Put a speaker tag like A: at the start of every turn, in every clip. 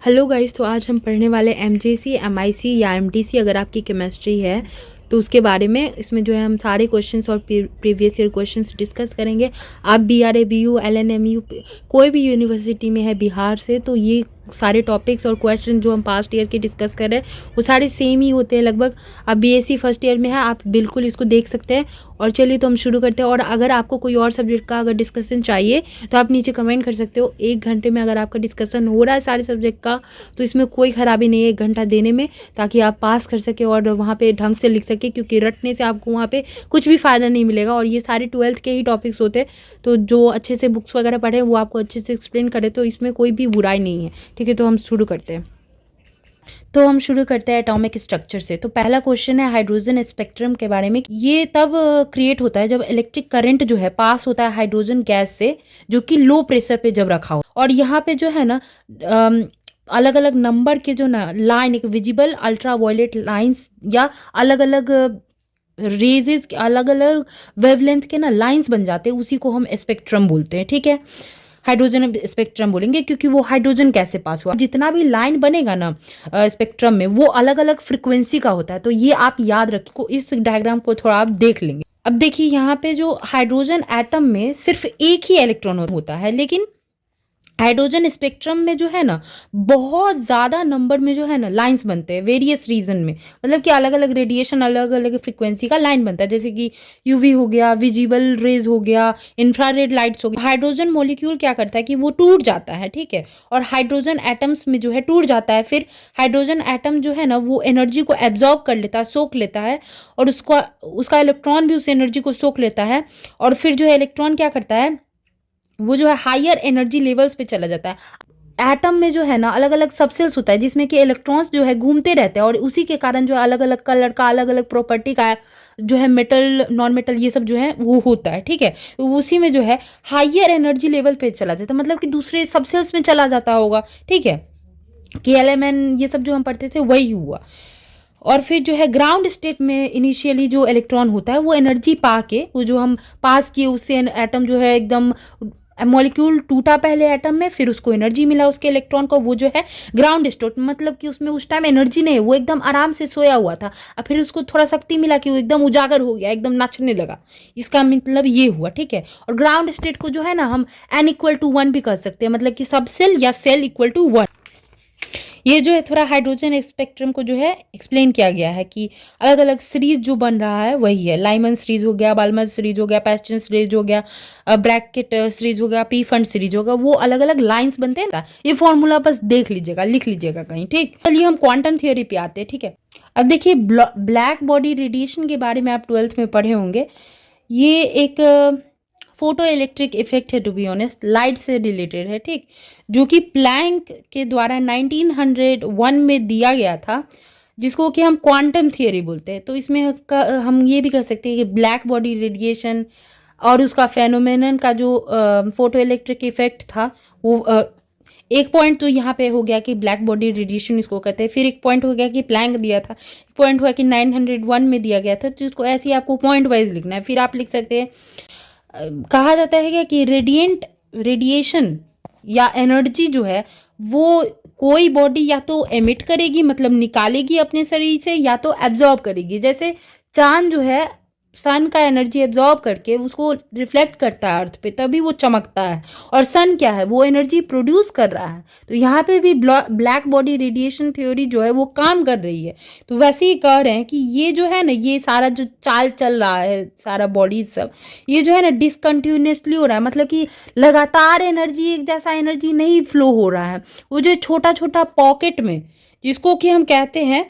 A: Hello guys, तो आज हम पढ़ने वाले एमजेसी, एमआईसी या एमडीसी अगर आपकी केमिस्ट्री है तो उसके बारे में। इसमें जो है हम सारे क्वेश्चंस और प्रीवियस ईयर क्वेश्चंस डिस्कस करेंगे। आप बीआरए, बीयू, एलएनएमयू कोई भी यूनिवर्सिटी में है बिहार से, तो ये सारे टॉपिक्स और क्वेश्चन जो हम पास्ट ईयर के डिस्कस कर रहे हैं वो सारे सेम ही होते हैं लगभग। आप बीएससी फर्स्ट ईयर में है, आप बिल्कुल इसको देख सकते हैं। और चलिए तो हम शुरू करते हैं। और अगर आपको कोई और सब्जेक्ट का अगर डिस्कशन चाहिए तो आप नीचे कमेंट कर सकते हो। 1 घंटे में अगर आपका डिस्कशन हो रहा है सारे सब्जेक्ट का तो इसमें कोई ख़राबी नहीं है 1 घंटा देने में, ताकि आप पास कर सके और वहाँ पे ढंग से लिख सके, क्योंकि रटने से आपको वहाँ पे कुछ भी फ़ायदा नहीं मिलेगा। और ये सारे 12th के ही टॉपिक्स होते हैं, तो जो अच्छे से बुक्स वगैरह पढ़े वो आपको अच्छे से एक्सप्लेन करे, तो इसमें कोई भी बुराई नहीं है। ठीक है, तो हम शुरू करते हैं। तो हम शुरू करते हैं एटॉमिक स्ट्रक्चर से। तो पहला क्वेश्चन है हाइड्रोजन स्पेक्ट्रम के बारे में। ये तब क्रिएट होता है जब इलेक्ट्रिक करंट जो है पास होता है हाइड्रोजन गैस से, जो कि लो प्रेशर पे जब रखा हो। और यहाँ पे जो है ना अलग अलग नंबर के जो ना लाइन, एक विजिबल अल्ट्रावायलेट लाइंस या अलग अलग रेजेस, अलग अलग वेवलेंथ के ना लाइंस बन जाते हैं, उसी को हम स्पेक्ट्रम बोलते हैं। ठीक है, हाइड्रोजन स्पेक्ट्रम बोलेंगे क्योंकि वो हाइड्रोजन कैसे पास हुआ। जितना भी लाइन बनेगा ना स्पेक्ट्रम में, वो अलग अलग फ्रिक्वेंसी का होता है। तो ये आप याद रखो, इस डायग्राम को थोड़ा आप देख लेंगे। अब देखिए यहाँ पे जो हाइड्रोजन एटम में सिर्फ एक ही इलेक्ट्रॉन होता है, लेकिन हाइड्रोजन स्पेक्ट्रम में जो है ना बहुत ज़्यादा नंबर में जो है ना लाइंस बनते हैं वेरियस रीजन में। मतलब कि अलग अलग रेडिएशन, अलग अलग फ्रिक्वेंसी का लाइन बनता है, जैसे कि यूवी हो गया, विजिबल रेज हो गया, इंफ्रारेड लाइट्स हो गया। हाइड्रोजन मॉलिक्यूल क्या करता है कि वो टूट जाता है, ठीक है, और हाइड्रोजन एटम्स में जो है टूट जाता है। फिर हाइड्रोजन एटम जो है ना वो एनर्जी को एब्जॉर्ब कर लेता है, सोख लेता है, और उसका इलेक्ट्रॉन भी उस एनर्जी को सोख लेता है। और फिर जो है इलेक्ट्रॉन क्या करता है, वो जो है हायर एनर्जी लेवल्स पे चला जाता है। एटम में जो है ना अलग अलग सबसेल्स होता है, जिसमें कि इलेक्ट्रॉन्स जो है घूमते रहते हैं, और उसी के कारण जो है अलग अलग कलर का, अलग अलग प्रॉपर्टी का जो है मेटल, नॉन मेटल, ये सब जो है वो होता है। ठीक है, तो उसी में जो है हायर एनर्जी लेवल पे चला जाता है, मतलब कि दूसरे सबसेल्स में चला जाता होगा। ठीक है, KLMN ये सब जो हम पढ़ते थे वही हुआ। और फिर जो है ग्राउंड स्टेट में इनिशियली जो इलेक्ट्रॉन होता है वो एनर्जी पा के, वो जो हम पास किए उससे एटम जो है एकदम मॉलिक्यूल टूटा पहले एटम में, फिर उसको एनर्जी मिला उसके इलेक्ट्रॉन को, वो जो है ग्राउंड स्टेट, मतलब कि उसमें उस टाइम एनर्जी नहीं है, वो एकदम आराम से सोया हुआ था। और फिर उसको थोड़ा शक्ति मिला कि वो एकदम उजागर हो गया, एकदम नाचने लगा। इसका मतलब ये हुआ। ठीक है, और ग्राउंड स्टेट को जो है ना हम n=1 भी कर सकते हैं, मतलब कि सब सेल या सेल =1। ये जो है थोड़ा हाइड्रोजन स्पेक्ट्रम को जो है एक्सप्लेन किया गया है कि अलग अलग सीरीज जो बन रहा है वही है। लाइमन सीरीज हो गया, बाल्मर सीरीज हो गया, पैस्टन सीरीज हो गया, ब्रैकेट सीरीज हो गया, पी फंड सीरीज होगा, वो अलग अलग लाइंस बनते हैं ना। ये फॉर्मूला बस देख लीजिएगा, लिख लीजिएगा कहीं। ठीक, चलिए हम क्वांटम थियोरी पे आते हैं। ठीक है, अब देखिए ब्लैक बॉडी रेडिएशन के बारे में आप 12th में पढ़े होंगे। ये एक फोटो इलेक्ट्रिक इफेक्ट है, टू बी ऑनेस्ट, लाइट से रिलेटेड है। ठीक, जो कि प्लैंक के द्वारा 1901 में दिया गया था, जिसको कि हम क्वांटम थियरी बोलते हैं। तो इसमें हम ये भी कह सकते हैं कि ब्लैक बॉडी रेडिएशन और उसका फेनोमेनन का जो फोटो इलेक्ट्रिक इफेक्ट था, वो एक पॉइंट तो यहाँ पे हो गया कि ब्लैक बॉडी रेडिएशन इसको कहते हैं। फिर एक पॉइंट हो गया कि प्लैंक दिया था, एक पॉइंट हुआ कि 901 में दिया गया था। तो इसको ऐसे ही आपको पॉइंट वाइज लिखना है। फिर आप लिख सकते हैं, कहा जाता है क्या कि रेडिएशन या एनर्जी जो है वो कोई बॉडी या तो एमिट करेगी, मतलब निकालेगी अपने शरीर से, या तो एब्जॉर्ब करेगी। जैसे चांद जो है सन का एनर्जी एब्जॉर्ब करके उसको रिफ्लेक्ट करता है अर्थ पे, तभी वो चमकता है। और सन क्या है, वो एनर्जी प्रोड्यूस कर रहा है। तो यहाँ पे भी ब्लैक बॉडी रेडिएशन थ्योरी जो है वो काम कर रही है। तो वैसे ही कह रहे हैं कि ये जो है ना, ये सारा जो चाल चल रहा है, सारा बॉडी सब, ये जो है ना डिसकंटिन्यूसली हो रहा है, मतलब कि लगातार एनर्जी, एक जैसा एनर्जी नहीं फ्लो हो रहा है। वो जो छोटा छोटा पॉकेट में, जिसको कि हम कहते हैं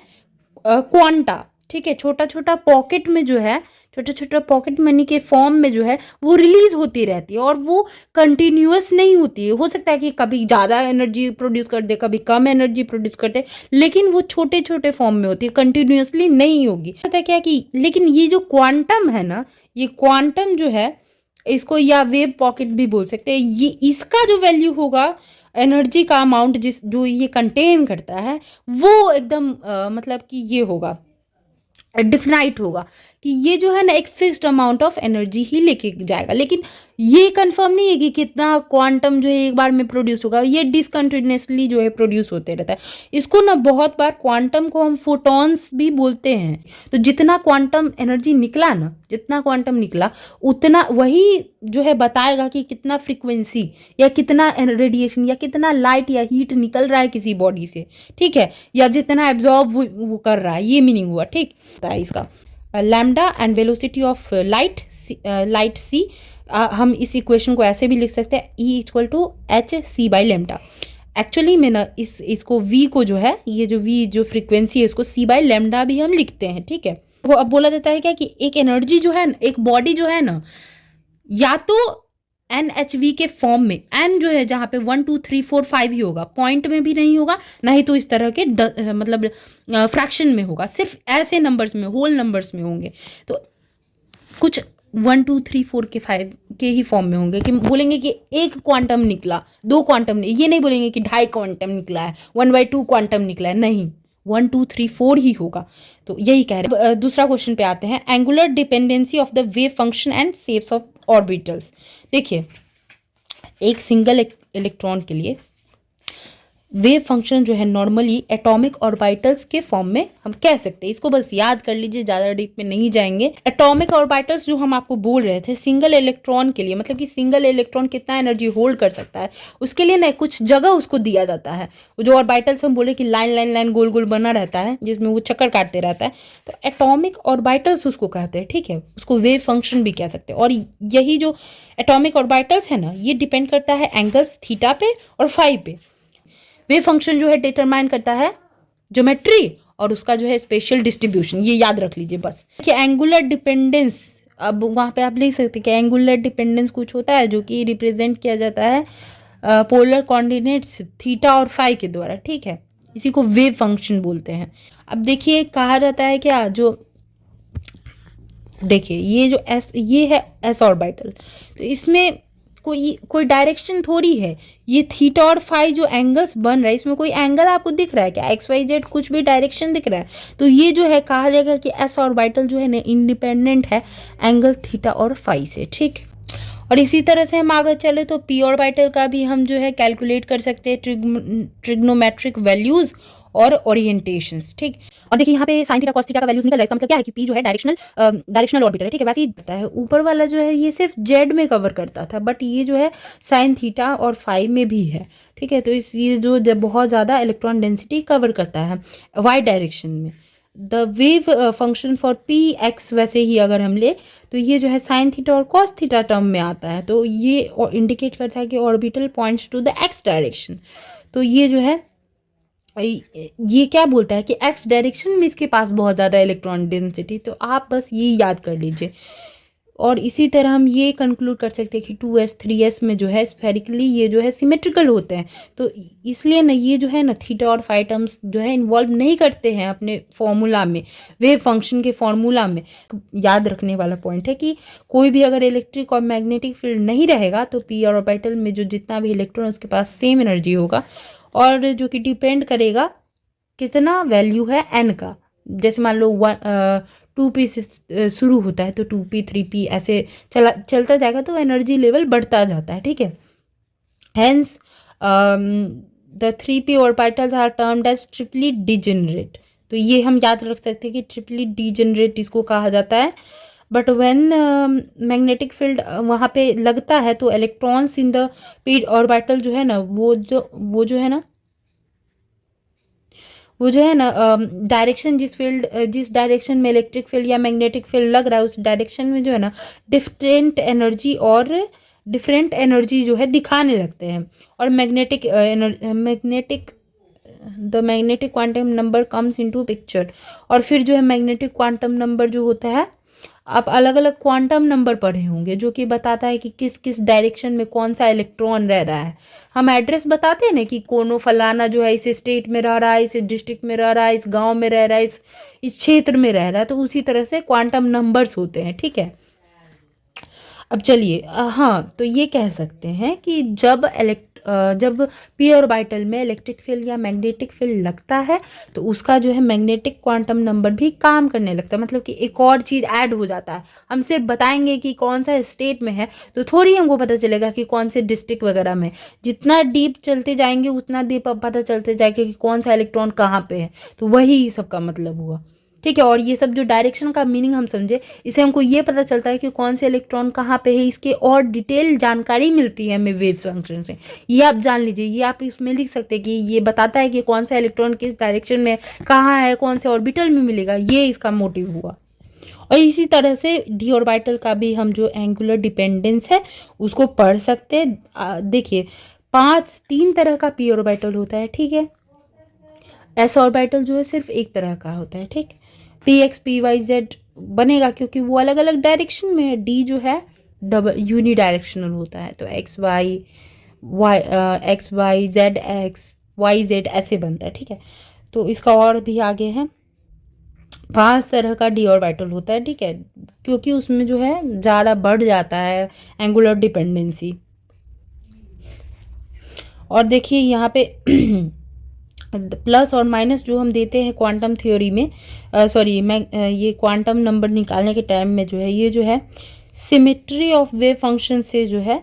A: क्वांटा, ठीक है, छोटा छोटा पॉकेट में जो है, छोटा छोटा पॉकेट मनी के फॉर्म में जो है वो रिलीज होती रहती है, और वो कंटिन्यूअस नहीं होती है। हो सकता है कि कभी ज़्यादा एनर्जी प्रोड्यूस कर दे, कभी कम एनर्जी प्रोड्यूस कर दे, लेकिन वो छोटे छोटे फॉर्म में होती है, कंटिन्यूअसली नहीं होगी। पता है क्या कि लेकिन ये जो क्वांटम है ना, ये क्वांटम जो है, इसको या वेव पॉकेट भी बोल सकते हैं, ये इसका जो वैल्यू होगा, एनर्जी का अमाउंट जो ये कंटेन करता है, वो एकदम मतलब कि ये होगा डिफिनाइट होगा कि ये जो है ना एक फिक्स्ड अमाउंट ऑफ एनर्जी ही लेके जाएगा, लेकिन ये कंफर्म नहीं है कि कितना क्वांटम जो है एक बार में प्रोड्यूस होगा, ये डिसकंटिन्यूसली जो है प्रोड्यूस होते रहता है। इसको ना बहुत बार क्वांटम को हम फोटॉन्स भी बोलते हैं। तो जितना क्वांटम एनर्जी निकला ना, जितना क्वांटम निकला उतना वही जो है बताएगा कि कितना फ्रीक्वेंसी या कितना रेडिएशन या कितना लाइट या हीट निकल रहा है किसी बॉडी से, ठीक है, या जितना एब्जॉर्ब वो कर रहा है, ये मीनिंग हुआ, ठीक है इसका। Lambda and velocity of light C, हम इस इक्वेशन को ऐसे भी लिख सकते हैं E=hc/λ। एक्चुअली में ना इसको v को जो है, ये जो v जो फ्रीक्वेंसी है उसको c/λ भी हम लिखते हैं, ठीक है। वो अब बोला जाता है क्या कि एक एनर्जी जो है ना, एक बॉडी जो है ना, या तो NHV के फॉर्म में, n जो है जहाँ पे 1 2 3 4 5 ही होगा, पॉइंट में भी नहीं होगा, ना ही तो इस तरह के मतलब फ्रैक्शन में होगा, सिर्फ ऐसे नंबर्स में, होल नंबर्स में होंगे। तो कुछ 1 2 3 4 के 5 के ही फॉर्म में होंगे कि बोलेंगे कि एक क्वांटम निकला, दो क्वांटम नहीं, ये नहीं बोलेंगे कि 2.5 क्वांटम निकला है, 1/2 क्वांटम निकला है, नहीं, 1 2 3 4 ही होगा। तो यही कह रहे हैं। दूसरा क्वेश्चन पे आते हैं, angular dependency of the wave function and shapes of orbitals. देखिए, एक सिंगल इलेक्ट्रॉन के लिए वेव फंक्शन जो है नॉर्मली एटॉमिक ऑर्बिटल्स के फॉर्म में हम कह सकते हैं। इसको बस याद कर लीजिए, ज़्यादा डीप में नहीं जाएंगे। एटॉमिक ऑर्बिटल्स जो हम आपको बोल रहे थे सिंगल इलेक्ट्रॉन के लिए, मतलब कि सिंगल इलेक्ट्रॉन कितना एनर्जी होल्ड कर सकता है, उसके लिए ना कुछ जगह उसको दिया जाता है। जो ऑर्बिटल्स हम बोले कि लाइन लाइन लाइन गोल गोल बना रहता है जिसमें वो चक्कर काटते रहता है, तो एटॉमिक ऑर्बिटल्स उसको कहते हैं, ठीक है। उसको वेव फंक्शन भी कह सकते हैं। और यही जो एटॉमिक ऑर्बिटल्स है ना, ये डिपेंड करता है एंगल्स थीटा पे और फाई पे। वेव फंक्शन जो है डिटरमाइन करता है ज्योमेट्री और उसका जो है स्पेशल डिस्ट्रीब्यूशन, ये याद रख लीजिए बस। कि एंगुलर डिपेंडेंस, अब वहाँ पे आप लिख सकते हैं कि एंगुलर डिपेंडेंस कुछ होता है जो कि रिप्रेजेंट किया जाता है पोलर कोऑर्डिनेट्स थीटा और फाई के द्वारा, ठीक है। इसी को वेव फंक्शन बोलते हैं। अब देखिए कहा जाता है क्या, जो देखिए ये जो एस, ये है एस ऑर्बिटल, तो इसमें कोई डायरेक्शन थोड़ी है। ये थीटा और फाई जो एंगल्स बन रहा है, इसमें कोई एंगल आपको दिख रहा है क्या, एक्स वाई जेड कुछ भी डायरेक्शन दिख रहा है? तो ये जो है कहा जाएगा कि एस ऑर्बिटल जो है ना इंडिपेंडेंट है एंगल थीटा और फाई से, ठीक। और इसी तरह से हम आगे चले तो पी ऑर्बिटल का भी हम जो है कैलकुलेट कर सकते हैं ट्रिग्नोमेट्रिक वैल्यूज और ओरिएंटेशंस, ठीक। और देखिए यहाँ पे साइन थीटा कॉस थीटा का वैल्यूज निकल रहा है। इसका मतलब क्या है कि पी जो है डायरेक्शनल ऑर्बिटल है, ठीक है। वैसे ही होता है, ऊपर वाला जो है ये सिर्फ जेड में कवर करता था, बट ये जो है साइन थीटा और फाई में भी है, ठीक है। तो इस ये जो जब बहुत ज़्यादा इलेक्ट्रॉन डेंसिटी कवर करता है वाई डायरेक्शन में। The wave function for p x वैसे ही अगर हम ले तो ये जो है साइन थीटा और कॉस थीटा टर्म में आता है, तो ये इंडिकेट करता है कि orbital points to the x direction. तो ये जो है ये क्या बोलता है कि एक्स डायरेक्शन में इसके पास बहुत ज़्यादा इलेक्ट्रॉन डेंसिटी, तो आप बस ये याद कर लीजिए। और इसी तरह हम ये कंक्लूड कर सकते हैं कि 2s 3s में जो है स्फेरिकली ये जो है सिमेट्रिकल होते हैं, तो इसलिए ना ये जो है ना थीटा और फाई टर्म्स जो है इन्वॉल्व नहीं करते हैं अपने फॉर्मूला में, वेव फंक्शन के फॉर्मूला में। याद रखने वाला पॉइंट है कि कोई भी अगर इलेक्ट्रिक और मैग्नेटिक फील्ड नहीं रहेगा तो पी ऑर्बिटल में जो जितना भी इलेक्ट्रॉन उसके पास सेम एनर्जी होगा, और जो कि डिपेंड करेगा कितना वैल्यू है एन का। जैसे मान लो 2p से शुरू होता है तो 2p 3p ऐसे चलता जाएगा, तो एनर्जी लेवल बढ़ता जाता है, ठीक है। Hence the 3p orbitals are termed as triply degenerate. तो ये हम याद रख सकते हैं कि ट्रिपली डिजेनरेट इसको कहा जाता है। बट व्हेन मैग्नेटिक फील्ड वहाँ पे लगता है तो electrons in the P orbital जो है ना वो जो है ना डायरेक्शन जिस डायरेक्शन में इलेक्ट्रिक फील्ड या मैग्नेटिक फील्ड लग रहा है उस डायरेक्शन में जो है ना डिफरेंट एनर्जी जो है दिखाने लगते हैं। और the magnetic quantum number comes into picture. और फिर जो है मैग्नेटिक क्वांटम नंबर जो होता है, आप अलग अलग क्वांटम नंबर पढ़े होंगे जो कि बताता है कि किस किस डायरेक्शन में कौन सा इलेक्ट्रॉन रह रहा है। हम एड्रेस बताते हैं ना कि कोनो फलाना जो है इस स्टेट में रह रहा है, इस डिस्ट्रिक्ट में रह रहा है, इस गांव में रह रहा है, इस क्षेत्र में रह रहा है, तो उसी तरह से क्वांटम नंबर्स होते हैं, ठीक है। अब चलिए हाँ, तो ये कह सकते हैं कि जब जब पी ऑर्बिटल में इलेक्ट्रिक फील्ड या मैग्नेटिक फील्ड लगता है तो उसका जो है मैग्नेटिक क्वांटम नंबर भी काम करने लगता है, मतलब कि एक और चीज़ ऐड हो जाता है। हम सिर्फ बताएंगे कि कौन सा स्टेट में है तो थोड़ी हमको पता चलेगा कि कौन से डिस्ट्रिक्ट वगैरह में। जितना डीप चलते जाएंगे उतना डीप पता चलते जाएगा कि कौन सा इलेक्ट्रॉन कहाँ पे है। तो वही सबका मतलब हुआ, ठीक है। और ये सब जो डायरेक्शन का मीनिंग हम समझे, इसे हमको ये पता चलता है कि कौन से इलेक्ट्रॉन कहाँ पे है, इसके और डिटेल जानकारी मिलती है हमें वेव फंक्शन से। ये आप जान लीजिए, ये आप इसमें लिख सकते हैं कि ये बताता है कि कौन सा इलेक्ट्रॉन किस डायरेक्शन में कहाँ है, कौन से ऑर्बिटल में मिलेगा, ये इसका मोटिव हुआ। और इसी तरह से डी ऑर्बिटल का भी हम जो एंगुलर डिपेंडेंस है उसको पढ़ सकते हैं। देखिए 3 तरह का पी ऑर्बिटल होता है, ठीक है। एस ऑर्बिटल जो है सिर्फ एक तरह का होता है, ठीक। P x p y z बनेगा क्योंकि वो अलग अलग डायरेक्शन में है। डी जो है डबल यूनी डायरेक्शनल होता है, तो x y z x y z ऐसे बनता है, ठीक है। तो इसका और भी आगे है 5 तरह का डी ऑर्बिटल होता है, ठीक है, क्योंकि उसमें जो है ज़्यादा बढ़ जाता है एंगुलर डिपेंडेंसी। और देखिए यहाँ पे प्लस और माइनस जो हम देते हैं क्वांटम थ्योरी में, ये क्वांटम नंबर निकालने के टाइम में जो है ये जो है सिमेट्री ऑफ वेव फंक्शन से जो है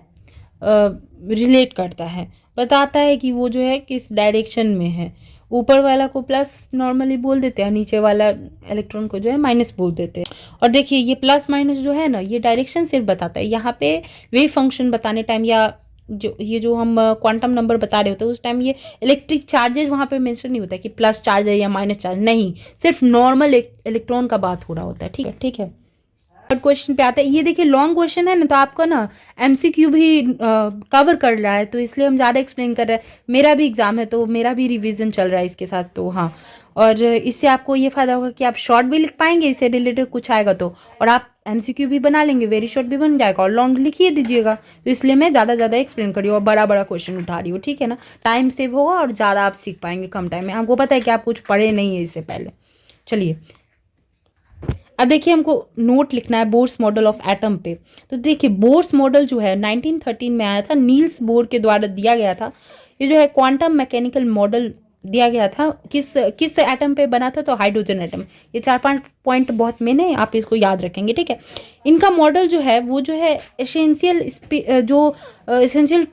A: रिलेट करता है, बताता है कि वो जो है किस डायरेक्शन में है। ऊपर वाला को प्लस नॉर्मली बोल देते हैं, नीचे वाला इलेक्ट्रॉन को जो है माइनस बोल देते हैं। और देखिए ये प्लस माइनस जो है ना, ये डायरेक्शन सिर्फ बताता है। यहाँ पे वेव फंक्शन बताने टाइम या जो हम क्वांटम नंबर बता रहे होते हैं उस टाइम ये इलेक्ट्रिक चार्जेज वहाँ पे मेंशन नहीं होता है कि प्लस चार्ज है या माइनस चार्ज, नहीं, सिर्फ नॉर्मल इलेक्ट्रॉन का बात हो रहा होता है, ठीक है, ठीक है। थर्ड क्वेश्चन पे आता है। ये देखिए लॉन्ग क्वेश्चन है ना, तो आपका ना एमसीक्यू भी कवर कर रहा है, तो इसलिए हम ज़्यादा एक्सप्लेन कर रहे हैं। मेरा भी एग्जाम है तो मेरा भी रिवीजन चल रहा है इसके साथ, तो हाँ। और इससे आपको ये फ़ायदा होगा कि आप शॉर्ट भी लिख पाएंगे, इससे रिलेटेड कुछ आएगा तो, और आप एमसीक्यू भी बना लेंगे, वेरी शॉर्ट भी बन जाएगा, और लॉन्ग लिखिए दीजिएगा। तो इसलिए मैं ज़्यादा एक्सप्लेन कर रही हूँ और बड़ा बड़ा क्वेश्चन उठा रही हूँ, ठीक है ना। टाइम सेव होगा और ज़्यादा आप सीख पाएंगे कम टाइम में। आपको पता है कि आप कुछ पढ़े नहीं है इससे पहले। चलिए अब देखिए हमको नोट लिखना है बोर्स मॉडल ऑफ एटम पे। तो देखिए बोर्स मॉडल जो है 1913 में आया था, नील्स बोर के द्वारा दिया गया था। ये जो है क्वांटम मैकेनिकल मॉडल दिया गया था। किस एटम पे बना था, तो हाइड्रोजन एटम। ये 4-5 पॉइंट बहुत मेन है, आप इसको याद रखेंगे, ठीक है। इनका मॉडल जो है वो जो है एसेंशियल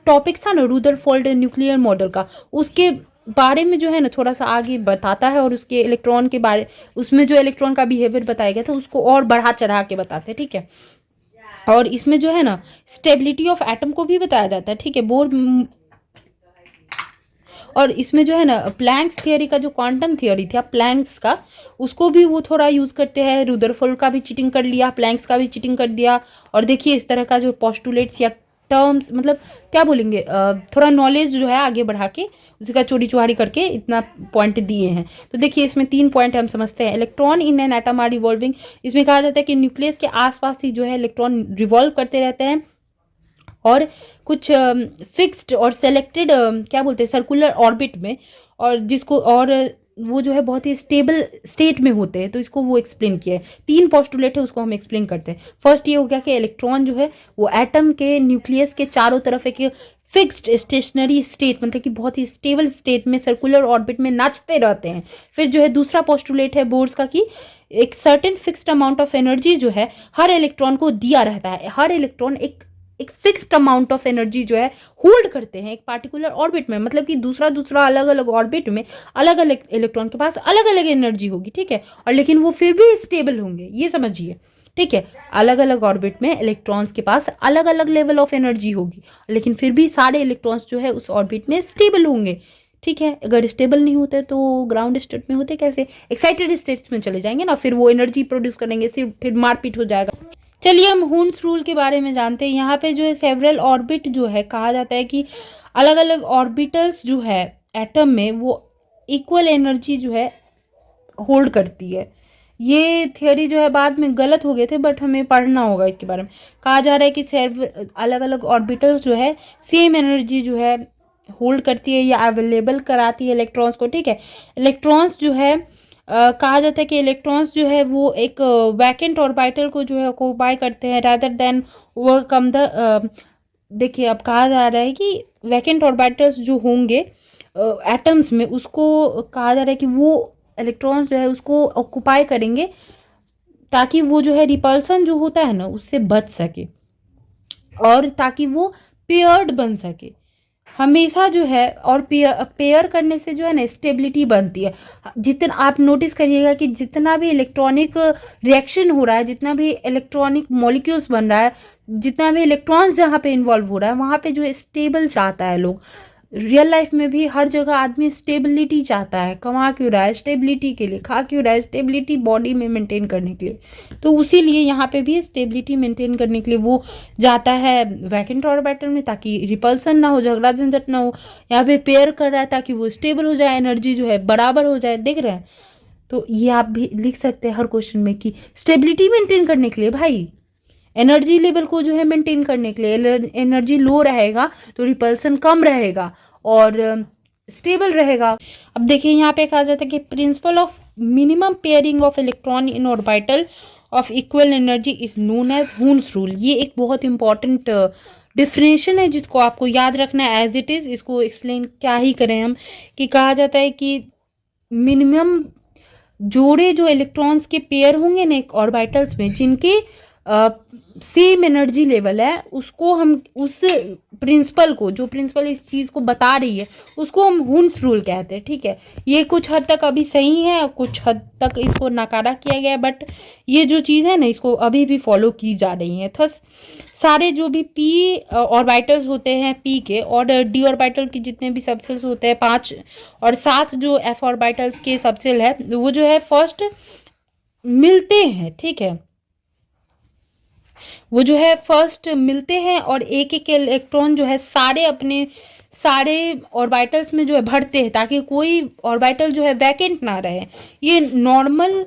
A: टॉपिक्स था ना रुदरफोर्ड न्यूक्लियर मॉडल का, उसके बारे में जो है ना थोड़ा सा आगे बताता है, और उसके इलेक्ट्रॉन के बारे, उसमें जो इलेक्ट्रॉन का बिहेवियर बताया गया था उसको और बढ़ा चढ़ा के बताते हैं, ठीक है। और इसमें जो है ना स्टेबिलिटी ऑफ एटम को भी बताया जाता है, ठीक है। और इसमें जो है ना प्लैंक्स थियरी का जो क्वांटम थियरी था प्लैंक्स का, उसको भी वो थोड़ा यूज़ करते हैं। रुदरफोर्ड का भी चीटिंग कर लिया, प्लैंक्स का भी चीटिंग कर दिया। और देखिए इस तरह का जो पोस्टुलेट्स या टर्म्स, मतलब क्या बोलेंगे, थोड़ा नॉलेज जो है आगे बढ़ा के उसका चोरी चुहारी करके इतना पॉइंट दिए हैं। तो देखिए इसमें 3 पॉइंट हम समझते हैं। Electron in an atom are revolving. इसमें कहा जाता है कि न्यूक्लियस के आसपास ही जो है इलेक्ट्रॉन रिवॉल्व करते रहते हैं, और कुछ फिक्स्ड और सेलेक्टेड क्या बोलते हैं सर्कुलर ऑर्बिट में, और जिसको और वो जो है बहुत ही स्टेबल स्टेट में होते हैं। तो इसको वो एक्सप्लेन किया है। 3 पोस्टुलेट है, उसको हम एक्सप्लेन करते हैं। फर्स्ट ये हो गया कि इलेक्ट्रॉन जो है वो एटम के न्यूक्लियस के चारों तरफ एक फिक्स्ड स्टेशनरी स्टेट, मतलब कि बहुत ही स्टेबल स्टेट में सर्कुलर ऑर्बिट में नाचते रहते हैं। फिर जो है दूसरा पोस्टुलेट है बोर्स का कि एक certain fixed amount of energy जो है हर इलेक्ट्रॉन को दिया रहता है। हर इलेक्ट्रॉन एक फिक्स्ड अमाउंट ऑफ एनर्जी जो है होल्ड करते हैं एक पार्टिकुलर ऑर्बिट में, मतलब कि दूसरा अलग अलग ऑर्बिट में अलग अलग इलेक्ट्रॉन के पास अलग अलग एनर्जी होगी, ठीक है। और लेकिन वो फिर भी स्टेबल होंगे, ये समझिए, ठीक है। अलग अलग ऑर्बिट में इलेक्ट्रॉन्स के पास अलग अलग लेवल ऑफ एनर्जी होगी, लेकिन फिर भी सारे इलेक्ट्रॉन्स जो है उस ऑर्बिट में स्टेबल होंगे, ठीक है। अगर स्टेबल नहीं होते तो ग्राउंड स्टेट में होते कैसे, एक्साइटेड स्टेट्स में चले जाएंगे ना, फिर वो एनर्जी प्रोड्यूस करेंगे, फिर मारपीट हो जाएगा। चलिए हम हून्स रूल के बारे में जानते हैं। यहाँ पे जो है सेवरल ऑर्बिट जो है कहा जाता है कि अलग अलग ऑर्बिटल्स जो है एटम में वो इक्वल एनर्जी जो है होल्ड करती है। ये थियोरी जो है बाद में गलत हो गए थे, बट हमें पढ़ना होगा इसके बारे में। कहा जा रहा है कि अलग अलग ऑर्बिटल्स जो है सेम एनर्जी जो है होल्ड करती है या अवेलेबल कराती है इलेक्ट्रॉन्स को, ठीक है। इलेक्ट्रॉन्स जो है कहा जाता है कि इलेक्ट्रॉन्स जो है वो एक वैकेंट ऑर्बिटल को जो है ऑक्यूपाई करते हैं रादर देन ओवरकम द। देखिए अब कहा जा रहा है कि वैकेंट ऑर्बिटल्स जो होंगे एटम्स में, उसको कहा जा रहा है कि वो इलेक्ट्रॉन्स जो है उसको ऑक्यूपाई करेंगे ताकि वो जो है रिपल्सन जो होता है ना उससे बच सके और ताकि वो पेयर्ड बन सके हमेशा जो है। और पेयर करने से जो है ना स्टेबिलिटी बनती है। जितना आप नोटिस करिएगा कि जितना भी इलेक्ट्रॉनिक रिएक्शन हो रहा है, जितना भी इलेक्ट्रॉनिक मॉलिक्यूल्स बन रहा है, जितना भी इलेक्ट्रॉन्स जहाँ पे इन्वॉल्व हो रहा है वहाँ पे जो है स्टेबल चाहता है लोग। रियल लाइफ में भी हर जगह आदमी स्टेबिलिटी चाहता है। कमा क्यों रहा है? स्टेबिलिटी के लिए। खा क्यों रहा है? स्टेबिलिटी बॉडी में मेंटेन करने के लिए। तो उसी लिए यहाँ पे भी स्टेबिलिटी मेंटेन करने के लिए वो जाता है वैकेंट ऑर्बिटल में ताकि रिपल्सन ना हो, झगड़ा झंझट ना हो। यहाँ पे पेयर कर रहा है ताकि वो स्टेबल हो जाए, एनर्जी जो है बराबर हो जाए। देख रहे हैं? तो ये आप भी लिख सकते हैं हर क्वेश्चन में कि स्टेबिलिटी मेंटेन करने के लिए भाई, एनर्जी लेवल को जो है मेंटेन करने के लिए। एनर्जी लो रहेगा तो रिपल्सन कम रहेगा और स्टेबल रहेगा। अब देखिए यहाँ पे कहा जाता है कि principle of minimum pairing of electron in orbital of equal energy is known as Hund's rule. ये एक बहुत इंपॉर्टेंट डिफिनेशन है जिसको आपको याद रखना है एज इट इज़। इसको एक्सप्लेन क्या ही करें हम, कि कहा जाता है कि मिनिमम जोड़े जो इलेक्ट्रॉन्स के पेयर होंगे ना एक ऑर्बिटल्स में जिनके सेम एनर्जी लेवल है, उसको हम उस प्रिंसिपल को, जो प्रिंसिपल इस चीज़ को बता रही है उसको हम हुन्स रूल कहते हैं। ठीक है, ये कुछ हद तक अभी सही है, कुछ हद तक इसको नकारा किया गया है, बट ये जो चीज़ है ना इसको अभी भी फॉलो की जा रही है। थस सारे जो भी पी ऑर्बिटल्स होते हैं पी के और डी ऑर्बिटल के जितने भी सबसेल्स होते हैं 5 और 7 जो एफ ऑर्बिटल्स के सबसेल है वो जो है फर्स्ट मिलते हैं। ठीक है, वो जो है फर्स्ट मिलते हैं और एक एक इलेक्ट्रॉन जो है सारे ऑर्बिटल्स में जो है भरते हैं ताकि कोई ऑर्बिटल जो है वैकेंट ना रहे। ये नॉर्मल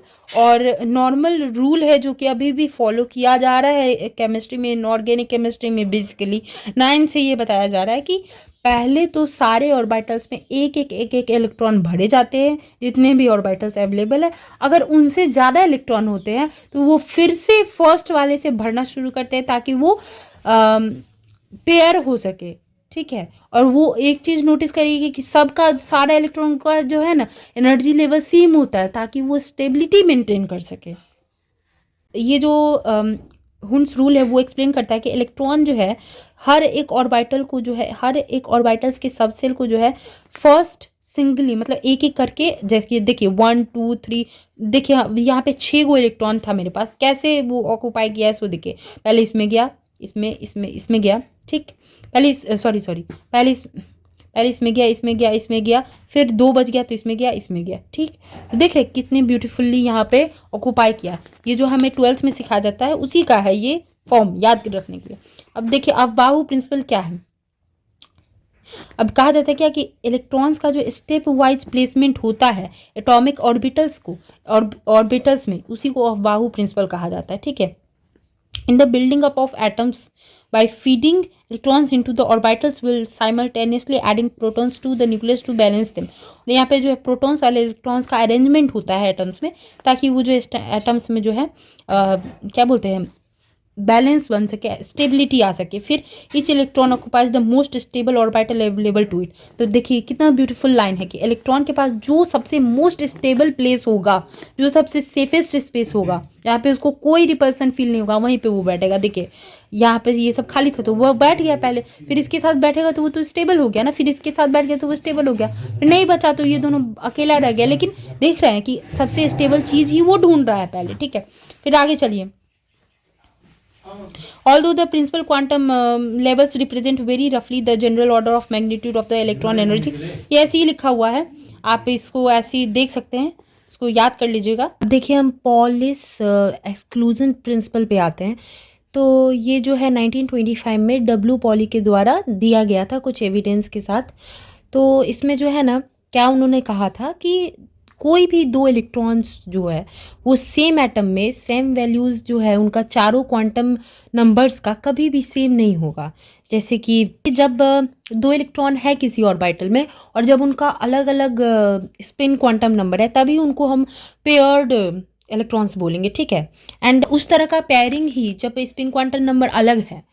A: रूल है जो कि अभी भी फॉलो किया जा रहा है केमिस्ट्री में, इनऑर्गेनिक केमिस्ट्री में। बेसिकली 9 से ये बताया जा रहा है कि पहले तो सारे ऑर्बिटल्स में एक एक इलेक्ट्रॉन भरे जाते हैं जितने भी ऑर्बिटल्स अवेलेबल है। अगर उनसे ज़्यादा इलेक्ट्रॉन होते हैं तो वो फिर से फर्स्ट वाले से भरना शुरू करते हैं ताकि वो पेयर हो सके। ठीक है, और वो एक चीज़ नोटिस करिएगा कि सबका सारा इलेक्ट्रॉन का जो है ना एनर्जी लेवल सेम होता है ताकि वो स्टेबिलिटी मेंटेन कर सके। ये जो हुन्स रूल है वो एक्सप्लेन करता है कि इलेक्ट्रॉन जो है हर एक ऑर्बिटल को जो है, हर एक ऑर्बिटल्स के सबसेल को जो है फर्स्ट सिंगली मतलब एक एक करके, जैसे देखिए 1 2 3, देखिए यहाँ पे 6 गो इलेक्ट्रॉन था मेरे पास, कैसे वो ऑक्यूपाई किया है सो देखिए। पहले इसमें गया, इसमें गया। ठीक, पहले इसमें गया, फिर 2 बज गया तो इसमें गया। ठीक, तो देख रहे कितने ब्यूटीफुल्ली यहाँ पे ऑक्यूपाई किया। ये जो हमें 12th में सिखाया जाता है उसी का है ये फॉर्म, याद रखने के लिए। अब देखिए अफबाहु प्रिंसिपल क्या है। अब कहा जाता है क्या कि इलेक्ट्रॉन्स का जो स्टेप वाइज प्लेसमेंट होता है एटॉमिक ऑर्बिटल्स में, उसी को अफबाहु प्रिंसिपल कहा जाता है। ठीक है, in the building up of atoms by feeding electrons into the orbitals will simultaneously adding protons to the nucleus to balance them। और यहाँ पे जो है प्रोटॉन्स वाले इलेक्ट्रॉन्स का अरेंजमेंट होता है एटम्स में ताकि वो जो एटम्स में जो है क्या बोलते हैं बैलेंस बन सके, स्टेबिलिटी आ सके। फिर each electron occupies the most stable orbital available to it. तो देखिए कितना ब्यूटीफुल लाइन है कि इलेक्ट्रॉन के पास जो सबसे मोस्ट स्टेबल प्लेस होगा, जो सबसे सेफेस्ट स्पेस होगा, यहाँ पे उसको कोई रिपल्सन फील नहीं होगा, वहीं पे वो बैठेगा। देखिए यहाँ पे ये सब खाली था तो वो बैठ गया पहले, फिर इसके साथ बैठेगा तो वो तो स्टेबल हो गया ना, फिर इसके साथ बैठ गया तो वो स्टेबल हो गया, फिर नहीं बचा तो ये दोनों अकेला रह गया। लेकिन देख रहे हैं कि सबसे स्टेबल चीज़ ही वो ढूंढ रहा है पहले। ठीक है, फिर आगे चलिए। Although the principal quantum levels represent very roughly the general order of magnitude of the electron energy, ये ऐसे ही लिखा हुआ है, आप इसको ऐसे ही देख सकते हैं, इसको याद कर लीजिएगा। देखिए हम पॉलिस एक्सक्लूजन प्रिंसिपल पे आते हैं। तो ये जो है 1925 में डब्ल्यू पॉली के द्वारा दिया गया था कुछ एविडेंस के साथ। तो इसमें जो है ना क्या उन्होंने कहा था कि कोई भी 2 इलेक्ट्रॉन्स जो है वो सेम एटम में सेम वैल्यूज़ जो है उनका चारों क्वांटम नंबर्स का कभी भी सेम नहीं होगा। जैसे कि जब 2 इलेक्ट्रॉन है किसी ऑर्बिटल में और जब उनका अलग अलग स्पिन क्वांटम नंबर है तभी उनको हम पेयर्ड इलेक्ट्रॉन्स बोलेंगे। ठीक है, एंड उस तरह का पेयरिंग ही जब स्पिन क्वांटम नंबर अलग है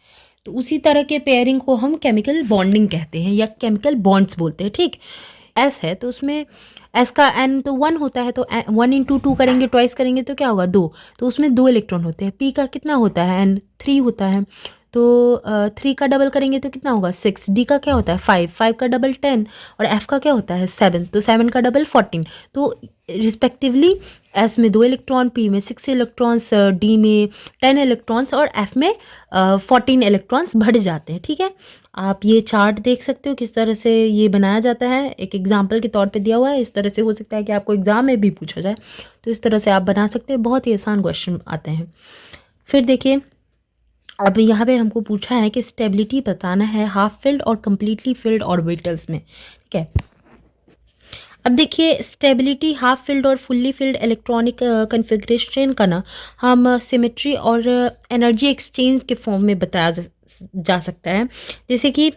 A: तो उसी तरह के पेयरिंग को हम केमिकल बॉन्डिंग कहते हैं या केमिकल बॉन्ड्स बोलते हैं, ठीक। एस है तो उसमें एस का एन तो 1 होता है, तो 1 इंटू 2 करेंगे, ट्वाइस करेंगे तो क्या होगा 2, तो उसमें 2 इलेक्ट्रॉन होते हैं। पी का कितना होता है, एन 3 होता है, तो 3 का डबल करेंगे तो कितना होगा 6। डी का क्या होता है 5, 5 का डबल 10, और एफ का क्या होता है 7, तो 7 का डबल 14। तो रिस्पेक्टिवली एस में 2 इलेक्ट्रॉन, पी में 6 इलेक्ट्रॉन्स, डी में 10 इलेक्ट्रॉन्स और एफ में 14 इलेक्ट्रॉन्स बढ़ जाते हैं, ठीक है। आप ये चार्ट देख सकते हो किस तरह से ये बनाया जाता है, एक एग्जाम्पल के तौर पे दिया हुआ है। इस तरह से हो सकता है कि आपको एग्जाम में भी पूछा जाए, तो इस तरह से आप बना सकते हैं, बहुत ही आसान क्वेश्चन आते हैं। फिर देखिए अब यहाँ पे हमको पूछा है कि स्टेबिलिटी बताना है हाफ फिल्ड और कंप्लीटली फिल्ड ऑर्बिटल्स में, ठीक है। अब देखिए स्टेबिलिटी हाफ फिल्ड और फुल्ली फिल्ड इलेक्ट्रॉनिक कन्फिग्रेशन का ना हम सिमेट्री और एनर्जी एक्सचेंज के फॉर्म में बताया जा सकता है। जैसे कि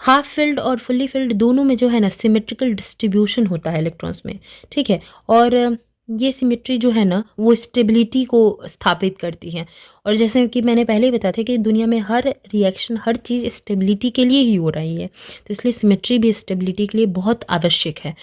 A: हाफ फिल्ड और फुल्ली फिल्ड दोनों में जो है ना सिमेट्रिकल डिस्ट्रीब्यूशन होता है इलेक्ट्रॉन्स में, ठीक है। और ये सिमेट्री जो है ना वो स्टेबिलिटी को स्थापित करती है। और जैसे कि मैंने पहले ही बताया था कि दुनिया में हर रिएक्शन, हर चीज़ स्टेबिलिटी के लिए ही हो रही है, तो इसलिए सिमेट्री भी स्टेबिलिटी के लिए बहुत आवश्यक है।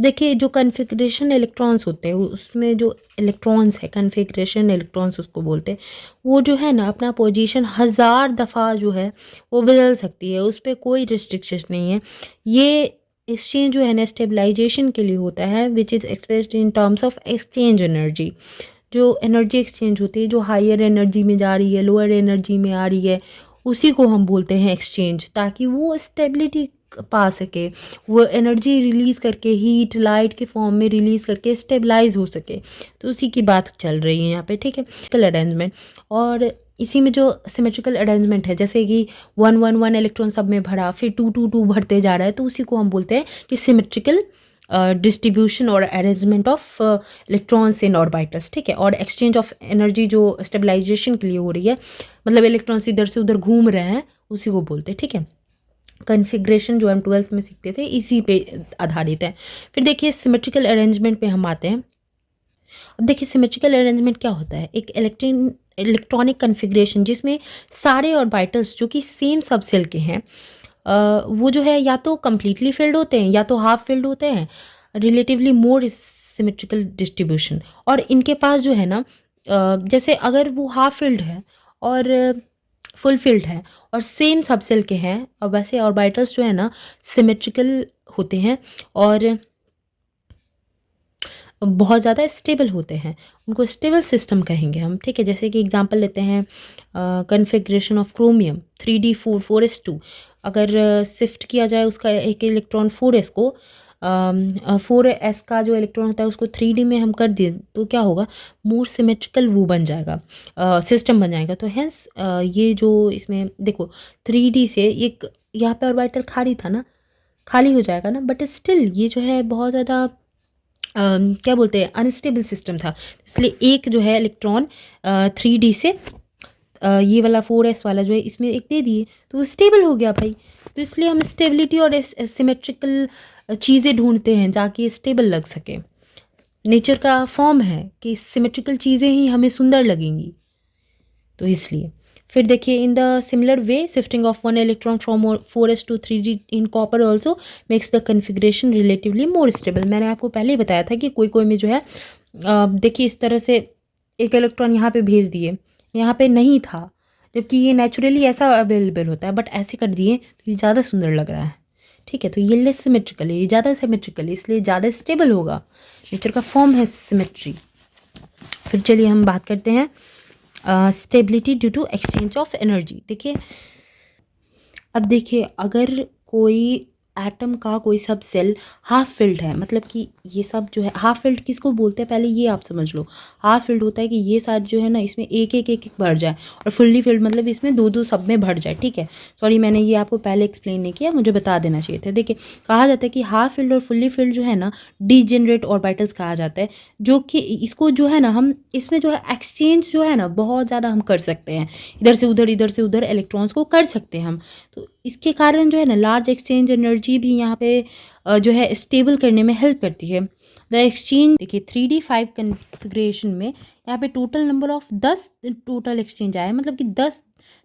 A: देखिए जो कन्फिग्रेशन इलेक्ट्रॉन्स होते हैं उसमें जो इलेक्ट्रॉन्स है, कन्फिग्रेशन इलेक्ट्रॉन्स उसको बोलते हैं, वो जो है ना अपना पोजीशन 1000 दफ़ा जो है वो बदल सकती है, उस पर कोई रिस्ट्रिक्शन नहीं है। ये एक्सचेंज जो है ना स्टेबलाइजेशन के लिए होता है, which is expressed in terms of exchange energy. जो एनर्जी एक्सचेंज होती है, जो हायर एनर्जी में जा रही है, लोअर एनर्जी में आ रही है, उसी को हम बोलते हैं एक्सचेंज, ताकि वो स्टेबिलिटी पा सके, वो एनर्जी रिलीज़ करके हीट लाइट के फॉर्म में रिलीज़ करके स्टेबलाइज हो सके। तो उसी की बात चल रही है यहाँ पे, ठीक है, सिमेट्रिकल अरेंजमेंट। और इसी में जो सिमेट्रिकल अरेंजमेंट है, जैसे कि 1 1 1 इलेक्ट्रॉन सब में भरा, फिर 2 2 2 भरते जा रहा है, तो उसी को हम बोलते हैं कि सिमेट्रिकल डिस्ट्रीब्यूशन और arrangement of electrons in orbitals, ठीक है। और एक्सचेंज ऑफ एनर्जी जो स्टेबलाइजेशन के लिए हो रही है, मतलब इलेक्ट्रॉन्स इधर से उधर घूम रहे हैं, उसी को बोलते हैं, ठीक है। कन्फिग्रेशन जो हम 12th में सीखते थे इसी पे आधारित है। फिर देखिए सिमेट्रिकल अरेंजमेंट पे हम आते हैं। अब देखिए सिमेट्रिकल अरेंजमेंट क्या होता है, एक इलेक्ट्रॉनिक कन्फिग्रेशन जिसमें सारे ऑर्बिटल्स जो कि सेम सब सेल के हैं, वो जो है या तो कम्प्लीटली फिल्ड होते हैं या तो हाफ फिल्ड होते हैं, रिलेटिवली मोर सिमेट्रिकल डिस्ट्रीब्यूशन। और इनके पास जो है ना जैसे अगर वो हाफ फिल्ड है और फुल फिल्ड है और सेम सब सेल के हैं, और वैसे ऑर्बिटल्स जो है ना सिमेट्रिकल होते हैं और बहुत ज़्यादा स्टेबल होते हैं, उनको स्टेबल सिस्टम कहेंगे हम, ठीक है। जैसे कि एग्जांपल लेते हैं configuration of chromium 3d4 4s2, अगर शिफ्ट किया जाए उसका एक इलेक्ट्रॉन 4s को, 4s का जो इलेक्ट्रॉन होता है उसको 3d में हम कर दें तो क्या होगा, मोर सिमेट्रिकल वो बन जाएगा, सिस्टम बन जाएगा। तो हेंस ये जो इसमें देखो 3d से एक यहाँ पे ऑर्बिटल खाली था ना, खाली हो जाएगा ना, बट स्टिल ये जो है बहुत ज़्यादा क्या बोलते हैं अनस्टेबल सिस्टम था, इसलिए एक जो है इलेक्ट्रॉन 3d से ये वाला 4s वाला जो है इसमें एक दे दिए तो वो स्टेबल हो गया भाई। तो इसलिए हम स्टेबिलिटी और सिमेट्रिकल चीज़ें ढूंढते हैं जाके स्टेबल लग सके। नेचर का फॉर्म है कि सिमेट्रिकल चीज़ें ही हमें सुंदर लगेंगी, तो इसलिए। फिर देखिए in the similar way shifting of one electron from 4s to 3d in copper also makes the configuration relatively more stable. मैंने आपको पहले ही बताया था कि कोई कोई में जो है देखिए इस तरह से एक इलेक्ट्रॉन यहाँ पे भेज दिए, यहाँ पे नहीं था, जबकि ये नेचुरली ऐसा अवेलेबल होता है, बट ऐसे कर दिए तो ये ज़्यादा सुंदर लग रहा है, ठीक है। तो ये लेस सिमेट्रिकल है, ये ज़्यादा सिमेट्रिकल है, इसलिए ज़्यादा स्टेबल होगा, नेचर का फॉर्म है सिमेट्री। फिर चलिए हम बात करते हैं stability due to exchange of energy. देखिए अब देखिए अगर कोई एटम का कोई सब सेल हाफ फिल्ड है, मतलब कि ये सब जो है हाफ फिल्ड किसको बोलते हैं पहले ये आप समझ लो। हाफ फिल्ड होता है कि ये साथ जो है ना इसमें एक एक एक एक भर जाए, और फुल्ली फिल्ड मतलब इसमें दो दो सब में भर जाए, ठीक है। सॉरी मैंने ये आपको पहले एक्सप्लेन नहीं किया, मुझे बता देना चाहिए था। देखिए कहा जाता है कि हाफ फिल्ड और फुल्ली फिल्ड जो है ना डीजेनरेट ऑर्बिटल्स कहा जाता है, जो कि इसको जो है ना हम इसमें जो है एक्सचेंज जो है ना बहुत ज़्यादा हम कर सकते हैं, इधर से उधर इलेक्ट्रॉन्स को कर सकते हैं हम। तो इसके कारण जो है ना लार्ज एक्सचेंज एनर्जी भी यहाँ पे जो है स्टेबल करने में हेल्प करती है। द एक्सचेंज देखिए 3D5 कन्फिग्रेशन में यहाँ पे total number of 10 total exchange आया है, मतलब कि 10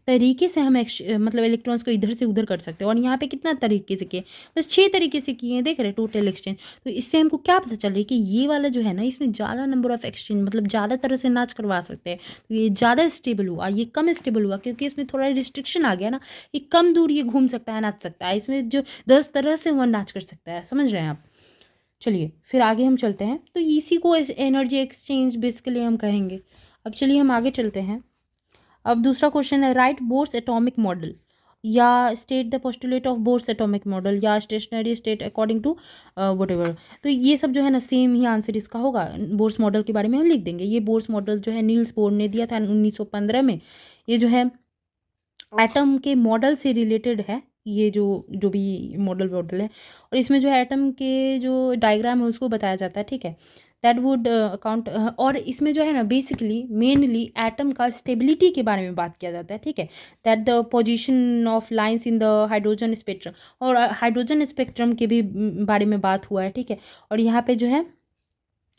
A: तरीके से हम मतलब इलेक्ट्रॉन्स को इधर से उधर कर सकते हैं। और यहाँ पे कितना तरीके से किए, बस 6 तरीके से किए हैं, देख रहे टोटल एक्सचेंज। तो इससे हमको क्या पता चल रही है कि ये वाला जो है ना, इसमें ज़्यादा नंबर ऑफ एक्सचेंज मतलब ज़्यादा तरह से नाच करवा सकते हैं। तो ये ज़्यादा स्टेबल हुआ, ये कम स्टेबल हुआ, क्योंकि इसमें थोड़ा रिस्ट्रिक्शन आ गया ना। ये कम दूर ये घूम सकता है, नाच सकता है। इसमें जो 10 तरह से वो नाच कर सकता है, समझ रहे हैं आप। चलिए फिर आगे हम चलते हैं। तो इसी को एनर्जी एक्सचेंज बेसिकली हम कहेंगे। अब चलिए हम आगे चलते हैं। अब दूसरा क्वेश्चन है, राइट बोर्स एटॉमिक मॉडल, या state the postulate of Bohr's atomic model, या stationary state according to what. तो ये सब जो है ना सेम ही आंसर इसका होगा। बोर्स मॉडल के बारे में हम लिख देंगे। ये बोर्स मॉडल जो है नील्स बोर ने दिया था 1915 में। ये जो है एटम के मॉडल से रिलेटेड है, ये जो जो भी मॉडल है। और इसमें जो है एटम के जो डायग्राम है उसको बताया जाता है, ठीक है। That would account. और इसमें जो है ना बेसिकली मेनली एटम का स्टेबिलिटी के बारे में बात किया जाता है, ठीक है। That the position of lines in the hydrogen spectrum, और हाइड्रोजन स्पेक्ट्रम के भी बारे में बात हुआ है, ठीक है। और यहाँ पे जो है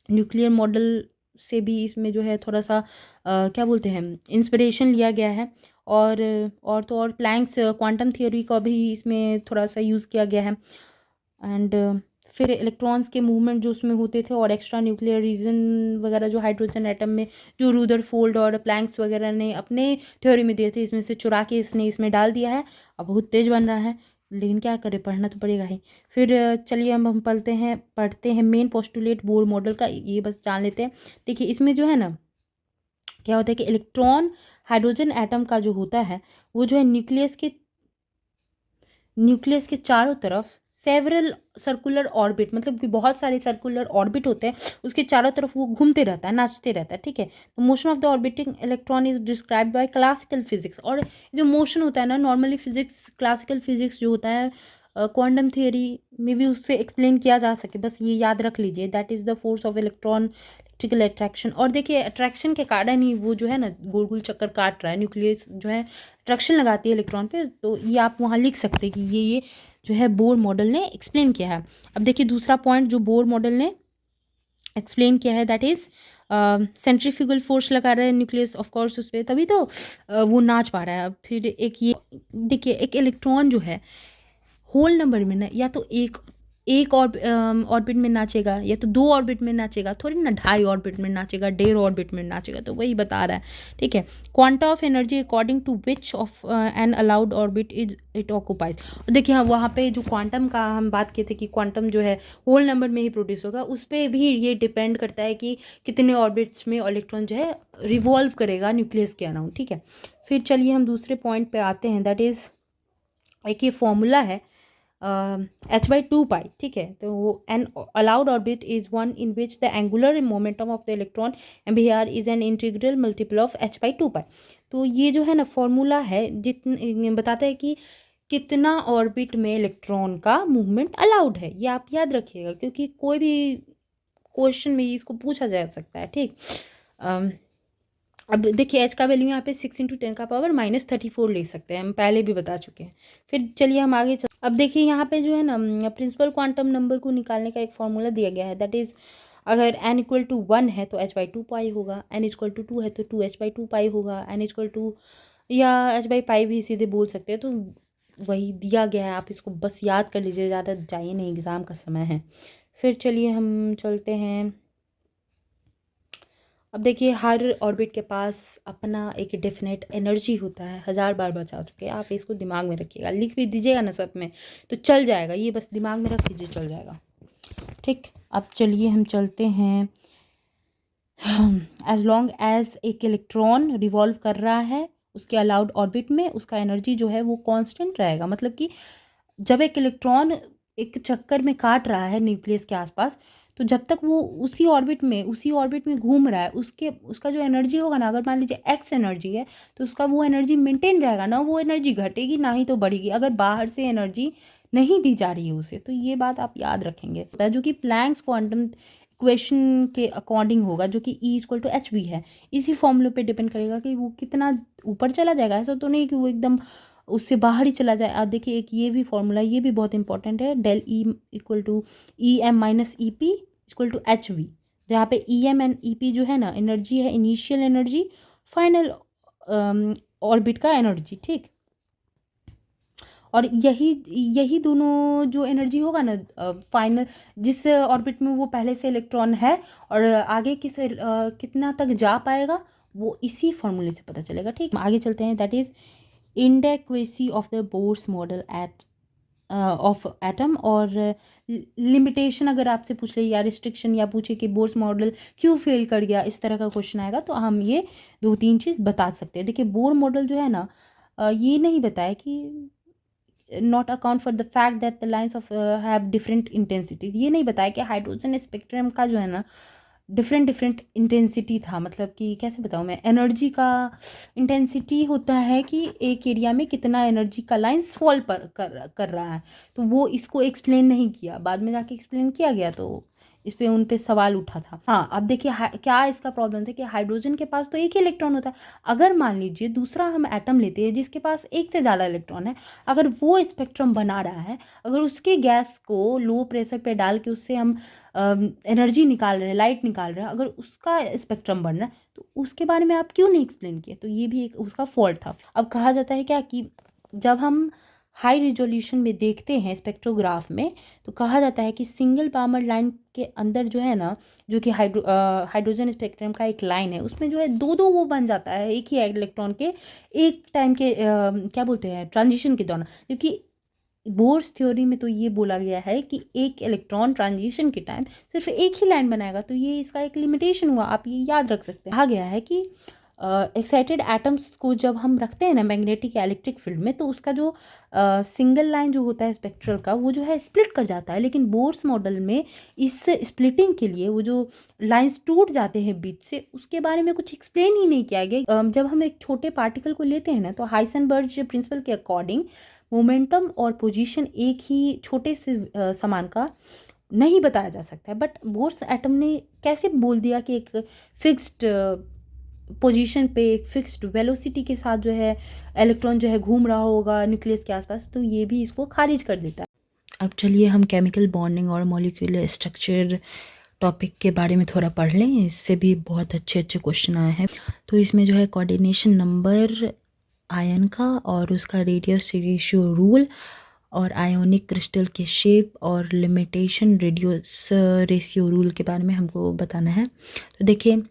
A: न्यूक्लियर मॉडल से भी इसमें जो है थोड़ा सा क्या बोलते हैं इंस्पिरेशन लिया गया है। और तो और प्लैंक्स क्वांटम थियोरी का भी इसमें थोड़ा सा यूज़ किया गया है। एंड फिर इलेक्ट्रॉन्स के मूवमेंट जो उसमें होते थे, और एक्स्ट्रा न्यूक्लियर रीजन वगैरह जो हाइड्रोजन एटम में जो रुदरफोर्ड और प्लैंक्स वगैरह ने अपने थ्योरी में दिए थे, इसमें से चुरा के इसने इसमें डाल दिया है। अब बहुत तेज़ बन रहा है, लेकिन क्या करें, पढ़ना तो पड़ेगा ही। फिर चलिए हम पढ़ते हैं मेन पोस्टुलेट बोर मॉडल का, ये बस जान लेते हैं। देखिए इसमें जो है ना क्या होता है कि इलेक्ट्रॉन हाइड्रोजन एटम का जो होता है वो जो है न्यूक्लियस के चारों तरफ सेवरल सर्कुलर ऑर्बिट, मतलब कि बहुत सारे सर्कुलर ऑर्बिट होते हैं, उसके चारों तरफ वो घूमते रहता है, नाचते रहता है, ठीक है। तो motion of the orbiting electron is described bye classical physics. और जो मोशन होता है ना, नॉर्मली फिजिक्स क्लासिकल फिजिक्स जो होता है क्वांटम थियरी में भी उससे एक्सप्लेन किया जा सके, बस ये याद रख लीजिए। That is the force of electron electrical attraction. और देखिए अट्रैक्शन के कारण ही वो जो है ना गोल गोल चक्कर काट रहा है, न्यूक्लियस जो है अट्रैक्शन लगाती है इलेक्ट्रॉन पे। तो ये आप वहाँ लिख सकते हैं कि ये जो है बोर मॉडल ने एक्सप्लेन किया है। अब देखिए दूसरा पॉइंट जो बोर मॉडल ने एक्सप्लेन किया है, दैट इज़ सेंट्रीफ्यूगल फोर्स लगा रहा है न्यूक्लियस ऑफ कोर्स उस पर, तभी तो वो नाच पा रहा है। अब फिर एक ये देखिए, एक इलेक्ट्रॉन जो है होल नंबर में ना, या तो एक और ऑर्बिट में नाचेगा, या तो 2 ऑर्बिट में नाचेगा, थोड़ी ना 2.5 ऑर्बिट में नाचेगा, 1.5 ऑर्बिट में नाचेगा। तो वही बता रहा है, ठीक है। Quanta of energy according to which of an allowed orbit is it occupies. और देखिए हाँ, वहाँ पे जो क्वांटम का हम बात किए थे कि क्वांटम जो है होल नंबर में ही प्रोड्यूस होगा, उस पर भी ये डिपेंड करता है कि कितने ऑर्बिट्स में इलेक्ट्रॉन जो है रिवॉल्व करेगा न्यूक्लियस के अराउंड, ठीक है। फिर चलिए हम दूसरे पॉइंट पे आते हैं, दैट इज़ एक ये फॉर्मूला है h/2π, ठीक है। तो वो an allowed orbit is one in which the angular momentum of the electron MBR is an integral multiple of h/2π। तो ये जो है ना फॉर्मूला है, बताता है कि कितना ऑर्बिट में इलेक्ट्रॉन का मूवमेंट अलाउड है। ये आप याद रखिएगा, क्योंकि कोई भी क्वेश्चन में इसको पूछा जा सकता है, ठीक। अब देखिए एच का वैल्यू यहाँ पे 6 × 10⁻34 ले सकते हैं, हम पहले भी बता चुके हैं। फिर चलिए हम आगे अब देखिए यहाँ पे जो है ना प्रिंसिपल क्वांटम नंबर को निकालने का एक फॉर्मूला दिया गया है, दैट इज़ अगर n=1 है तो h/2π होगा, n=2 है तो 2h/2π होगा, n=, या h/π भी सीधे बोल सकते हैं। तो वही दिया गया है, आप इसको बस याद कर लीजिए, ज़्यादा जाइए नहीं, एग्ज़ाम का समय है। फिर चलिए हम चलते हैं। अब देखिए हर ऑर्बिट के पास अपना एक डेफिनेट एनर्जी होता है, 1000 बार बता चुके हैं, आप इसको दिमाग में रखिएगा, लिख भी दीजिएगा ना सब में तो चल जाएगा, ये बस दिमाग में रख लीजिए, चल जाएगा, ठीक। अब चलिए हम चलते हैं। एज लॉन्ग एज एक इलेक्ट्रॉन रिवॉल्व कर रहा है उसके अलाउड ऑर्बिट में, उसका एनर्जी जो है वो कांस्टेंट रहेगा। मतलब कि जब एक इलेक्ट्रॉन एक चक्कर में काट रहा है न्यूक्लियस के आसपास, तो जब तक वो उसी ऑर्बिट में घूम रहा है, उसका जो एनर्जी होगा ना, अगर मान लीजिए एक्स एनर्जी है तो उसका वो एनर्जी मेंटेन रहेगा ना, वो एनर्जी घटेगी ना ही तो बढ़ेगी, अगर बाहर से एनर्जी नहीं दी जा रही है उसे। तो ये बात आप याद रखेंगे, जो कि प्लैंक्स क्वांटम इक्वेशन के अकॉर्डिंग होगा, जो कि E=hv है। इसी फॉर्मूले पे डिपेंड करेगा कि वो कितना ऊपर चला जाएगा। ऐसा तो नहीं कि वो एकदम उससे बाहर ही चला जाए। आप देखिए एक ये भी फॉर्मूला, ये भी बहुत इंपॉर्टेंट है, del E = EM - EP equal to h v, जहाँ पे E M and E P जो है ना एनर्जी है, इनिशियल एनर्जी, फाइनल ऑर्बिट का एनर्जी, ठीक। और यही यही दोनों जो एनर्जी होगा ना फाइनल, जिस ऑर्बिट में वो पहले से इलेक्ट्रॉन है और आगे कितना तक जा पाएगा, वो इसी फॉर्मूले से पता चलेगा, ठीक। आगे चलते हैं। That is inadequacy of the Bohr's model at of atom. और लिमिटेशन अगर आपसे पूछ ले या रिस्ट्रिक्शन या पूछे कि बोर्स मॉडल क्यों फेल कर गया, इस तरह का क्वेश्चन आएगा तो हम ये 2-3 चीज़ बता सकते हैं। देखिए बोर मॉडल जो है ना ये नहीं बताया कि not account for the fact that the lines of have different intensities, ये नहीं बताया कि हाइड्रोजन स्पेक्ट्रम का जो है ना डिफरेंट इंटेंसिटी था। मतलब कि कैसे बताऊँ मैं, एनर्जी का इंटेंसिटी होता है कि एक एरिया में कितना एनर्जी का लाइन्स फॉल कर रहा है, तो वो इसको एक्सप्लेन नहीं किया, बाद में जाके एक्सप्लेन किया गया, तो इस पे उन पे सवाल उठा था। हाँ अब देखिए क्या इसका प्रॉब्लम था कि हाइड्रोजन के पास तो एक ही इलेक्ट्रॉन होता है। अगर मान लीजिए दूसरा हम एटम लेते हैं जिसके पास एक से ज़्यादा इलेक्ट्रॉन है, अगर वो स्पेक्ट्रम बना रहा है, अगर उसके गैस को लो प्रेशर पे डाल के उससे हम एनर्जी निकाल रहे हैं, लाइट निकाल रहे हैं, अगर उसका स्पेक्ट्रम बन रहा है तो उसके बारे में आप क्यों नहीं एक्सप्लेन किए, तो ये भी एक उसका फॉल्ट था। अब कहा जाता है क्या कि जब हम हाई रिजोल्यूशन में देखते हैं स्पेक्ट्रोग्राफ में, तो कहा जाता है कि सिंगल पामर लाइन के अंदर जो है ना, जो कि हाइड्रोजन स्पेक्ट्रम का एक लाइन है, उसमें जो है दो वो बन जाता है एक ही इलेक्ट्रॉन के एक टाइम के क्या बोलते हैं ट्रांजिशन के दौरान। क्योंकि बोर्स थ्योरी में तो ये बोला गया है कि एक इलेक्ट्रॉन ट्रांजिशन के टाइम सिर्फ एक ही लाइन बनाएगा, तो ये इसका एक लिमिटेशन हुआ, आप ये याद रख सकते हैं। कहा गया है कि एक्साइटेड एटम्स को जब हम रखते हैं ना मैग्नेटिक या इलेक्ट्रिक फील्ड में, तो उसका जो सिंगल लाइन जो होता है स्पेक्ट्रल का, वो जो है स्प्लिट कर जाता है। लेकिन बोर्स मॉडल में इस स्प्लिटिंग के लिए वो जो लाइंस टूट जाते हैं बीच से, उसके बारे में कुछ एक्सप्लेन ही नहीं किया गया। जब हम एक छोटे पार्टिकल को लेते हैं ना, तो हाइसेनबर्ग प्रिंसिपल के अकॉर्डिंग मोमेंटम और पोजीशन एक ही छोटे से सामान का नहीं बताया जा सकता है, बट बोर्स एटम ने कैसे बोल दिया कि एक फिक्स्ड पोजीशन पे एक फिक्स्ड वेलोसिटी के साथ जो है इलेक्ट्रॉन जो है घूम रहा होगा न्यूक्लियस के आसपास, तो ये भी इसको खारिज कर देता है। अब चलिए हम केमिकल बॉन्डिंग और मॉलिक्यूलर स्ट्रक्चर टॉपिक के बारे में थोड़ा पढ़ लें, इससे भी बहुत अच्छे क्वेश्चन आए हैं। तो इसमें जो है कोऑर्डिनेशन नंबर आयन का और उसका रेडियस रेशियो रूल और आयोनिक क्रिस्टल के शेप और लिमिटेशन रेडियस रेशियो रूल के बारे में हमको बताना है। तो देखिए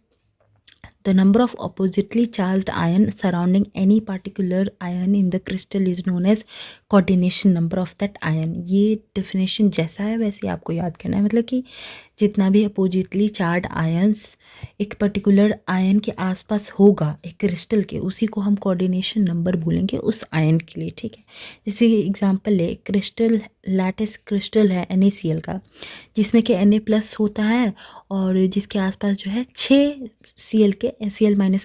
A: the number of oppositely charged ion surrounding any particular ion in the crystal is known as coordination number of that ion। ये definition जैसा है वैसे आपको याद करना है, मतलब कि जितना भी अपोजिटली चार्ड आयंस एक पर्टिकुलर आयन के आसपास होगा एक क्रिस्टल के, उसी को हम कोऑर्डिनेशन नंबर बोलेंगे उस आयन के लिए, ठीक है। जैसे एग्जांपल ले, क्रिस्टल लैटिस क्रिस्टल है NaCl का, जिसमें कि Na+ होता है और जिसके आसपास जो है 6 Cl-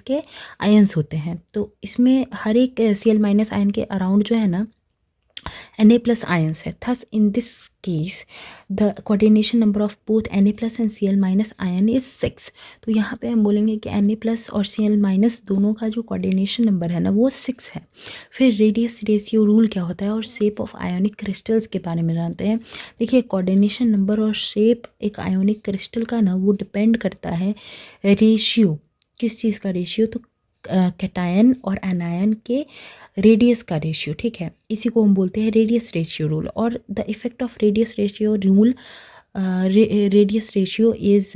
A: के आयंस होते हैं। तो इसमें हर एक Cl- आयन के अराउंड जो है ना Na+ ions है। Thus in this case the coordination number of both Na+ and Cl- ion is 6। तो यहाँ पे हम बोलेंगे कि Na+ और Cl- दोनों का जो कोऑर्डिनेशन नंबर है ना वो 6 है। फिर रेडियस रेशियो रूल क्या होता है और शेप ऑफ आयोनिक क्रिस्टल्स के बारे में जानते हैं। देखिए कोऑर्डिनेशन नंबर और शेप एक आयोनिक क्रिस्टल का ना वो डिपेंड करता है रेशियो, किस चीज़ का रेशियो, तो कैटायन और एनायन के रेडियस का रेशियो, ठीक है। इसी को हम बोलते हैं रेडियस रेशियो रूल। और the effect of radius ratio rule, radius ratio is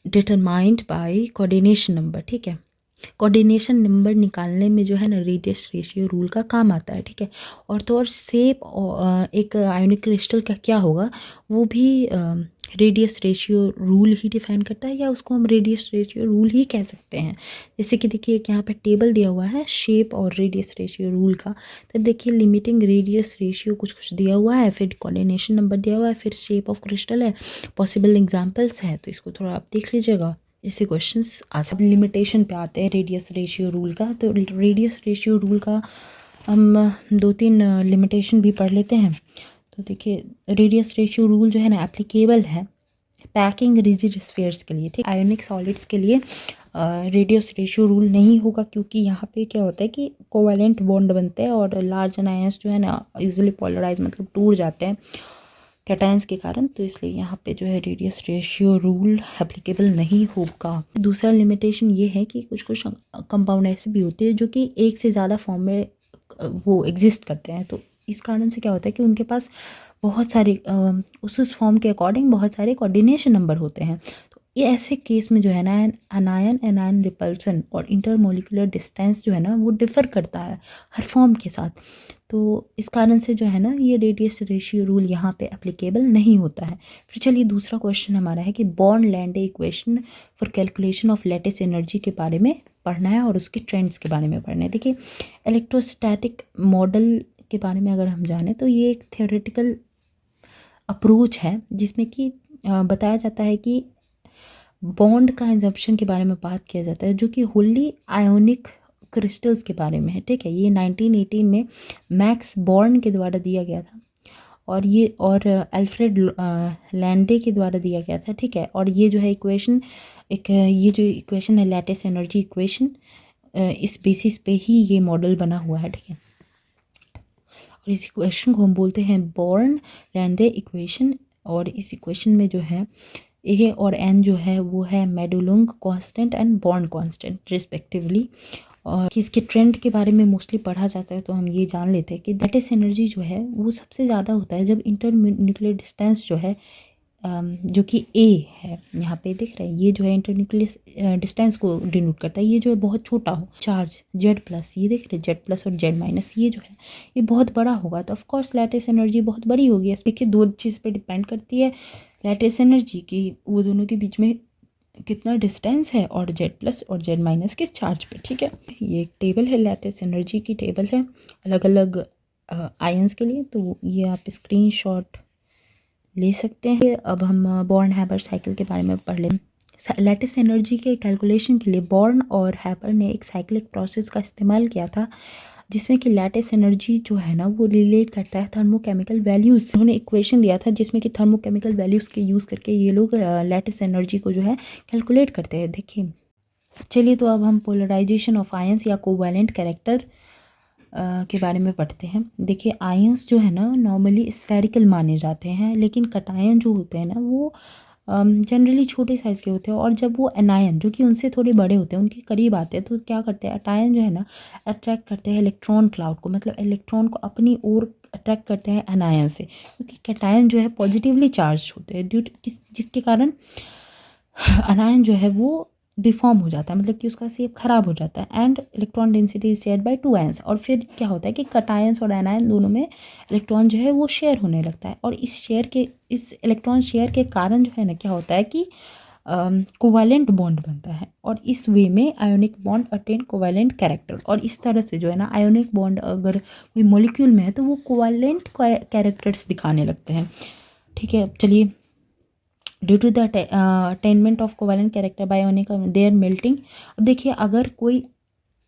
A: determined by coordination number, ठीक है। कोऑर्डिनेशन नंबर निकालने में जो है ना रेडियस रेशियो रूल का काम आता है, ठीक है। और तो और शेप एक आयोनिक क्रिस्टल का क्या होगा वो भी रेडियस रेशियो रूल ही डिफाइन करता है, या उसको हम रेडियस रेशियो रूल ही कह सकते हैं। जैसे कि देखिए यहाँ पे टेबल दिया हुआ है शेप और रेडियस रेशियो रूल का, तो देखिए लिमिटिंग रेडियस रेशियो कुछ दिया हुआ है, फिर कोऑर्डिनेशन नंबर दिया हुआ है, फिर शेप ऑफ क्रिस्टल है, पॉसिबल एग्जाम्पल्स है, तो इसको थोड़ा आप देख लीजिएगा, इससे क्वेश्चंस आ सकते हैं। लिमिटेशन पे आते हैं रेडियस रेशियो रूल का। तो रेडियस रेशियो रूल का हम 2-3 लिमिटेशन भी पढ़ लेते हैं। तो देखिए रेडियस रेशियो रूल जो है ना एप्लीकेबल है पैकिंग रिजिड स्फीयर्स के लिए, ठीक। आयोनिक सॉलिड्स के लिए रेडियस रेशियो रूल नहीं होगा, क्योंकि यहाँ पे क्या होता है कि कोवैलेंट बॉन्ड बनते हैं और लार्ज आयंस जो है ना इजीली पोलराइज मतलब टूट जाते हैं, कैटायंस के कारण, तो इसलिए यहाँ पे जो है रेडियस रेशियो रूल एप्लीकेबल नहीं होगा। दूसरा लिमिटेशन ये है कि कुछ कुछ कंपाउंड ऐसे भी होते हैं जो कि एक से ज़्यादा फॉर्म में वो एग्जिस्ट करते हैं, तो इस कारण से क्या होता है कि उनके पास बहुत सारे उस फॉर्म के अकॉर्डिंग बहुत सारे कोऑर्डिनेशन नंबर होते हैं। तो ये ऐसे केस में जो है ना अनायन एनायन रिपल्सन और इंटरमोलिकुलर डिस्टेंस जो है ना वो डिफ़र करता है हर फॉर्म के साथ। तो इस कारण से जो है ना ये रेडियस रेशियो रूल यहाँ पे एप्लीकेबल नहीं होता है। फिर चलिए दूसरा क्वेश्चन हमारा है कि born-Landé equation for calculation of lattice energy के बारे में पढ़ना है और उसके ट्रेंड्स के बारे में पढ़ना है। देखिए इलेक्ट्रोस्टैटिक मॉडल के बारे में अगर हम जानें तो ये एक थ्योरेटिकल अप्रोच है जिसमें कि बताया जाता है कि बॉन्ड का एजम्पशन के बारे में बात किया जाता है जो कि होली आयोनिक क्रिस्टल्स के बारे में है। ठीक है, ये 1918 में मैक्स बॉर्न के द्वारा दिया गया था और अल्फ्रेड लैंडे के द्वारा दिया गया था। ठीक है, और ये जो है इक्वेशन ये जो इक्वेशन है लैटिस एनर्जी इक्वेशन, इस बेसिस पे ही ये मॉडल बना हुआ है। ठीक है, और इस इक्वेशन को हम बोलते हैं बॉर्न लैंडे इक्वेशन, और इस इक्वेशन में जो है ए और एन जो है वो है Madelung constant and Born constant respectively. और इसके ट्रेंड के बारे में मोस्टली पढ़ा जाता है, तो हम ये जान लेते हैं कि लैटिस एनर्जी जो है वो सबसे ज़्यादा होता है जब इंटरन्यूक्लियर डिस्टेंस जो है जो कि ए है, यहाँ पे दिख रहा है, ये जो है इंटरन्यूक्लियर डिस्टेंस को डिनोट करता है, ये जो है बहुत छोटा हो। चार्ज जेड प्लस, ये देख रहे हैं जेड प्लस और जेड माइनस, ये जो है ये बहुत बड़ा होगा, तो ऑफकोर्स लैटिस एनर्जी बहुत बड़ी होगी। देखिए दो चीज़ पे डिपेंड करती है लैटिस एनर्जी की, वो दोनों के बीच में कितना डिस्टेंस है, और जेड प्लस और जेड माइनस के चार्ज पे। ठीक है, ये एक टेबल है, लैटिस एनर्जी की टेबल है अलग अलग आयंस के लिए, तो ये आप स्क्रीनशॉट ले सकते हैं। अब हम बॉर्न हैबर साइकिल के बारे में पढ़ लें। लैटिस एनर्जी के कैलकुलेशन के लिए बॉर्न और हैबर ने एक साइक्लिक प्रोसेस का इस्तेमाल किया था जिसमें कि लैटिस एनर्जी जो है ना वो रिलेट करता है थर्मोकेमिकल वैल्यूज़। उन्होंने इक्वेशन दिया था जिसमें कि थर्मोकेमिकल वैल्यूज़ के यूज़ करके ये लोग लैटिस एनर्जी को जो है कैलकुलेट करते हैं। देखिए चलिए, तो अब हम पोलराइजेशन ऑफ आयंस या कोवैलेंट कैरेक्टर के बारे में पढ़ते हैं। देखिए आयंस जो है ना नॉर्मली स्फेरिकल माने जाते हैं, लेकिन कटायन जो होते हैं ना वो जनरली छोटे साइज़ के होते हैं, और जब वो एनायन जो कि उनसे थोड़े बड़े होते हैं उनके करीब आते हैं तो क्या करते हैं, एटायन जो है ना अट्रैक्ट करते हैं इलेक्ट्रॉन क्लाउड को, मतलब इलेक्ट्रॉन को अपनी ओर अट्रैक्ट करते हैं एनायन से, क्योंकि कैटायन जो है पॉजिटिवली चार्ज होते हैं जिसके कारण एनायन जो है वो डिफॉर्म हो जाता है, मतलब कि उसका शेप खराब हो जाता है। And electron density is share by 2 ions, और फिर क्या होता है कि कटायंस और एनायन दोनों में इलेक्ट्रॉन जो है वो शेयर होने लगता है, और इस इलेक्ट्रॉन शेयर के कारण जो है ना क्या होता है कि कोवैलेंट बॉन्ड बनता है, और इस वे में ionic bond attain covalent character. और इस तरह से जो है ना आयोनिक बॉन्ड अगर कोई मॉलिक्यूल में है तो वो कोवैलेंट कैरेक्टर्स दिखाने लगते हैं। ठीक है, चलिए due to the attainment of covalent character by ionic their melting. अब देखिए अगर कोई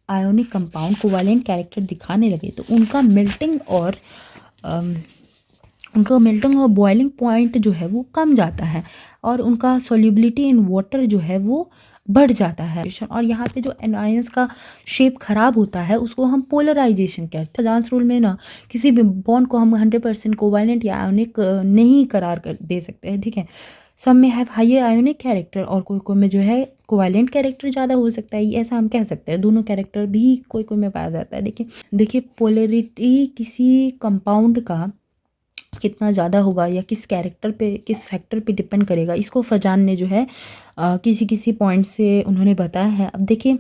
A: आयोनिक कंपाउंड कोवैलेंट कैरेक्टर दिखाने लगे तो उनका मेल्टिंग और बॉइलिंग पॉइंट जो है वो कम जाता है, और उनका सॉल्युबिलिटी इन वाटर जो है वो बढ़ जाता है, और यहाँ पे जो एनायंस का शेप खराब होता है उसको हम पोलराइजेशन कहते हैं। जांस रूल में ना किसी भी बॉन्ड को हम 100% कोवैलेंट या आयोनिक नहीं करार कर दे सकते हैं। ठीक है, सब में हैव हायर आयोनिक कैरेक्टर, और कोई में जो है कोवैलेंट कैरेक्टर ज़्यादा हो सकता है, ऐसा हम कह सकते हैं। दोनों कैरेक्टर भी कोई में पाया जाता है। देखिए पोलरिटी किसी कंपाउंड का कितना ज़्यादा होगा या किस कैरेक्टर पे किस फैक्टर पे डिपेंड करेगा, इसको फजान ने जो है किसी पॉइंट से उन्होंने बताया है। अब देखिए,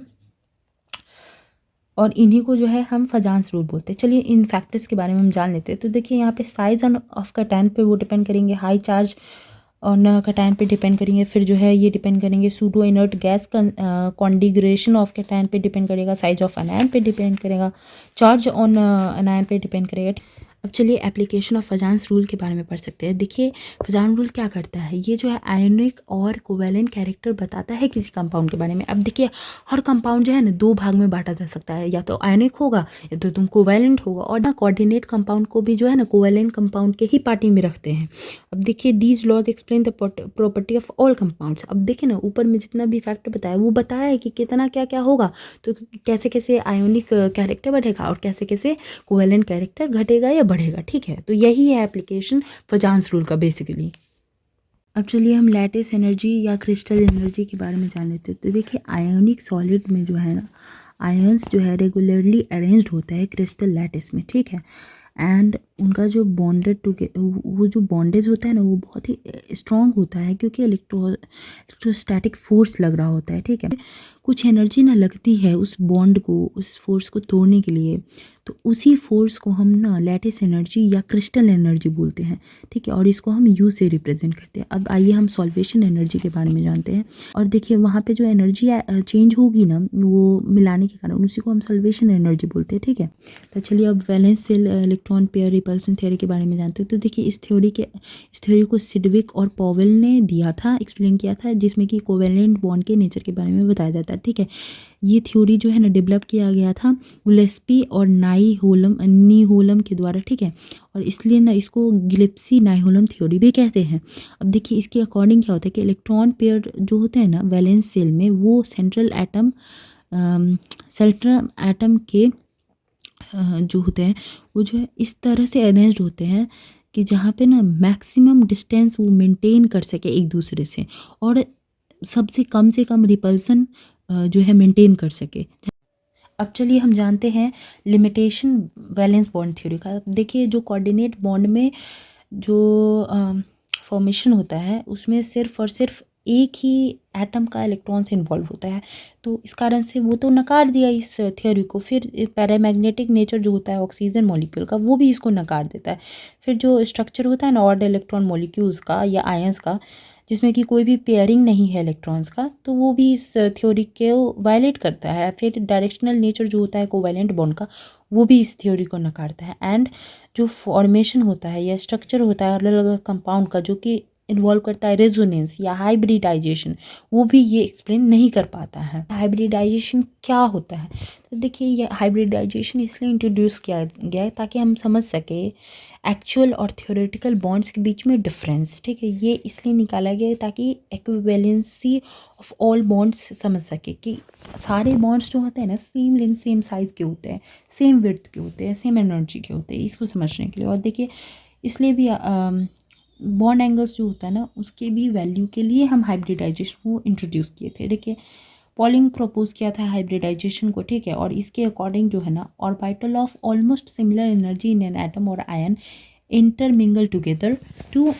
A: और इन्हीं को जो है हम फजान्स रूल बोलते हैं। चलिए इन फैक्टर्स के बारे में हम जान लेते हैं। तो देखिए यहाँ पे साइज ऑफ कैटायन पे वो डिपेंड करेंगे, हाई चार्ज और कैटायन पे डिपेंड करेंगे, फिर जो है ये डिपेंड करेंगे सूडो इनर्ट गैस का कॉन्डिग्रेशन ऑफ कैटायन पे डिपेंड करेगा, साइज ऑफ अनायन पे डिपेंड करेगा, चार्ज ऑन अनायन पे डिपेंड करेगा। अब चलिए एप्लीकेशन ऑफ फजान्स रूल के बारे में पढ़ सकते हैं। देखिए फजान रूल क्या करता है, ये जो है आयोनिक और कोवैलेंट कैरेक्टर बताता है किसी कंपाउंड के बारे में। अब देखिए हर कंपाउंड जो है ना 2 भाग में बांटा जा सकता है, या तो आयोनिक होगा या तो तुम कोवैलेंट होगा, और ना कोऑर्डिनेट कंपाउंड को भी जो है ना कोवैलेंट कंपाउंड के ही पार्टी में रखते हैं। अब देखिए these laws explain the property of all compounds. अब देखिए ना ऊपर में जितना भी फैक्टर बताया वो बताया है कि कितना क्या क्या होगा, तो कैसे कैसे आयोनिक कैरेक्टर बढ़ेगा और कैसे कैसे कोवैलेंट कैरेक्टर घटेगा या बढ़ेगा, ठीक है। तो यही है एप्लीकेशन फजान्स रूल का बेसिकली। अब चलिए हम लैटिस एनर्जी या क्रिस्टल एनर्जी के बारे में जान लेते हैं। तो देखिए आयोनिक सॉलिड में जो है ना, आयंस जो है रेगुलरली अरेंज्ड होता है क्रिस्टल लैटिस में, ठीक है। एंड उनका जो बॉन्डेड टू वो जो बॉन्डेज होता है ना, वो बहुत ही स्ट्रॉन्ग होता है, क्योंकि इलेक्ट्रोस्टैटिक फोर्स लग रहा होता है, ठीक है। कुछ एनर्जी ना लगती है उस बॉन्ड को, उस फोर्स को तोड़ने के लिए, तो उसी फोर्स को हम ना लैटिस एनर्जी या क्रिस्टल एनर्जी बोलते हैं, ठीक है। और इसको हम यू से रिप्रेजेंट करते हैं। अब आइए हम सॉल्वेशन एनर्जी के बारे में जानते हैं। और देखिए वहाँ पे जो एनर्जी चेंज होगी ना, वो मिलाने के कारण, उसी को हम सॉल्वेशन एनर्जी बोलते हैं, ठीक है। तो चलिए अब valence shell electron pair repulsion theory के बारे में जानते हैं। तो देखिए इस थ्योरी को सिडविक और पॉवेल ने दिया था, एक्सप्लेन किया था, जिसमें कि कोवेलेंट बॉन्ड के नेचर के बारे में बताया जाता है, ठीक है। ये थ्योरी जो है ना डेवलप किया गया था गिलेस्पी और नीहोलम के द्वारा, ठीक है। और इसलिए ना इसको गिलेस्पी नाइहोलम थ्योरी भी कहते हैं। अब देखिए इसके अकॉर्डिंग क्या होता है कि इलेक्ट्रॉन पेयर जो होते हैं ना वैलेंस सेल में, वो सेंट्रल एटम के जो होते हैं वो जो है इस तरह से अरेंज्ड होते हैं कि जहाँ पे ना मैक्सिमम डिस्टेंस वो मेंटेन कर सके एक दूसरे से, और सबसे कम से कम रिपल्सन जो है मेंटेन कर सके। अब चलिए हम जानते हैं लिमिटेशन वैलेंस बॉन्ड थ्योरी का। देखिए जो कोऑर्डिनेट बॉन्ड में जो फॉर्मेशन होता है उसमें सिर्फ और सिर्फ एक ही एटम का इलेक्ट्रॉन से इन्वॉल्व होता है, तो इस कारण से वो तो नकार दिया इस थ्योरी को। फिर पैरामैग्नेटिक नेचर जो होता है ऑक्सीजन मॉलिक्यूल का, वो भी इसको नकार देता है। फिर जो स्ट्रक्चर होता है ना ऑड इलेक्ट्रॉन मॉलिक्यूल्स का या आयंस का, जिसमें कि कोई भी पेयरिंग नहीं है इलेक्ट्रॉन्स का, तो वो भी इस थ्योरी को वायलेट करता है। फिर डायरेक्शनल नेचर जो होता है कोवैलेंट बॉन्ड का, वो भी इस थ्योरी को नकारता है। एंड जो फॉर्मेशन होता है या स्ट्रक्चर होता है अलग अलग कंपाउंड का, जो कि इन्वॉल्व करता है रेजोनेंस या हाइब्रिडाइजेशन, वो भी ये एक्सप्लेन नहीं कर पाता है। हाइब्रिडाइजेशन क्या होता है? तो देखिए ये हाइब्रिडाइजेशन इसलिए इंट्रोड्यूस किया गया है ताकि हम समझ सके एक्चुअल और थ्योरेटिकल बॉन्ड्स के बीच में डिफरेंस, ठीक है। ये इसलिए निकाला गया है ताकि इक्विवेलेंसी ऑफ ऑल बॉन्ड्स समझ सके कि सारे बॉन्ड्स जो होते हैं ना सेम लेंथ सेम साइज़ के होते हैं, सेम विड्थ के होते हैं, सेम एनर्जी के होते हैं, इसको समझने के लिए। और देखिए इसलिए भी बॉन्ड एंगल्स जो होता है ना उसके भी वैल्यू के लिए हम हाइब्रिडाइजेशन को इंट्रोड्यूस किए थे। देखिए पॉलिंग प्रपोज किया था हाइब्रिडाइजेशन को, ठीक है। और इसके अकॉर्डिंग जो है ना orbital of almost similar energy in an atom और ion intermingle together to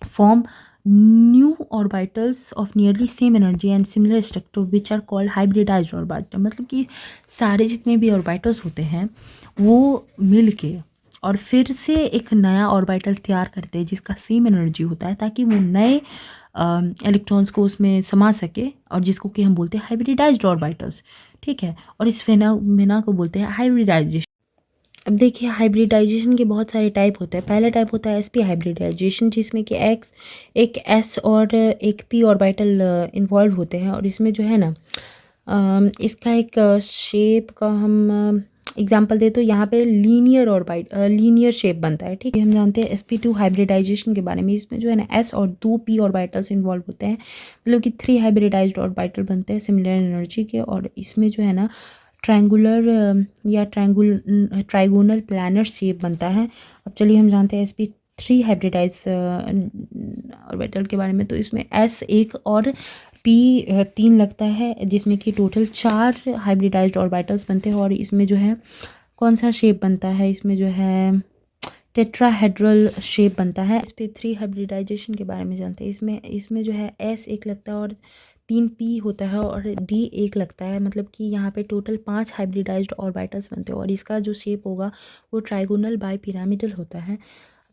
A: form new orbitals of nearly same energy and similar structure which are called hybridised orbital. मतलब कि सारे जितने भी ऑर्बिटल्स होते हैं वो मिल के और फिर से एक नया ऑर्बिटल तैयार करते हैं जिसका सेम एनर्जी होता है, ताकि वो नए इलेक्ट्रॉन्स को उसमें समा सके, और जिसको कि हम बोलते हैं हाइब्रिडाइज्ड ऑर्बिटल्स, ठीक है। और इस फेनोमेना को बोलते हैं हाइब्रिडाइजेशन। अब देखिए हाइब्रिडाइजेशन के बहुत सारे टाइप होते हैं। पहला टाइप होता है sp हाइब्रिडाइजेशन, जिसमें कि एक s और एक p ऑर्बिटल इन्वॉल्व होते हैं। और इसमें जो है ना इसका एक शेप का हम एग्जाम्पल दे तो यहाँ पे लीनियर शेप बनता है, ठीक है। हम जानते हैं sp2 हाइब्रिडाइजेशन के बारे में। इसमें जो है ना s और 2 p ऑर्बिटल्स इन्वॉल्व होते हैं, मतलब कि 3 हाइब्रिडाइज्ड ऑर्बिटल बनते हैं सिमिलर एनर्जी के। और इसमें जो है ना ट्रायंगुलर या ट्राइगोनल प्लानर शेप बनता है। अब चलिए हम जानते हैं sp3 हाइब्रिडाइज ऑर्बिटल के बारे में। तो इसमें s 1 और p 3 लगता है, जिसमें कि टोटल 4 हाइब्रिडाइज्ड ऑर्बिटल्स बनते हैं। और इसमें जो है कौन सा शेप बनता है, इसमें जो है टेट्राहेड्रल शेप बनता है। sp3 हाइब्रिडाइजेशन के बारे में जानते हैं। इसमें जो है s 1 लगता है और 3 p होता है और d 1 लगता है, मतलब कि यहाँ पे टोटल 5 हाइब्रिडाइज्ड ऑर्बिटल्स बनते हैं। और इसका जो शेप होगा वो ट्राइगोनल बाई पिरामिडल होता है।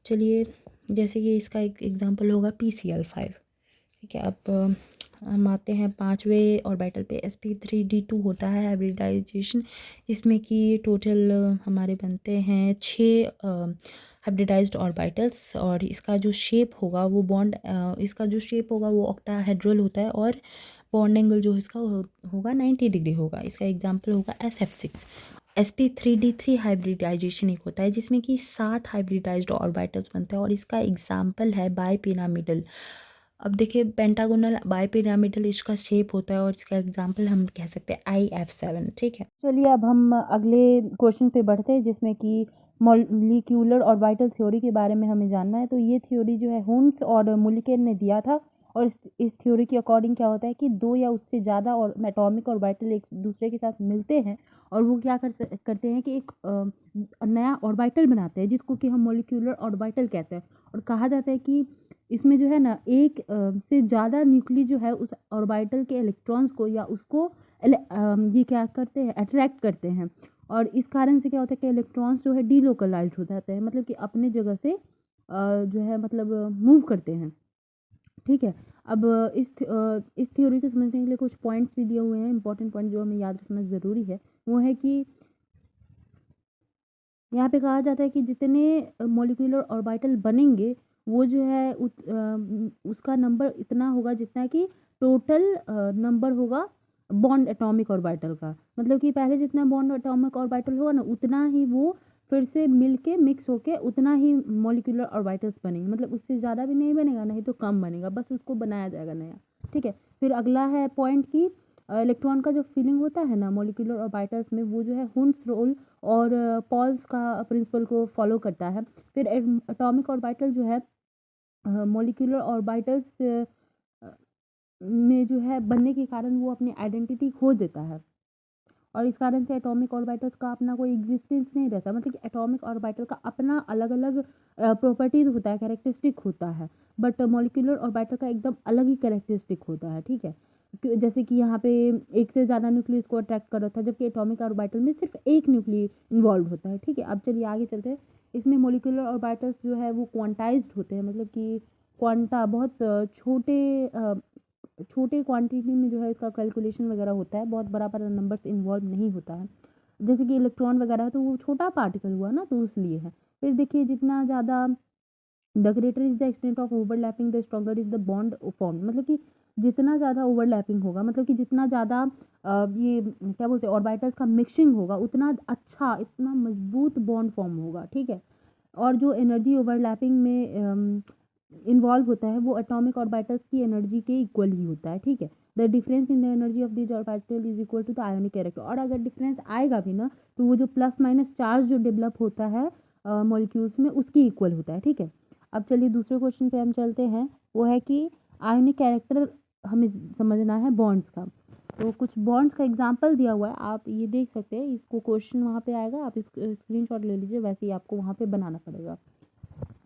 A: चलिए जैसे कि इसका एक एग्जांपल होगा PCl5, ठीक है। अब हम आते हैं 5वें ऑर्बिटल पे sp3d2 होता है हाइब्रिडाइजेशन, जिसमें कि टोटल हमारे बनते हैं 6 हाइब्रिडाइज्ड ऑर्बिटल्स। और इसका जो शेप होगा वो ऑक्टाहेड्रल होता है, और बॉन्ड एंगल जो इसका होगा 90 डिग्री होगा। इसका एग्जांपल होगा SF6। sp3d3 हाइब्रिडाइजेशन एक होता है जिसमें कि 7 हाइब्रिडाइज्ड ऑर्बिटल्स बनते हैं, और इसका एग्जांपल है बाईपिरामिडल। अब देखिए पेंटागोनल बाईपिरामिडल इसका शेप होता है, और इसका एग्जांपल हम कह सकते हैं IF7, ठीक है। चलिए अब हम अगले क्वेश्चन पे बढ़ते हैं, जिसमें कि मॉलिक्यूलर ऑर्बिटल थ्योरी के बारे में हमें जानना है। तो ये थ्योरी जो है हुन्स और मुलिकेन ने दिया था, और इस थ्योरी के अकॉर्डिंग क्या होता है कि दो या उससे ज़्यादा और एटॉमिक ऑर्बिटल एक दूसरे के साथ मिलते हैं, और वो क्या करते हैं कि एक नया ऑर्बिटल बनाते हैं, जिसको कि हम मॉलिक्यूलर ऑर्बिटल कहते हैं। और कहा जाता है कि इसमें जो है ना एक से ज़्यादा न्यूक्ली जो है उस ऑर्बिटल के इलेक्ट्रॉन्स को या उसको ये क्या करते हैं, अट्रैक्ट करते हैं। और इस कारण से क्या होता है कि इलेक्ट्रॉन्स जो है डीलोकलाइज हो जाते हैं, मतलब कि अपने जगह से जो है मतलब मूव करते हैं। ठीक है। अब इस थ्योरी को समझने के लिए कुछ पॉइंट्स भी दिए हुए हैं, इंपॉर्टेंट पॉइंट जो हमें याद रखना ज़रूरी है। वो है कि यहाँ पे कहा जाता है कि जितने मॉलिक्यूलर ऑर्बिटल बनेंगे वो जो है उसका नंबर इतना होगा जितना कि टोटल नंबर होगा बॉन्ड एटॉमिक ऑर्बिटल का। मतलब कि पहले जितना बॉन्ड एटॉमिक ऑर्बिटल होगा ना, उतना ही वो फिर से मिलके मिक्स होके उतना ही मॉलिक्यूलर ऑर्बिटल्स बनेंगे। मतलब उससे ज़्यादा भी नहीं बनेगा, नहीं तो कम बनेगा, बस उसको बनाया जाएगा नया। ठीक है। फिर अगला है पॉइंट की इलेक्ट्रॉन का जो फिलिंग होता है ना मॉलिक्यूलर ऑर्बिटल्स में, वो जो है हुन्स रूल और पॉल्स का प्रिंसिपल को फॉलो करता है। फिर एटॉमिक ऑर्बिटल जो है मॉलिक्यूलर ऑर्बिटल्स में जो है बनने के कारण वो अपनी आइडेंटिटी खो देता है, और इस कारण से एटॉमिक ऑर्बिटल्स का अपना कोई एग्जिस्टेंस नहीं रहता। मतलब कि एटॉमिक ऑर्बिटल का अपना अलग अलग प्रॉपर्टीज होता है, कैरेक्टरिस्टिक होता है, बट मॉलिक्यूलर ऑर्बिटल का एकदम अलग ही कैरेक्टरिस्टिक होता है। ठीक है। जैसे कि यहाँ पे एक से ज़्यादा न्यूक्लियस को अट्रैक्ट कर रहा था, जबकि एटॉमिक ऑर्बिटल में सिर्फ एक न्यूक्लियस इन्वॉल्व होता है। ठीक है। अब चलिए आगे चलते हैं। इसमें मॉलिक्यूलर ऑर्बिटल्स जो है वो क्वांटाइज्ड होते हैं, मतलब कि क्वांटा बहुत छोटे क्वांटिटी में जो है इसका कैलकुलेशन वगैरह होता है, बहुत बड़ा बड़ा नंबर्स इन्वॉल्व नहीं होता है। जैसे कि इलेक्ट्रॉन वगैरह है तो वो छोटा पार्टिकल हुआ ना, तो इसलिए है। फिर देखिए जितना ज़्यादा the greater is the extent of overlapping the stronger is the bond form. मतलब कि जितना ज़्यादा ओवरलैपिंग होगा, मतलब कि जितना ज़्यादा ये क्या बोलते हैं ऑर्बिटल्स का मिक्सिंग होगा, उतना अच्छा इतना मजबूत बॉन्ड फॉर्म होगा। ठीक है। और जो एनर्जी ओवरलैपिंग में इन्वॉल्व होता है वो एटॉमिक ऑर्बिटल्स की एनर्जी के इक्वल ही होता है। ठीक है। The difference in the energy of this orbital is equal to the ionic character. और अगर डिफरेंस आएगा भी ना, तो वो जो प्लस माइनस चार्ज जो डेवलप होता है मॉलिक्यूल्स में, उसकी इक्वल होता है। ठीक है। अब चलिए दूसरे क्वेश्चन पे हम चलते हैं। वो है कि आयोनिक कैरेक्टर हमें समझना है बॉन्ड्स का। तो कुछ बॉन्ड्स का एग्जांपल दिया हुआ है, आप ये देख सकते हैं। इसको क्वेश्चन वहाँ पे आएगा, आप इस स्क्रीनशॉट ले लीजिए, वैसे ही आपको वहाँ पे बनाना पड़ेगा।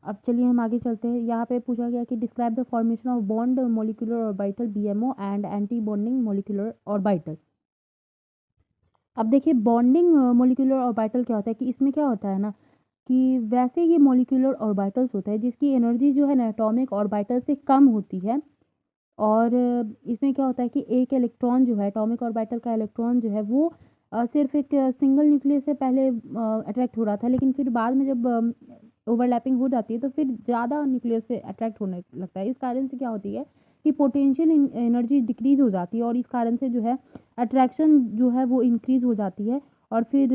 A: अब चलिए हम आगे चलते हैं। यहाँ पे पूछा गया कि describe the formation of bond molecular orbital BMO and anti bonding molecular orbital. अब देखिए बॉन्डिंग मॉलिक्यूलर ऑर्बिटल क्या होता है कि इसमें क्या होता है ना कि वैसे ये मॉलिक्यूलर ऑर्बिटल्स होता है जिसकी एनर्जी जो है ना एटॉमिक ऑर्बिटल से कम होती है। और इसमें क्या होता है कि एक इलेक्ट्रॉन जो है एटॉमिक ऑर्बिटल का इलेक्ट्रॉन जो है वो सिर्फ एक सिंगल न्यूक्लियस से पहले अट्रैक्ट हो रहा था, लेकिन फिर बाद में जब ओवरलैपिंग हो जाती है तो फिर ज़्यादा न्यूक्लियस से अट्रैक्ट होने लगता है। इस कारण से क्या होती है कि पोटेंशियल एनर्जी डिक्रीज हो जाती है, और इस कारण से जो है अट्रैक्शन जो है वो इंक्रीज हो जाती है, और फिर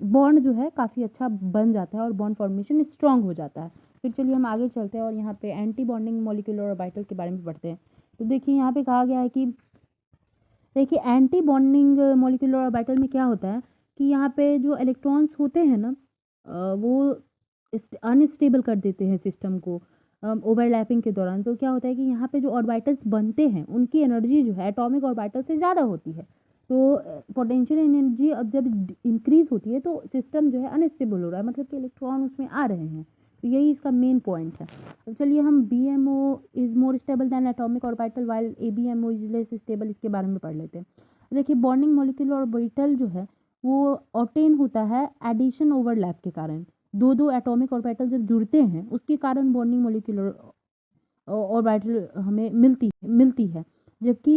A: बॉन्ड जो है काफ़ी अच्छा बन जाता है और बॉन्ड फॉर्मेशन स्ट्रांग हो जाता है। फिर चलिए हम आगे चलते हैं और यहाँ पे एंटी बॉन्डिंग मॉलिक्यूलर ऑर्बिटल के बारे में पढ़ते हैं। तो देखिए यहाँ पे कहा गया है कि देखिए एंटी बॉन्डिंग मॉलिक्यूलर ऑर्बिटल में क्या होता है कि यहाँ पे जो इलेक्ट्रॉन्स होते हैं ना वो अनस्टेबल कर देते हैं सिस्टम को ओवरलैपिंग के दौरान। तो क्या होता है कि यहाँ पे जो ऑर्बिटल्स बनते हैं उनकी एनर्जी जो है एटॉमिक ऑर्बिटल से ज़्यादा होती है। तो पोटेंशियल एनर्जी अब जब इंक्रीज होती है तो सिस्टम जो है अनस्टेबल हो रहा है, मतलब कि इलेक्ट्रॉन उसमें आ रहे हैं। तो यही इसका मेन पॉइंट है। तो चलिए हम B M O is more stable than atomic orbital while A B M O is less stable, इसके बारे में पढ़ लेते हैं। देखिए बॉन्डिंग मॉलिक्यूलर ऑर्बिटल जो है वो ऑब्टेन होता है एडिशन ओवरलैप के कारण। दो दो एटॉमिक ऑर्बिटल जब जुड़ते हैं उसके कारण बॉन्डिंग मॉलिक्यूलर ऑर्बिटल हमें मिलती है। जबकि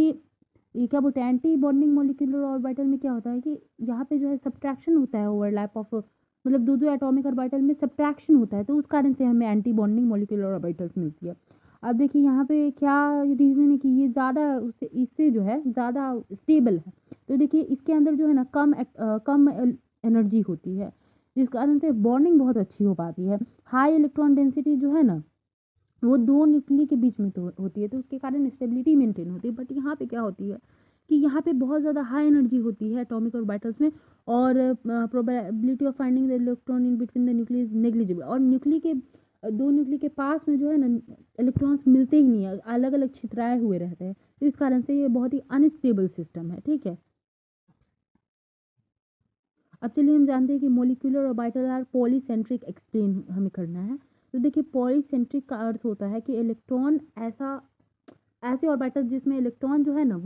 A: ये क्या बोलते हैं एंटी बॉन्डिंग मॉलिक्यूलर ऑर्बिटल में क्या होता है कि यहाँ पे जो है सब्ट्रैक्शन होता है ओवरलैप ऑफ, मतलब दो दो एटॉमिक ऑर्बिटल में सब्ट्रैक्शन होता है, तो उस कारण से हमें एंटी बॉन्डिंग मॉलिक्यूलर ऑर्बिटल्स मिलती है। अब देखिए यहाँ पे क्या रीज़न है कि ये ज़्यादा इससे जो है ज़्यादा स्टेबल है। तो देखिए इसके अंदर जो है ना कम एनर्जी होती है, जिस कारण से बॉन्डिंग बहुत अच्छी हो पाती है। हाई इलेक्ट्रॉन डेंसिटी जो है ना वो दो न्यूक्ली के बीच में तो होती है, तो उसके कारण स्टेबिलिटी मेंटेन होती है। बट यहाँ पे क्या होती है कि यहाँ पे बहुत ज़्यादा हाई एनर्जी होती है एटॉमिक ऑर्बिटल्स में, और probability of finding the electron in between the nucleus is negligible. और न्यूक्ली के दो न्यूक्ली के पास में जो है ना इलेक्ट्रॉन्स मिलते ही नहीं है, अलग अलग छितराए हुए रहते हैं, तो इस कारण से ये बहुत ही अनस्टेबल सिस्टम है। ठीक है, अब चलिए हम जानते हैं कि molecular orbital are polycentric, explain हमें करना है। तो देखिए पॉलीसेंट्रिक का अर्थ होता है कि इलेक्ट्रॉन ऐसे ऑर्बिटल जिसमें इलेक्ट्रॉन जो है ना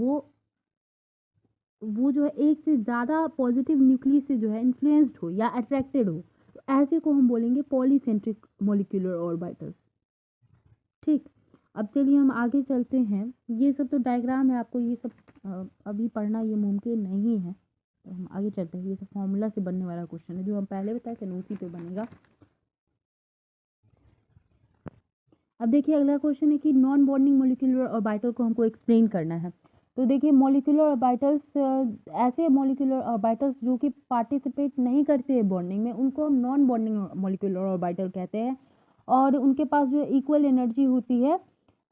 A: वो जो है एक से ज़्यादा पॉजिटिव न्यूक्लियस से जो है इन्फ्लुएंस्ड हो या अट्रैक्टेड हो, तो ऐसे को हम बोलेंगे पॉलीसेंट्रिक मोलिकुलर ऑर्बिटल्स। ठीक, अब चलिए हम आगे चलते हैं। ये सब तो डायग्राम है, आपको ये सब अभी पढ़ना ये मुमकिन नहीं है, तो हम आगे चलते हैं। ये सब फॉर्मूला से बनने वाला क्वेश्चन है, जो हम पहले बताए थे उसी पे बनेगा। अब देखिए अगला क्वेश्चन है कि नॉन बॉन्डिंग मोलिकुलर ऑर्बिटल को हमको एक्सप्लेन करना है। तो देखिए मोलिकुलर ऑर्बिटल्स, ऐसे मोलिकुलर ऑर्बिटल्स जो कि पार्टिसिपेट नहीं करते हैं बॉन्डिंग में, उनको हम नॉन बॉन्डिंग मोलिकुलर ऑर्बिटल कहते हैं। और उनके पास जो इक्वल एनर्जी होती है,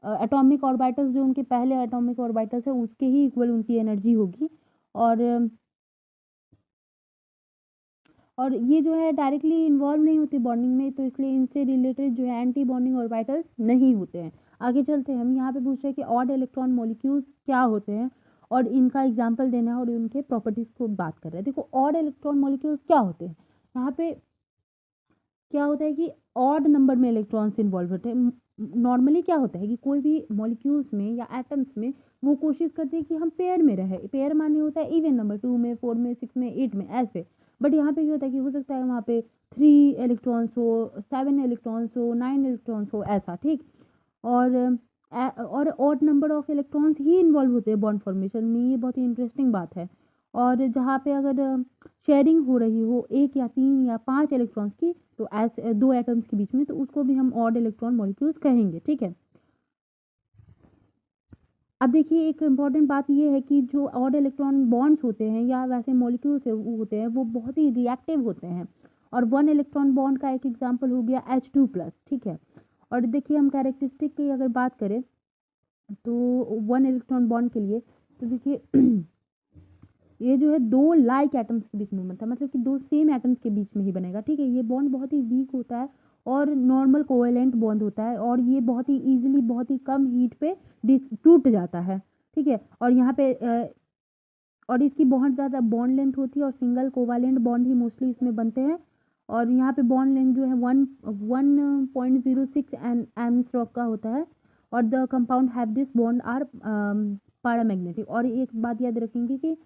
A: एटॉमिक ऑर्बिटल्स जो उनके पहले एटॉमिक ऑर्बिटल्स है उसके ही इक्वल उनकी एनर्जी होगी। और ये जो है डायरेक्टली इन्वॉल्व नहीं होती बॉन्डिंग में, तो इसलिए इनसे रिलेटेड जो है एंटी बॉन्डिंग ऑर्बिटल्स नहीं होते हैं। आगे चलते हैं, हम यहाँ पे पूछ रहे हैं कि ऑड इलेक्ट्रॉन मॉलिक्यूल्स क्या होते हैं और इनका एग्जांपल देना है और उनके प्रॉपर्टीज को बात कर रहे हैं। देखो ऑड इलेक्ट्रॉन मॉलिक्यूल्स क्या होते हैं, यहाँ पे क्या होता है कि ऑड नंबर में इलेक्ट्रॉन्स इन्वॉल्व होते हैं। नॉर्मली क्या होता है कि कोई भी मॉलिक्यूल्स में या एटम्स में वो कोशिश करते हैं कि हम पेयर में रहे। पेयर माने होता है इवन नंबर, 2 में, 4 में, 6 में, 8 में, ऐसे। बट यहाँ पे क्या होता है कि हो सकता है वहाँ पे 3 इलेक्ट्रॉन्स हो, 7 इलेक्ट्रॉन्स हो, 9 इलेक्ट्रॉन्स हो, ऐसा। ठीक, और odd number of electrons he involve होते हैं बॉन्ड फॉर्मेशन में, ये बहुत ही इंटरेस्टिंग बात है। और जहाँ पे अगर शेयरिंग हो रही हो 1 या 3 या 5 इलेक्ट्रॉन्स की, तो ऐसे 2 एटम्स के बीच में, तो उसको भी हम ऑड इलेक्ट्रॉन मॉलिक्यूल्स कहेंगे। ठीक है, अब देखिए एक इम्पॉर्टेंट बात ये है कि जो ऑड इलेक्ट्रॉन बॉन्ड्स होते हैं या वैसे मॉलिक्यूल्स होते हैं वो बहुत ही रिएक्टिव होते हैं। और 1 इलेक्ट्रॉन बॉन्ड का एक एग्जांपल हो गया H2+। ठीक है, और देखिए हम कैरेक्टरिस्टिक की अगर बात करें तो 1 इलेक्ट्रॉन बॉन्ड के लिए, तो देखिए ये जो है 2 लाइक एटम्स के बीच में बनता है, मतलब कि 2 सेम एटम्स के बीच में ही बनेगा। ठीक है, ये बॉन्ड बहुत ही वीक होता है और नॉर्मल कोवेलेंट बॉन्ड होता है, और ये बहुत ही ईजिली, बहुत ही कम हीट पे टूट जाता है। ठीक है, और यहाँ पे और इसकी बहुत ज़्यादा बॉन्ड लेंथ होती है और सिंगल कोवालेंट बॉन्ड ही मोस्टली इसमें बनते हैं। और यहाँ पे बॉन्ड लेंथ जो है 1.06 एंगस्ट्रॉम का होता है। और the compound have this bond are paramagnetic. और एक बात याद रखेंगे कि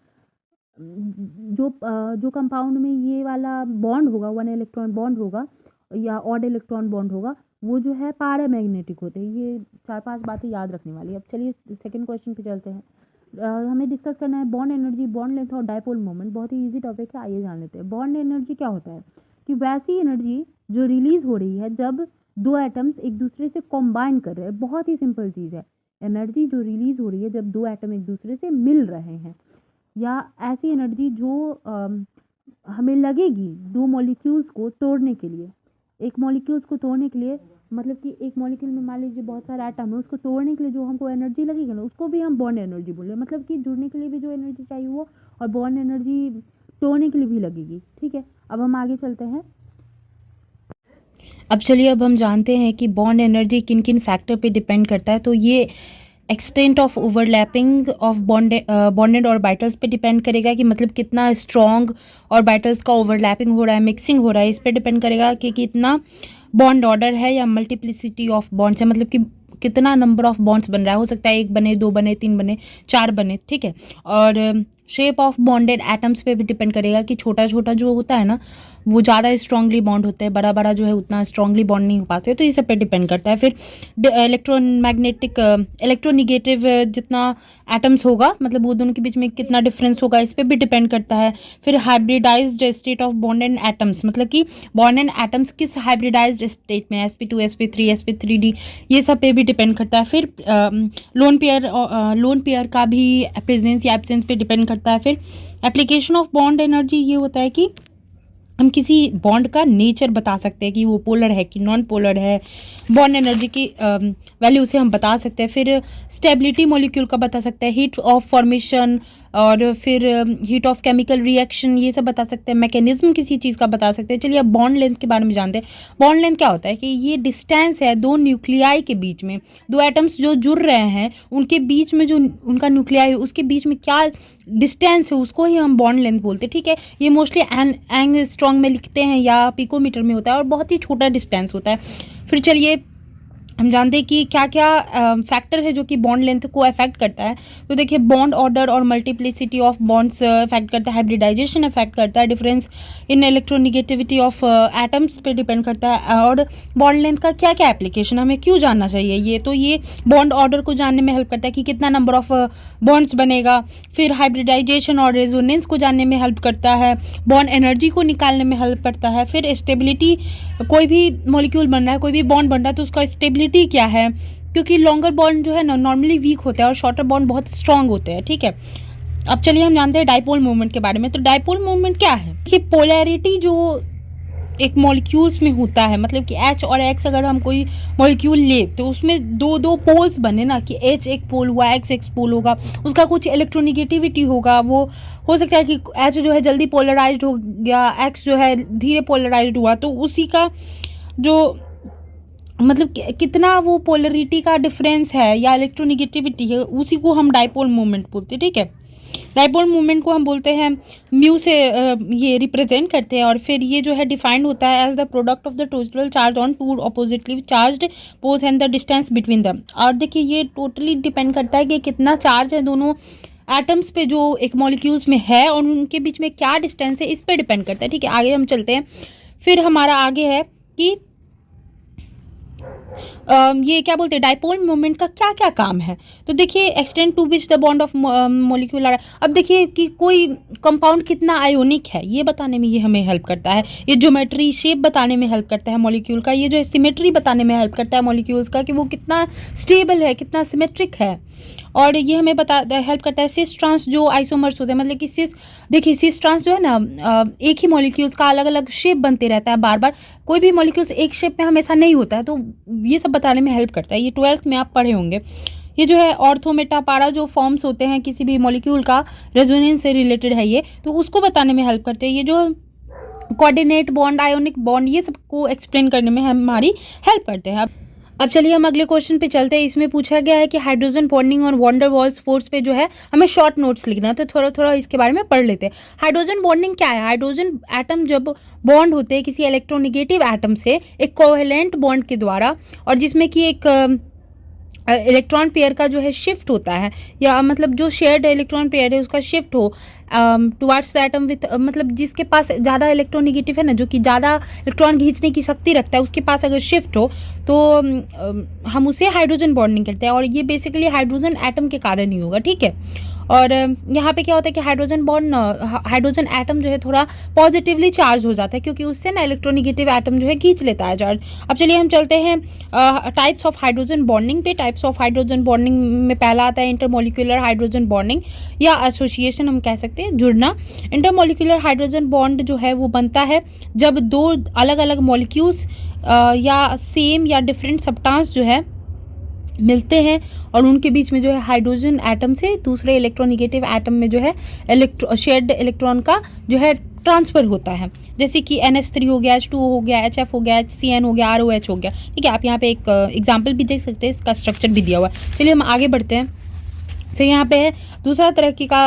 A: जो कंपाउंड में ये वाला बॉन्ड होगा, 1 इलेक्ट्रॉन बॉन्ड होगा या ऑड इलेक्ट्रॉन बॉन्ड होगा, वो जो है पैरामैग्नेटिक होते हैं। ये 4-5 बातें याद रखने वाली है। अब चलिए सेकंड क्वेश्चन पे चलते हैं। हमें डिस्कस करना है बॉन्ड एनर्जी, बॉन्ड लेंथ और डायपोल मोमेंट। बहुत ही इजी टॉपिक है, आइए जान लेते हैं। बॉन्ड एनर्जी क्या होता है कि वैसी एनर्जी जो रिलीज हो रही है जब 2 एटम्स एक दूसरे से कॉम्बाइन कर रहे हैं। बहुत ही सिंपल चीज़ है, एनर्जी जो रिलीज हो रही है जब 2 एटम एक दूसरे से मिल रहे हैं, या ऐसी एनर्जी जो हमें लगेगी 2 मॉलिक्यूल्स को तोड़ने के लिए। एक मॉलिक्यूल्स को तोड़ने के लिए, मतलब कि एक मॉलिक्यूल में मान लीजिए बहुत सारा एटम है, उसको तोड़ने के लिए जो हमको एनर्जी लगेगी ना, उसको भी हम बॉन्ड एनर्जी बोल रहे हैं। मतलब कि जुड़ने के लिए भी जो एनर्जी चाहिए वो, और बॉन्ड एनर्जी तोड़ने के लिए भी लगेगी। ठीक है, अब हम आगे चलते हैं। अब चलिए अब हम जानते हैं कि बॉन्ड एनर्जी किन किन फैक्टर पे डिपेंड करता है। तो ये extent of overlapping of bonded orbitals पे डिपेंड करेगा कि मतलब कितना स्ट्रॉन्ग ऑर्बिटल्स का ओवरलैपिंग हो रहा है, मिक्सिंग हो रहा है। इस पे डिपेंड करेगा कि कितना बॉन्ड ऑर्डर है या मल्टीप्लिसिटी ऑफ बॉन्ड्स है, मतलब कि कितना नंबर ऑफ बॉन्ड्स बन रहा है। हो सकता है 1 बने, 2 बने, 3 बने, 4 बने। ठीक है, और शेप ऑफ बॉन्डेड एटम्स पे भी डिपेंड करेगा कि छोटा छोटा जो होता है ना वो ज़्यादा स्ट्रांगली बॉन्ड होते हैं, बड़ा बड़ा जो है उतना स्ट्रांगली बॉन्ड नहीं हो पाते, तो इस सब पे डिपेंड करता है। फिर इलेक्ट्रोनिगेटिव जितना एटम्स होगा, मतलब वो दोनों के बीच में कितना डिफरेंस होगा, इस पर भी डिपेंड करता है। फिर hybridized state of bond and atoms, मतलब कि बॉन्ड एंड एटम्स किस हाइब्रिडाइज्ड स्टेट में, sp2 sp3 sp3d, ये सब पे भी डिपेंड करता है। फिर लोन पेयर का भी प्रेजेंस या एब्सेंस पे डिपेंड करता है। फिर एप्लीकेशन ऑफ बॉन्ड एनर्जी ये होता है कि
B: हम किसी बॉन्ड का नेचर बता सकते हैं कि वो पोलर है कि नॉन पोलर है, बॉन्ड एनर्जी की वैल्यू से हम बता सकते हैं। फिर स्टेबिलिटी मॉलिक्यूल का बता सकते हैं, हीट ऑफ फॉर्मेशन और फिर हीट ऑफ केमिकल रिएक्शन, ये सब बता सकते हैं। मैकेनिज्म किसी चीज़ का बता सकते हैं। चलिए अब बॉन्ड लेंथ के बारे में जानते हैं। बॉन्ड लेंथ क्या होता है कि ये डिस्टेंस है दो न्यूक्लियाई के बीच में, दो एटम्स जो जुड़ रहे हैं उनके बीच में जो उनका न्यूक्लियाई है उसके बीच में क्या डिस्टेंस है उसको ही हम बॉन्ड लेंथ बोलते हैं। ठीक है, ये मोस्टली एंगस्ट्रॉन्ग में लिखते हैं या पिकोमीटर में होता है और बहुत ही छोटा डिस्टेंस होता है। फिर चलिए हम जानते हैं कि क्या क्या फैक्टर है जो कि बॉन्ड लेंथ को अफेक्ट करता है। तो देखिए बॉन्ड ऑर्डर और मल्टीप्लिसिटी ऑफ बॉन्ड्स अफेक्ट करता है, हाइब्रिडाइजेशन अफेक्ट करता है, difference in electronegativity of atoms पे डिपेंड करता है। और बॉन्ड लेंथ का क्या क्या एप्लीकेशन, हमें क्यों जानना चाहिए ये, तो ये बॉन्ड ऑर्डर को जानने में हेल्प करता है कि कितना नंबर ऑफ बॉन्ड्स बनेगा। फिर हाइब्रिडाइजेशन और रेजोनेंस को जानने में हेल्प करता है, बॉन्ड एनर्जी को निकालने में हेल्प करता है। फिर स्टेबिलिटी, कोई भी मॉलिक्यूल बन रहा है, कोई भी बॉन्ड बन रहा है तो उसका स्टेबिलिटी क्या है, क्योंकि लॉन्गर बॉन्ड जो है ना नॉर्मली वीक होता है और शॉर्टर बॉन्ड बहुत स्ट्रांग होते हैं। ठीक है, अब चलिए हम जानते हैं डाइपोल मूवमेंट के बारे में। तो डाइपोल मूवमेंट क्या है कि पोलैरिटी जो एक मॉलिक्यूल्स में होता है, मतलब कि H और X अगर हम कोई मॉलिक्यूल ले तो उसमें दो दो पोल्स बने ना, कि H एक पोल हुआ, X एक पोल होगा, उसका कुछ इलेक्ट्रोनिगेटिविटी होगा। वो हो सकता है कि H जो है जल्दी पोलराइज्ड हो गया, X जो है धीरे पोलराइज्ड हुआ, तो उसी का जो मतलब कितना वो पोलरिटी का डिफरेंस है या इलेक्ट्रोनिगेटिविटी है, उसी को हम डाइपोल मूवमेंट बोलते हैं। ठीक है, डाइपोल मूवमेंट को हम बोलते हैं म्यू से ये रिप्रेजेंट करते हैं। और फिर ये जो है डिफाइंड होता है as the product of the total charge on two oppositely charged poles and the distance between them. और देखिए ये टोटली डिपेंड करता है कि कितना चार्ज है दोनों एटम्स पे जो एक मॉलिक्यूल्स में है और उनके बीच में क्या डिस्टेंस है, इस पे डिपेंड करता है। ठीक है, आगे हम चलते हैं। फिर हमारा आगे है कि ये क्या बोलते हैं डाइपोल मोमेंट का क्या क्या काम है। तो देखिए extend to which the bond of molecule are, अब देखिए कि कोई कंपाउंड कितना आयोनिक है ये बताने में ये हमें हेल्प करता है। ये ज्योमेट्री शेप बताने में हेल्प करता है मॉलिक्यूल का। ये जो है सिमेट्री बताने में हेल्प करता है मॉलिक्यूल्स का, कि वो कितना स्टेबल है, कितना सिमेट्रिक है। और ये हमें हेल्प करता है सिस ट्रांस जो आइसोमर्स होते हैं, मतलब कि सिस, देखिए सिस ट्रांस जो है ना एक ही मॉलिक्यूल्स का अलग अलग शेप बनते रहता है बार बार, कोई भी मॉलिक्यूल्स एक शेप में हमेशा नहीं होता है, तो ये सब बताने में हेल्प करता है। ये 12th में आप पढ़े होंगे। ये जो है ऑर्थो मेटा पारा जो फॉर्म्स होते हैं किसी भी मॉलिक्यूल का, रेजोनेंस से रिलेटेड है ये, तो उसको बताने में हेल्प करते हैं। ये जो कोऑर्डिनेट बॉन्ड, आयोनिक बॉन्ड, ये सबको एक्सप्लेन करने में हमारी हेल्प करते हैं। अब चलिए हम अगले क्वेश्चन पे चलते हैं। इसमें पूछा गया है कि हाइड्रोजन बॉन्डिंग और वॉन्डर वॉल्स फोर्स पे जो है हमें शॉर्ट नोट्स लिखना है, तो थोड़ा थोड़ा इसके बारे में पढ़ लेते हैं। हाइड्रोजन बॉन्डिंग क्या है। हाइड्रोजन एटम जब बॉन्ड होते हैं किसी इलेक्ट्रोनिगेटिव एटम से एक कोवेलेंट बॉन्ड के द्वारा, और जिसमें कि एक इलेक्ट्रॉन पेयर का जो है शिफ्ट होता है, या मतलब जो शेयर्ड इलेक्ट्रॉन पेयर है उसका शिफ्ट हो टुवर्ड्स द एटम विथ, मतलब जिसके पास ज़्यादा इलेक्ट्रोनिगेटिव है ना, जो कि ज़्यादा इलेक्ट्रॉन खींचने की शक्ति रखता है, उसके पास अगर शिफ्ट हो तो हम उसे हाइड्रोजन बॉन्डिंग करते हैं। और ये बेसिकली हाइड्रोजन एटम के कारण ही होगा। ठीक है, और यहाँ पे क्या होता है कि हाइड्रोजन एटम जो है थोड़ा पॉजिटिवली चार्ज हो जाता है, क्योंकि उससे ना इलेक्ट्रोनिगेटिव एटम जो है खींच लेता है चार्ज। अब चलिए हम चलते हैं टाइप्स ऑफ हाइड्रोजन बॉन्डिंग पे। टाइप्स ऑफ हाइड्रोजन बॉन्डिंग में पहला आता है इंटरमोलिकुलर हाइड्रोजन बॉन्डिंग या एसोसिएशन, हम कह सकते हैं जुड़ना। इंटरमोलिकुलर हाइड्रोजन बॉन्ड जो है वो बनता है जब दो अलग अलग मॉलिक्यूल्स या सेम या डिफरेंट सब्सटेंस जो है मिलते हैं और उनके बीच में जो है हाइड्रोजन एटम से दूसरे इलेक्ट्रोनिगेटिव एटम में जो है शेयर्ड इलेक्ट्रॉन का जो है ट्रांसफ़र होता है। जैसे कि NH3 हो गया, H2O हो गया, HF हो गया, HCN हो गया, ROH हो गया। ठीक है, आप यहाँ पे एक एग्जाम्पल भी देख सकते हैं, इसका स्ट्रक्चर भी दिया हुआ है। चलिए हम आगे बढ़ते हैं। फिर यहाँ पे है दूसरा तरह की का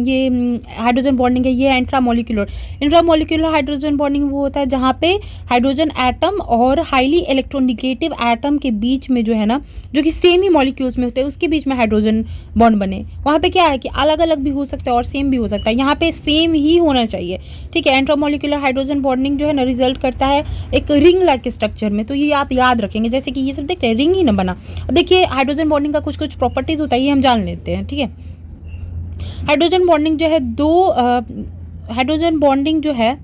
B: ये हाइड्रोजन बॉन्डिंग है, ये है इंट्रामोलिकुलर। इंट्रामोलिकुलर हाइड्रोजन बॉन्डिंग वो होता है जहाँ पे हाइड्रोजन एटम और हाईली इलेक्ट्रोनिगेटिव एटम के बीच में जो है ना, जो कि सेम ही मॉलिक्यूल्स में होते हैं, उसके बीच में हाइड्रोजन बॉन्ड बने। वहाँ पे क्या है कि अलग अलग भी हो सकता है और सेम भी हो सकता है, यहाँ पे सेम ही होना चाहिए। ठीक है, इंट्रामोलिकुलर हाइड्रोजन बॉन्डिंग जो है ना रिजल्ट करता है एक रिंग लाइक स्ट्रक्चर में, तो ये आप याद रखेंगे। जैसे कि ये सब देखते हैं रिंग ही ना बना। देखिए हाइड्रोजन बॉन्डिंग का कुछ कुछ प्रॉपर्टीज होता है, ये हम जान लेते हैं। ठीक है, हाइड्रोजन बॉन्डिंग जो है हाइड्रोजन बॉन्डिंग जो है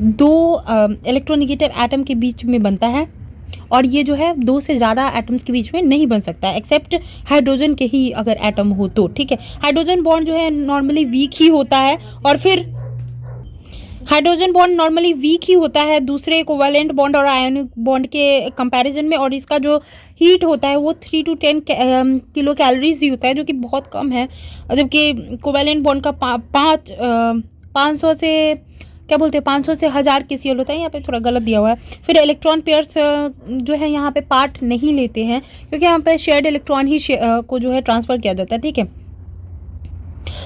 B: दो इलेक्ट्रोनिगेटिव एटम के बीच में बनता है, और ये जो है दो से ज़्यादा एटम्स के बीच में नहीं बन सकता एक्सेप्ट हाइड्रोजन के ही अगर एटम हो तो। ठीक है, हाइड्रोजन बॉन्ड जो है नॉर्मली वीक ही होता है, और फिर हाइड्रोजन बॉन्ड नॉर्मली वीक ही होता है दूसरे कोवैलेंट बॉन्ड और आयोनिक बॉन्ड के कंपैरिजन में, और इसका जो हीट होता है वो 3 to 10 किलो कैलोरीज ही होता है, जो कि बहुत कम है। जबकि कोवैलेंट बॉन्ड का 500 से क्या बोलते हैं 500 से 1000 KCl होता है। यहाँ पे थोड़ा गलत दिया हुआ है। फिर इलेक्ट्रॉन पेयर्स जो है यहाँ पे पार्ट नहीं लेते हैं, क्योंकि यहाँ पे शेयर्ड इलेक्ट्रॉन ही को जो है ट्रांसफ़र किया जाता है, ठीक है।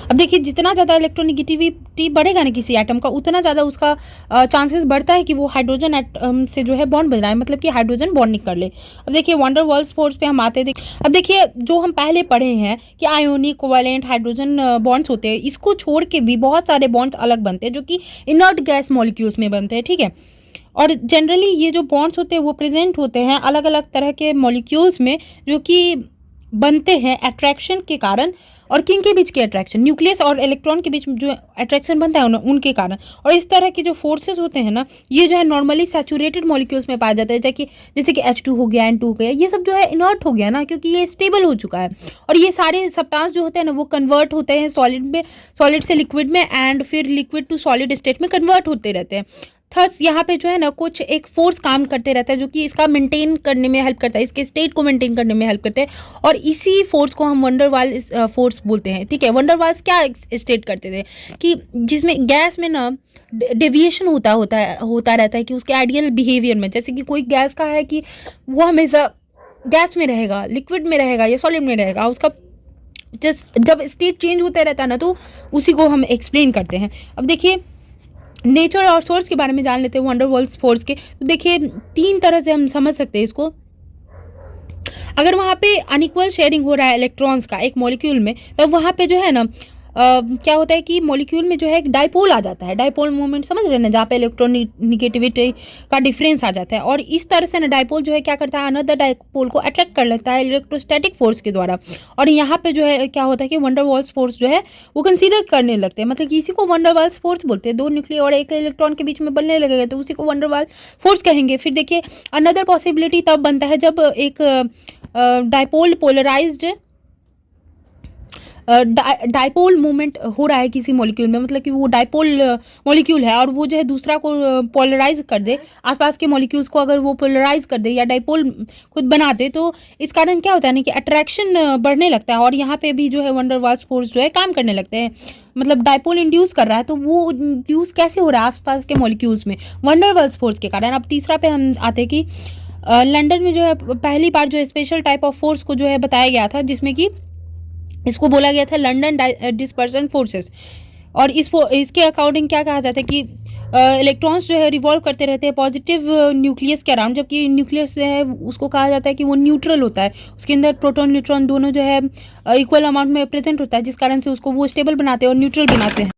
B: अब देखिए जितना ज़्यादा इलेक्ट्रोनिगेटिविटी बढ़ेगा ना किसी एटम का, उतना ज़्यादा उसका चांसेस बढ़ता है कि वो हाइड्रोजन एटम से जो है बॉन्ड बनाए, मतलब कि हाइड्रोजन बॉन्डिंग कर ले। अब देखिए वंडर वाल्स फोर्स पे हम आते हैं। अब देखिए जो हम पहले पढ़े हैं कि आयोनिक कोवैलेंट हाइड्रोजन बॉन्ड्स होते हैं, इसको छोड़ के भी बहुत सारे बॉन्ड्स अलग बनते हैं जो कि इनर्ट गैस मॉलिक्यूल्स में बनते हैं, ठीक है। और जनरली ये जो बॉन्ड्स होते हैं वो प्रेजेंट होते हैं अलग अलग तरह के मॉलिक्यूल्स में, जो कि बनते हैं अट्रैक्शन के कारण। और किन के बीच के अट्रैक्शन, न्यूक्लियस और इलेक्ट्रॉन के बीच जो अट्रैक्शन बनता है उनके कारण। और इस तरह के जो फोर्सेस होते हैं ना, ये जो है नॉर्मली सैचुरेटेड मॉलिक्यूल्स में पाया जाता है, जैसे कि H2 हो गया, N2 हो गया, ये सब जो है इनर्ट हो गया ना, क्योंकि ये स्टेबल हो चुका है। और ये सारे सब्सटेंस जो होते हैं ना वो कन्वर्ट होते हैं सॉलिड से लिक्विड में, एंड फिर लिक्विड टू सॉलिड स्टेट में कन्वर्ट होते रहते हैं। थस यहाँ पे जो है ना कुछ एक फोर्स काम करते रहता है, जो कि इसका मेंटेन करने में हेल्प करता है, इसके स्टेट को मेंटेन करने में हेल्प करते हैं। और इसी फोर्स को हम वंडर वाल फोर्स बोलते हैं, ठीक है। वंडर वाल्स क्या स्टेट करते थे कि जिसमें गैस में ना डेविएशन होता रहता है कि उसके आइडियल बिहेवियर में, जैसे कि कोई गैस का है कि वो हमेशा गैस में रहेगा, लिक्विड में रहेगा या सॉलिड में रहेगा, उसका जब स्टेट चेंज होता रहता है ना, तो उसी को हम एक्सप्लेन करते हैं। अब देखिए नेचर और सोर्स के बारे में जान लेते हैं वंडर वाल्स फोर्स के। तो देखिए 3 तरह से हम समझ सकते हैं इसको। अगर वहाँ पे अनइक्वल शेयरिंग हो रहा है इलेक्ट्रॉन्स का एक मॉलिक्यूल में, तब वहाँ पे जो है ना क्या होता है कि मॉलिक्यूल में जो है एक डाइपोल आ जाता है। डाइपोल मूवमेंट समझ रहे हैं ना, जहाँ पे इलेक्ट्रोनिगेटिविटी का डिफरेंस आ जाता है। और इस तरह से ना डाइपोल जो है क्या करता है, अनदर डाइपोल को अट्रैक्ट कर लेता है इलेक्ट्रोस्टैटिक फोर्स के द्वारा। और यहाँ पे जो है क्या होता है कि वंडर वाल्स फोर्स जो है वो कंसीडर करने लगते हैं, मतलब कि इसी को वंडर वाल्स फोर्स बोलते हैं। 2 न्यूक्लियर और एक इलेक्ट्रॉन के बीच में बनने लगेगा तो उसी को वंडर वाल फोर्स कहेंगे। फिर देखिए अनदर पॉसिबिलिटी तब बनता है जब एक डाइपोल पोलराइज्ड डाइपोल मूवमेंट हो रहा है किसी मॉलिक्यूल में, मतलब कि वो डाइपोल मॉलिक्यूल है और वो जो है दूसरा को पोलराइज कर दे, आसपास के मॉलिक्यूल्स को अगर वो पोलराइज कर दे या डाइपोल खुद बना दे, तो इस कारण क्या होता है ना कि अट्रैक्शन बढ़ने लगता है। और यहाँ पे भी जो है वंडर वाल्स फोर्स जो है काम करने लगते हैं, मतलब डाइपोल इंड्यूस कर रहा है, तो वो इंड्यूस कैसे हो रहा है आसपास के मॉलिक्यूल्स में, वंडर वाल्स फोर्स के कारण। अब तीसरा पे हम आते हैं कि लंदन में जो है पहली बार जो है स्पेशल टाइप ऑफ फोर्स को जो है बताया गया था, जिसमें कि इसको बोला गया था लंदन डिस्पर्सन फोर्सेस। और इसके अकॉर्डिंग क्या कहा जाता है कि इलेक्ट्रॉन्स जो है रिवॉल्व करते रहते हैं पॉजिटिव न्यूक्लियस के अराउंड, जबकि न्यूक्लियस जो है उसको कहा जाता है कि वो न्यूट्रल होता है, उसके अंदर प्रोटॉन न्यूट्रॉन दोनों जो है इक्वल अमाउंट में प्रेजेंट होता है, जिस कारण से उसको वो स्टेबल बनाते हैं और न्यूट्रल बनाते हैं।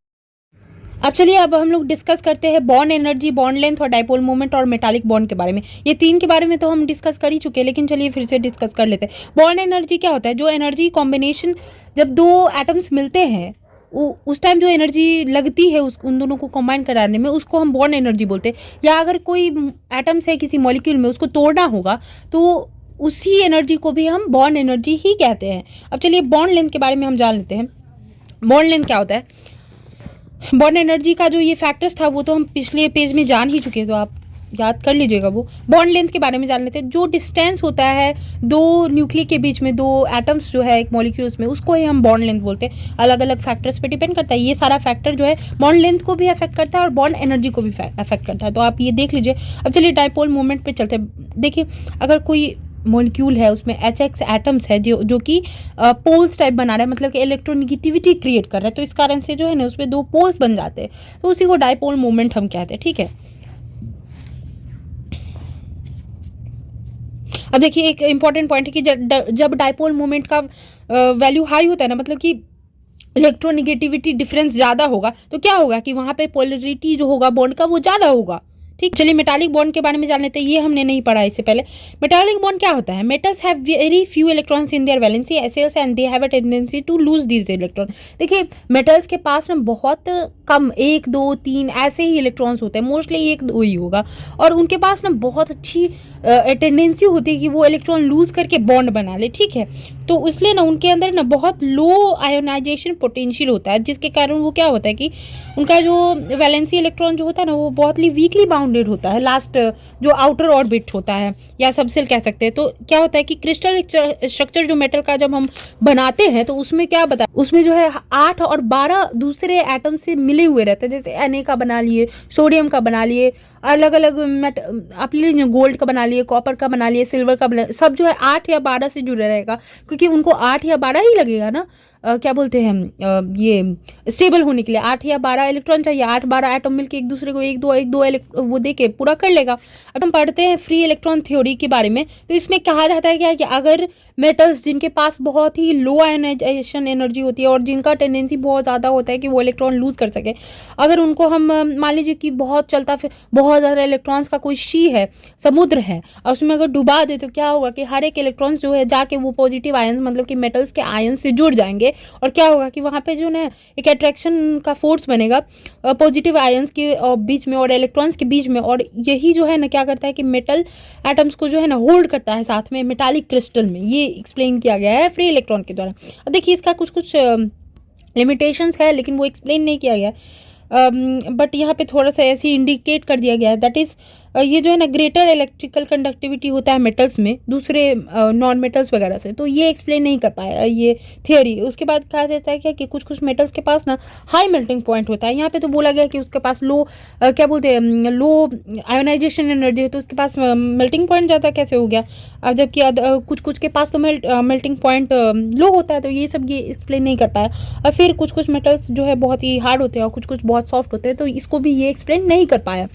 B: अब चलिए अब हम लोग डिस्कस करते हैं बॉन्ड एनर्जी, बॉन्ड लेंथ और डाइपोल मोमेंट और मेटालिक बॉन्ड के बारे में। ये 3 के बारे में तो हम डिस्कस कर ही चुके हैं, लेकिन चलिए फिर से डिस्कस कर लेते हैं। बॉन्ड एनर्जी क्या होता है, जो एनर्जी कॉम्बिनेशन जब 2 एटम्स मिलते हैं उस टाइम जो एनर्जी लगती है उन दोनों को कंबाइन कराने में, उसको हम बॉन्ड एनर्जी बोलते हैं। या अगर कोई एटम्स है किसी मॉलिक्यूल में, उसको तोड़ना होगा तो उसी एनर्जी को भी हम बॉन्ड एनर्जी ही कहते हैं। अब चलिए बॉन्ड लेंथ के बारे में हम जान लेते हैं। बॉन्ड लेंथ क्या होता है, बॉन्ड एनर्जी का जो ये फैक्टर्स था वो तो हम पिछले पेज में जान ही चुके हैं, तो आप याद कर लीजिएगा। वो बॉन्ड लेंथ के बारे में जान लेते हैं। जो डिस्टेंस होता है 2 न्यूक्लियर के बीच में, 2 एटम्स जो है एक मॉलिक्यूल्स में, उसको ही हम बॉन्ड लेंथ बोलते हैं। अलग अलग फैक्टर्स पे डिपेंड करता है। ये सारा फैक्टर जो है बॉन्ड लेंथ को भी अफेक्ट करता है और बॉन्ड एनर्जी को भी अफेक्ट करता है, तो आप ये देख लीजिए। अब चलिए डाइपोल मोमेंट पे चलते हैं। देखिए अगर कोई मॉलिक्यूल है उसमें HX एटम्स है जो कि पोल्स टाइप बना रहा है, मतलब कि इलेक्ट्रोनिगेटिविटी क्रिएट कर रहा है, तो इस कारण से जो है ना उसमें 2 पोल्स बन जाते हैं, तो उसी को डाइपोल मोमेंट हम कहते हैं, ठीक है। अब देखिए एक इंपॉर्टेंट पॉइंट है कि जब डाइपोल मोमेंट का वैल्यू हाई होता है ना, मतलब कि इलेक्ट्रोनिगेटिविटी डिफरेंस ज़्यादा होगा, तो क्या होगा कि वहाँ पे पोलरिटी जो होगा बॉन्ड का वो ज़्यादा होगा, ठीक, चलिए मेटालिक बॉन्ड के बारे में जान लेते हैं, ये हमने नहीं पढ़ा इससे पहले। मेटालिक बॉन्ड क्या होता है? Metals have very few electrons in their valency shells and they have a tendency to lose these electron. देखिए मेटल्स के पास ना बहुत कम 1 2 3 ऐसे ही इलेक्ट्रॉन्स होते हैं, मोस्टली 1 2 ही होगा, और उनके पास ना बहुत अच्छी टेंडेंसी होती है कि वो इलेक्ट्रॉन लूज करके बॉन्ड बना ले, ठीक है। तो इसलिए ना उनके अंदर ना बहुत लो आयोनाइजेशन पोटेंशियल होता है, जिसके कारण वो क्या होता है कि उनका जो वैलेंसी इलेक्ट्रॉन जो होता है ना वो बहुत ही वीकली बाउंडेड होता है, लास्ट जो आउटर ऑर्बिट होता है या सबसेल कह सकते हैं। तो क्या होता है कि क्रिस्टल स्ट्रक्चर जो मेटल का जब हम बनाते हैं तो उसमें क्या बता, उसमें जो है 8 और 12 दूसरे एटम से मिले हुए रहते हैं, जैसे Na का बना लिए, सोडियम का बना लिए, अलग अलग आप लीजिए गोल्ड का बना लिए, कॉपर का बना लिए, सिल्वर का बना, सब जो है 8 या 12 से जुड़े रहेगा, क्योंकि उनको 8 या 12 ही लगेगा ना, क्या बोलते हैं ये स्टेबल होने के लिए 8 या 12 इलेक्ट्रॉन चाहिए, 8-12 एटम मिलके एक दूसरे को 1-2 वो देके पूरा कर लेगा। अब हम पढ़ते हैं फ्री इलेक्ट्रॉन थ्योरी के बारे में, तो इसमें कहा जाता है क्या कि अगर मेटल्स जिनके पास बहुत ही लो आयोनाइजेशन एनर्जी होती है और जिनका टेंडेंसी बहुत ज़्यादा होता है कि वो इलेक्ट्रॉन लूज कर सके, अगर उनको हम मान लीजिए कि बहुत चलता फिर बहुत ज़्यादा इलेक्ट्रॉन्स का कोई सी है, समुद्र है, और उसमें अगर डुबा दे तो क्या होगा कि हर एक इलेक्ट्रॉन्स जो है जाके वो पॉजिटिव आयन मतलब कि मेटल्स के आयन से जुड़ जाएंगे, और क्या होगा कि वहाँ पे जो ना एक अट्रैक्शन का फोर्स बनेगा पॉजिटिव आयंस के बीच में और इलेक्ट्रॉन्स के बीच में, और यही जो है ना क्या करता है कि मेटल एटम्स को जो है ना होल्ड करता है साथ में मेटालिक क्रिस्टल में। ये एक्सप्लेन किया गया है फ्री इलेक्ट्रॉन के द्वारा। अब देखिए इसका कुछ कुछ लिमिटेशंस है, लेकिन वो एक्सप्लेन नहीं किया गया, बट यहाँ पे थोड़ा सा ऐसे इंडिकेट कर दिया गया है, दैट इज़ ये जो है ना ग्रेटर इलेक्ट्रिकल कंडक्टिविटी होता है मेटल्स में दूसरे नॉन मेटल्स वगैरह से, तो ये एक्सप्लेन नहीं कर पाया ये थियोरी। उसके बाद कहा जाता है क्या कि कुछ कुछ मेटल्स के पास ना हाई मेल्टिंग पॉइंट होता है, यहाँ पे तो बोला गया कि उसके पास लो क्या बोलते हैं लो आयोनाइजेशन एनर्जी है, तो उसके पास मेल्टिंग पॉइंट ज़्यादा कैसे हो गया, जबकि कुछ कुछ के पास तो मेल्टिंग पॉइंट लो होता है, तो ये सब ये एक्सप्लेन नहीं कर पाया। और फिर कुछ कुछ मेटल्स जो है बहुत ही हार्ड होते हैं और कुछ कुछ बहुत सॉफ्ट होते हैं, तो इसको भी ये एक्सप्लेन नहीं कर पाया।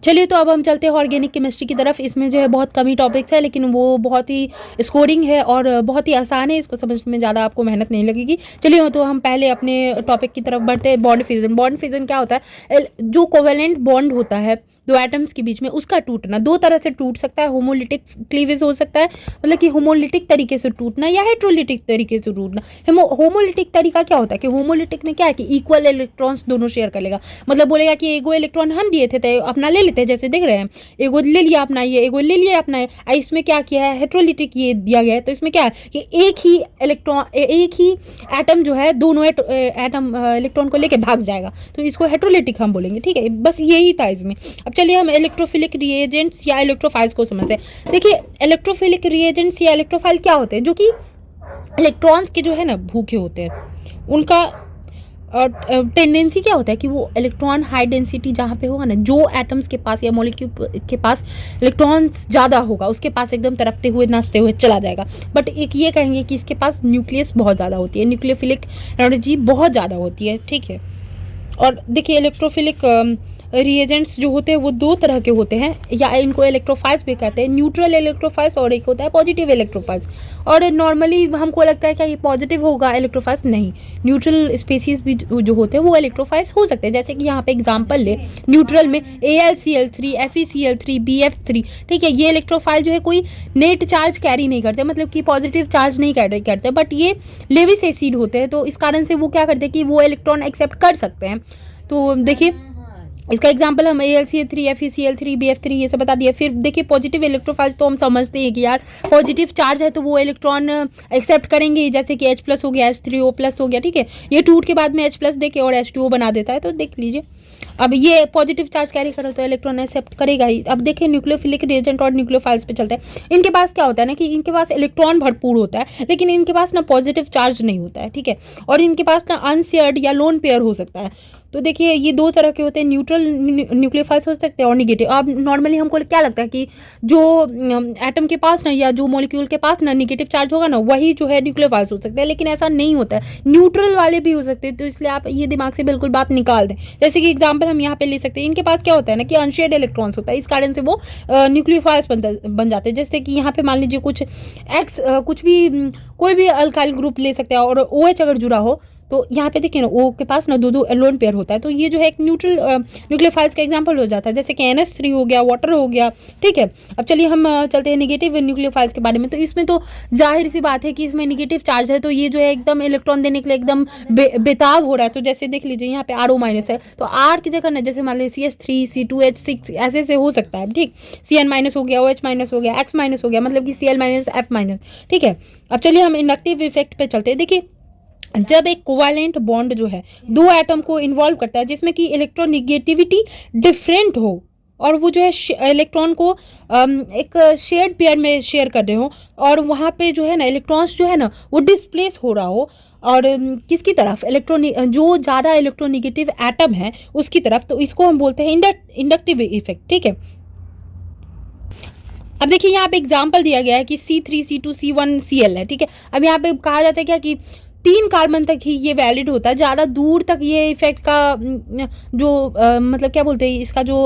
B: चलिए तो अब हम चलते हैं ऑर्गेनिक केमिस्ट्री की तरफ। इसमें जो है बहुत कम ही टॉपिक्स है, लेकिन वो बहुत ही स्कोरिंग है और बहुत ही आसान है, इसको समझने में ज़्यादा आपको मेहनत नहीं लगेगी। चलिए तो हम पहले अपने टॉपिक की तरफ बढ़ते हैं। Bond fission. बॉन्ड फिजन क्या होता है? जो कोवेलेंट बॉन्ड होता है दो एटम्स के बीच में, उसका टूटना दो तरह से टूट सकता है। होमोलिटिक क्लीवेज हो सकता है, मतलब कि होमोलिटिक तरीके से टूटना, या हेट्रोलिटिक तरीके से टूटना। होमोलिटिक तरीका क्या होता है कि होमोलिटिक में क्या है कि इक्वल इलेक्ट्रॉन्स दोनों शेयर कर लेगा, मतलब बोलेगा कि एगो इलेक्ट्रॉन हम दिए थे तो अपना ले लेते हैं, जैसे देख रहे हैं एगो ले लिया अपना, ये एगो ले लिया अपना। इसमें क्या किया है, हेट्रोलिटिक ये दिया गया है, तो इसमें क्या है कि एक ही इलेक्ट्रॉन एक ही एटम जो है दोनों एटम इलेक्ट्रॉन को लेके भाग जाएगा, तो इसको हेट्रोलिटिक हम बोलेंगे, ठीक है। बस यही था इसमें। अब चलिए हम इलेक्ट्रोफिलिक रिएजेंट्स या इलेक्ट्रोफाइल्स को समझते हैं। देखिए इलेक्ट्रोफिलिक रिएजेंट्स या इलेक्ट्रोफाइल क्या होते हैं? जो कि इलेक्ट्रॉन्स के जो है ना भूखे होते हैं, उनका टेंडेंसी क्या होता है कि वो इलेक्ट्रॉन हाई डेंसिटी जहाँ पे होगा ना, जो एटम्स के पास या मॉलिक्यूल के पास इलेक्ट्रॉन्स ज़्यादा होगा उसके पास एकदम तरपते हुए नाचते हुए चला जाएगा। बट एक ये कहेंगे कि इसके पास न्यूक्लियस बहुत ज़्यादा होती है, न्यूक्लियोफिलिक एनर्जी बहुत ज़्यादा होती है, ठीक है। और देखिए इलेक्ट्रोफिलिक रिएजेंट्स जो होते हैं वो दो तरह के होते हैं, या इनको इलेक्ट्रोफाइल्स भी कहते हैं, न्यूट्रल इलेक्ट्रोफाइल्स और एक होता है पॉजिटिव इलेक्ट्रोफाइल्स। और नॉर्मली हमको लगता है कि ये पॉजिटिव होगा इलेक्ट्रोफाइल्स, नहीं, न्यूट्रल स्पीसीज भी जो होते हैं वो इलेक्ट्रोफाइल्स हो सकते हैं। जैसे कि यहाँ पे एग्जांपल ले, न्यूट्रल में AlCl3, FeCl3, BF3, ठीक है। ये इलेक्ट्रोफाइल जो है कोई नेट चार्ज कैरी नहीं करते, मतलब कि पॉजिटिव चार्ज नहीं कैरी करते, बट ये लेविस एसिड होते हैं, तो इस कारण से वो क्या करते हैं कि वो इलेक्ट्रॉन एक्सेप्ट कर सकते हैं। तो देखिए इसका एग्जांपल हम AlCl3, FeCl3, BF3 ये सब बता दिया। फिर देखिए पॉजिटिव इलेक्ट्रोफाइल्स तो हम समझते हैं कि यार पॉजिटिव चार्ज है तो वो इलेक्ट्रॉन एक्सेप्ट करेंगे, जैसे कि H+ हो गया, H3O+ हो गया, ठीक है। ये टूट के बाद में H+ देके और H2O बना देता है, तो देख लीजिए अब ये पॉजिटिव चार्ज कैरी करो तो इलेक्ट्रॉन एक्सेप्ट करेगा ही। अब देखिए न्यूक्लियोफिलिक रिएजेंट और न्यूक्लियोफाइल्स पे चलते हैं। इनके पास क्या होता है ना कि इनके पास इलेक्ट्रॉन भरपूर होता है, लेकिन इनके पास ना पॉजिटिव चार्ज नहीं होता है, ठीक है। और इनके पास ना अनशेयर्ड या लोन पेयर हो सकता है। तो देखिए ये दो तरह के होते हैं, न्यूट्रल न्यूक्लियोफाइल्स हो सकते हैं और निगेटिव। अब नॉर्मली हमको क्या लगता है कि जो एटम के पास ना या जो मॉलिक्यूल के पास ना निगेटिव चार्ज होगा ना वही जो है न्यूक्लियोफाइल्स हो सकते हैं, लेकिन ऐसा नहीं होता है, न्यूट्रल वाले भी हो सकते हैं। तो इसलिए आप ये दिमाग से बिल्कुल बात निकाल दें। जैसे कि एग्जाम्पल हम यहाँ पे ले सकते हैं, इनके पास क्या होता है ना कि अनशेयर्ड इलेक्ट्रॉन्स होता है, इस कारण से वो न्यूक्लियोफाइल्स बन जाते हैं। जैसे कि यहाँ पे मान लीजिए कुछ एक्स कुछ भी कोई भी अल्काइल ग्रुप ले सकते हैं और OH अगर जुड़ा हो तो यहाँ पे देखिए ना O के पास ना दो लोन पेयर होता है, तो ये जो है एक न्यूट्रल न्यूक्लियोफाइल्स का एग्जांपल हो जाता है, जैसे कि NH3 हो गया, वाटर हो गया, ठीक है। अब चलिए हम चलते हैं नेगेटिव न्यूक्लियोफाइल्स के बारे में। तो इसमें तो जाहिर सी बात है कि इसमें नेगेटिव चार्ज है, तो ये जो है एकदम इलेक्ट्रॉन देने के लिए एकदम बेताब हो रहा है। तो जैसे देख लीजिए यहाँ पे RO- है, तो R की जगह ना जैसे मान लीजिए CH3 C2H6 ऐसे से हो सकता है, ठीक। CN- हो गया, OH- हो गया, X- हो गया, मतलब कि Cl- F-, ठीक है। अब चलिए हम इंडक्टिव इफेक्ट पे चलते हैं। देखिए जब एक कोवैलेंट बॉन्ड जो है दो एटम को इन्वॉल्व करता है जिसमें कि इलेक्ट्रोनिगेटिविटी डिफरेंट हो, और वो जो है इलेक्ट्रॉन को एक शेयर्ड पेयर में शेयर कर रहे हो, और वहाँ पे जो है ना इलेक्ट्रॉन्स जो है ना वो डिस्प्लेस हो रहा हो, और किसकी तरफ, जो ज़्यादा इलेक्ट्रोनिगेटिव एटम है उसकी तरफ, तो इसको हम बोलते हैं इंडक्टिव इफेक्ट, ठीक है। अब देखिए यहाँ पे एग्जाम्पल दिया गया है कि C3 C2 C1 Cl है, ठीक है। अब यहाँ पे कहा जाता है क्या कि 3 कार्बन तक ही ये वैलिड होता है, ज़्यादा दूर तक ये इफेक्ट का जो मतलब क्या बोलते हैं इसका जो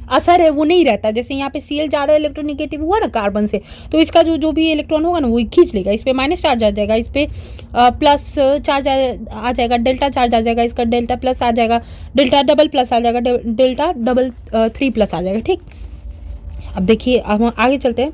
B: असर है वो नहीं रहता। जैसे यहाँ पे Cl ज़्यादा इलेक्ट्रोनिगेटिव हुआ ना कार्बन से, तो इसका जो भी इलेक्ट्रॉन होगा ना वो खींच लेगा, इस पर माइनस चार्ज आ जाएगा, इस पर प्लस चार्ज आ जाएगा, डेल्टा चार्ज आ जाएगा, इसका डेल्टा प्लस आ जाएगा, डेल्टा डबल प्लस आ जाएगा, डेल्टा डबल 3 प्लस आ जाएगा, ठीक। अब देखिए अब हम आगे चलते हैं।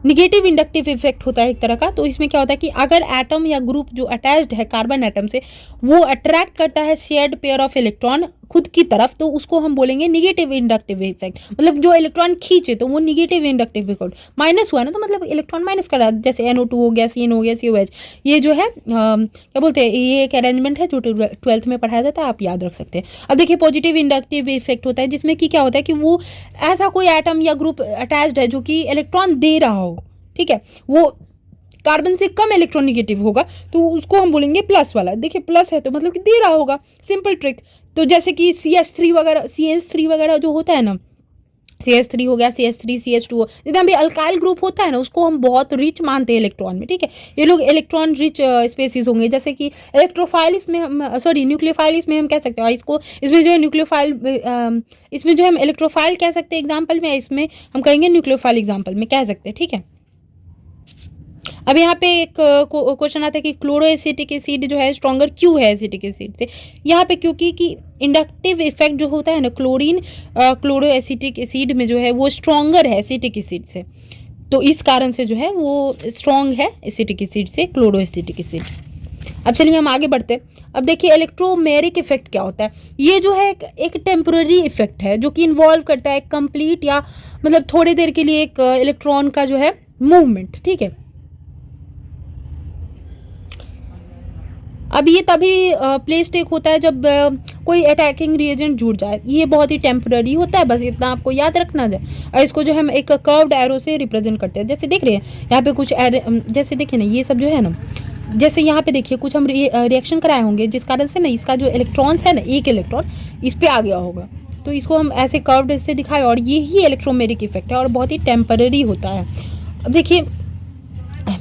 B: निगेटिव इंडक्टिव इफेक्ट होता है एक तरह का। तो इसमें क्या होता है कि अगर एटम या ग्रुप जो अटैच्ड है कार्बन एटम से वो अट्रैक्ट करता है शेयर्ड पेयर ऑफ इलेक्ट्रॉन खुद की तरफ, तो उसको हम बोलेंगे निगेटिव इंडक्टिव इफेक्ट। मतलब जो इलेक्ट्रॉन खींचे तो वो निगेटिव इंडक्टिव इफेक्ट। माइनस हुआ ना तो मतलब इलेक्ट्रॉन माइनस कर रहा है, जैसे NO2 हो गया, CN हो गया, COH। ये जो है क्या बोलते हैं, ये एक अरेंजमेंट है जो 12th में पढ़ाया जाता है, आप याद रख सकते हैं। अब देखिए पॉजिटिव इंडक्टिव इफेक्ट होता है जिसमें कि क्या होता है कि वो ऐसा कोई एटम या ग्रुप अटैच्ड है जो कि इलेक्ट्रॉन दे रहा हो, ठीक है, वो कार्बन से कम इलेक्ट्रोनिगेटिव होगा, तो उसको हम बोलेंगे प्लस वाला। देखिए प्लस है तो मतलब कि दे रहा होगा, सिंपल ट्रिक। तो जैसे कि CH3 वगैरह जो होता है ना, CH3 हो गया, CH3 CH2 हो, जितना भी अल्काइल ग्रुप होता है ना उसको हम बहुत रिच मानते हैं इलेक्ट्रॉन में, ठीक है। ये लोग इलेक्ट्रॉन रिच स्पेसीज होंगे, जैसे कि इलेक्ट्रोफाइल इसमें हम न्यूक्लियोफाइल इसमें हम कह सकते हैं, इसको इसमें जो है न्यूक्लियोफाइल इसमें जो है हम इलेक्ट्रोफाइल कह सकते हैं एग्जाम्पल में, इसमें हम कहेंगे न्यूक्लियोफाइल एग्जाम्पल में कह सकते हैं, ठीक है। अब यहाँ पे एक क्वेश्चन आता है कि क्लोरो एसिटिक एसिड जो है स्ट्रॉन्गर क्यों है एसिटिक एसिड से। यहाँ पे क्योंकि कि इंडक्टिव इफेक्ट जो होता है ना क्लोरीन क्लोरो एसिटिक एसिड में जो है वो स्ट्रॉन्गर है एसिटिक एसिड से, तो इस कारण से जो है वो स्ट्रॉन्ग है एसिटिक एसिड से क्लोरो एसिटिक एसिड। अब चलिए हम आगे बढ़ते हैं। अब देखिए इलेक्ट्रोमेरिक इफेक्ट क्या होता है। ये जो है एक टेम्पररी इफेक्ट है जो कि इन्वॉल्व करता है कंप्लीट या मतलब थोड़ी देर के लिए एक इलेक्ट्रॉन का जो है मूवमेंट, ठीक है। अब ये तभी प्लेस्ड एक होता है जब कोई अटैकिंग रिएजेंट जुड़ जाए, ये बहुत ही टेम्पररी होता है, बस इतना आपको याद रखना है। और इसको जो हम एक कर्व्ड एरो से रिप्रेजेंट करते हैं, जैसे देख रहे हैं यहाँ पे कुछ जैसे देखिए ना ये सब जो है ना, जैसे यहाँ पे देखिए कुछ हम रिएक्शन कराए होंगे जिस कारण से ना इसका जो इलेक्ट्रॉन्स है ना, एक इलेक्ट्रॉन इस पर आ गया होगा, तो इसको हम ऐसे कर्व्ड से दिखाए, और ये ही इलेक्ट्रोमेरिक इफेक्ट है और बहुत ही टेम्पररी होता है। अब देखिए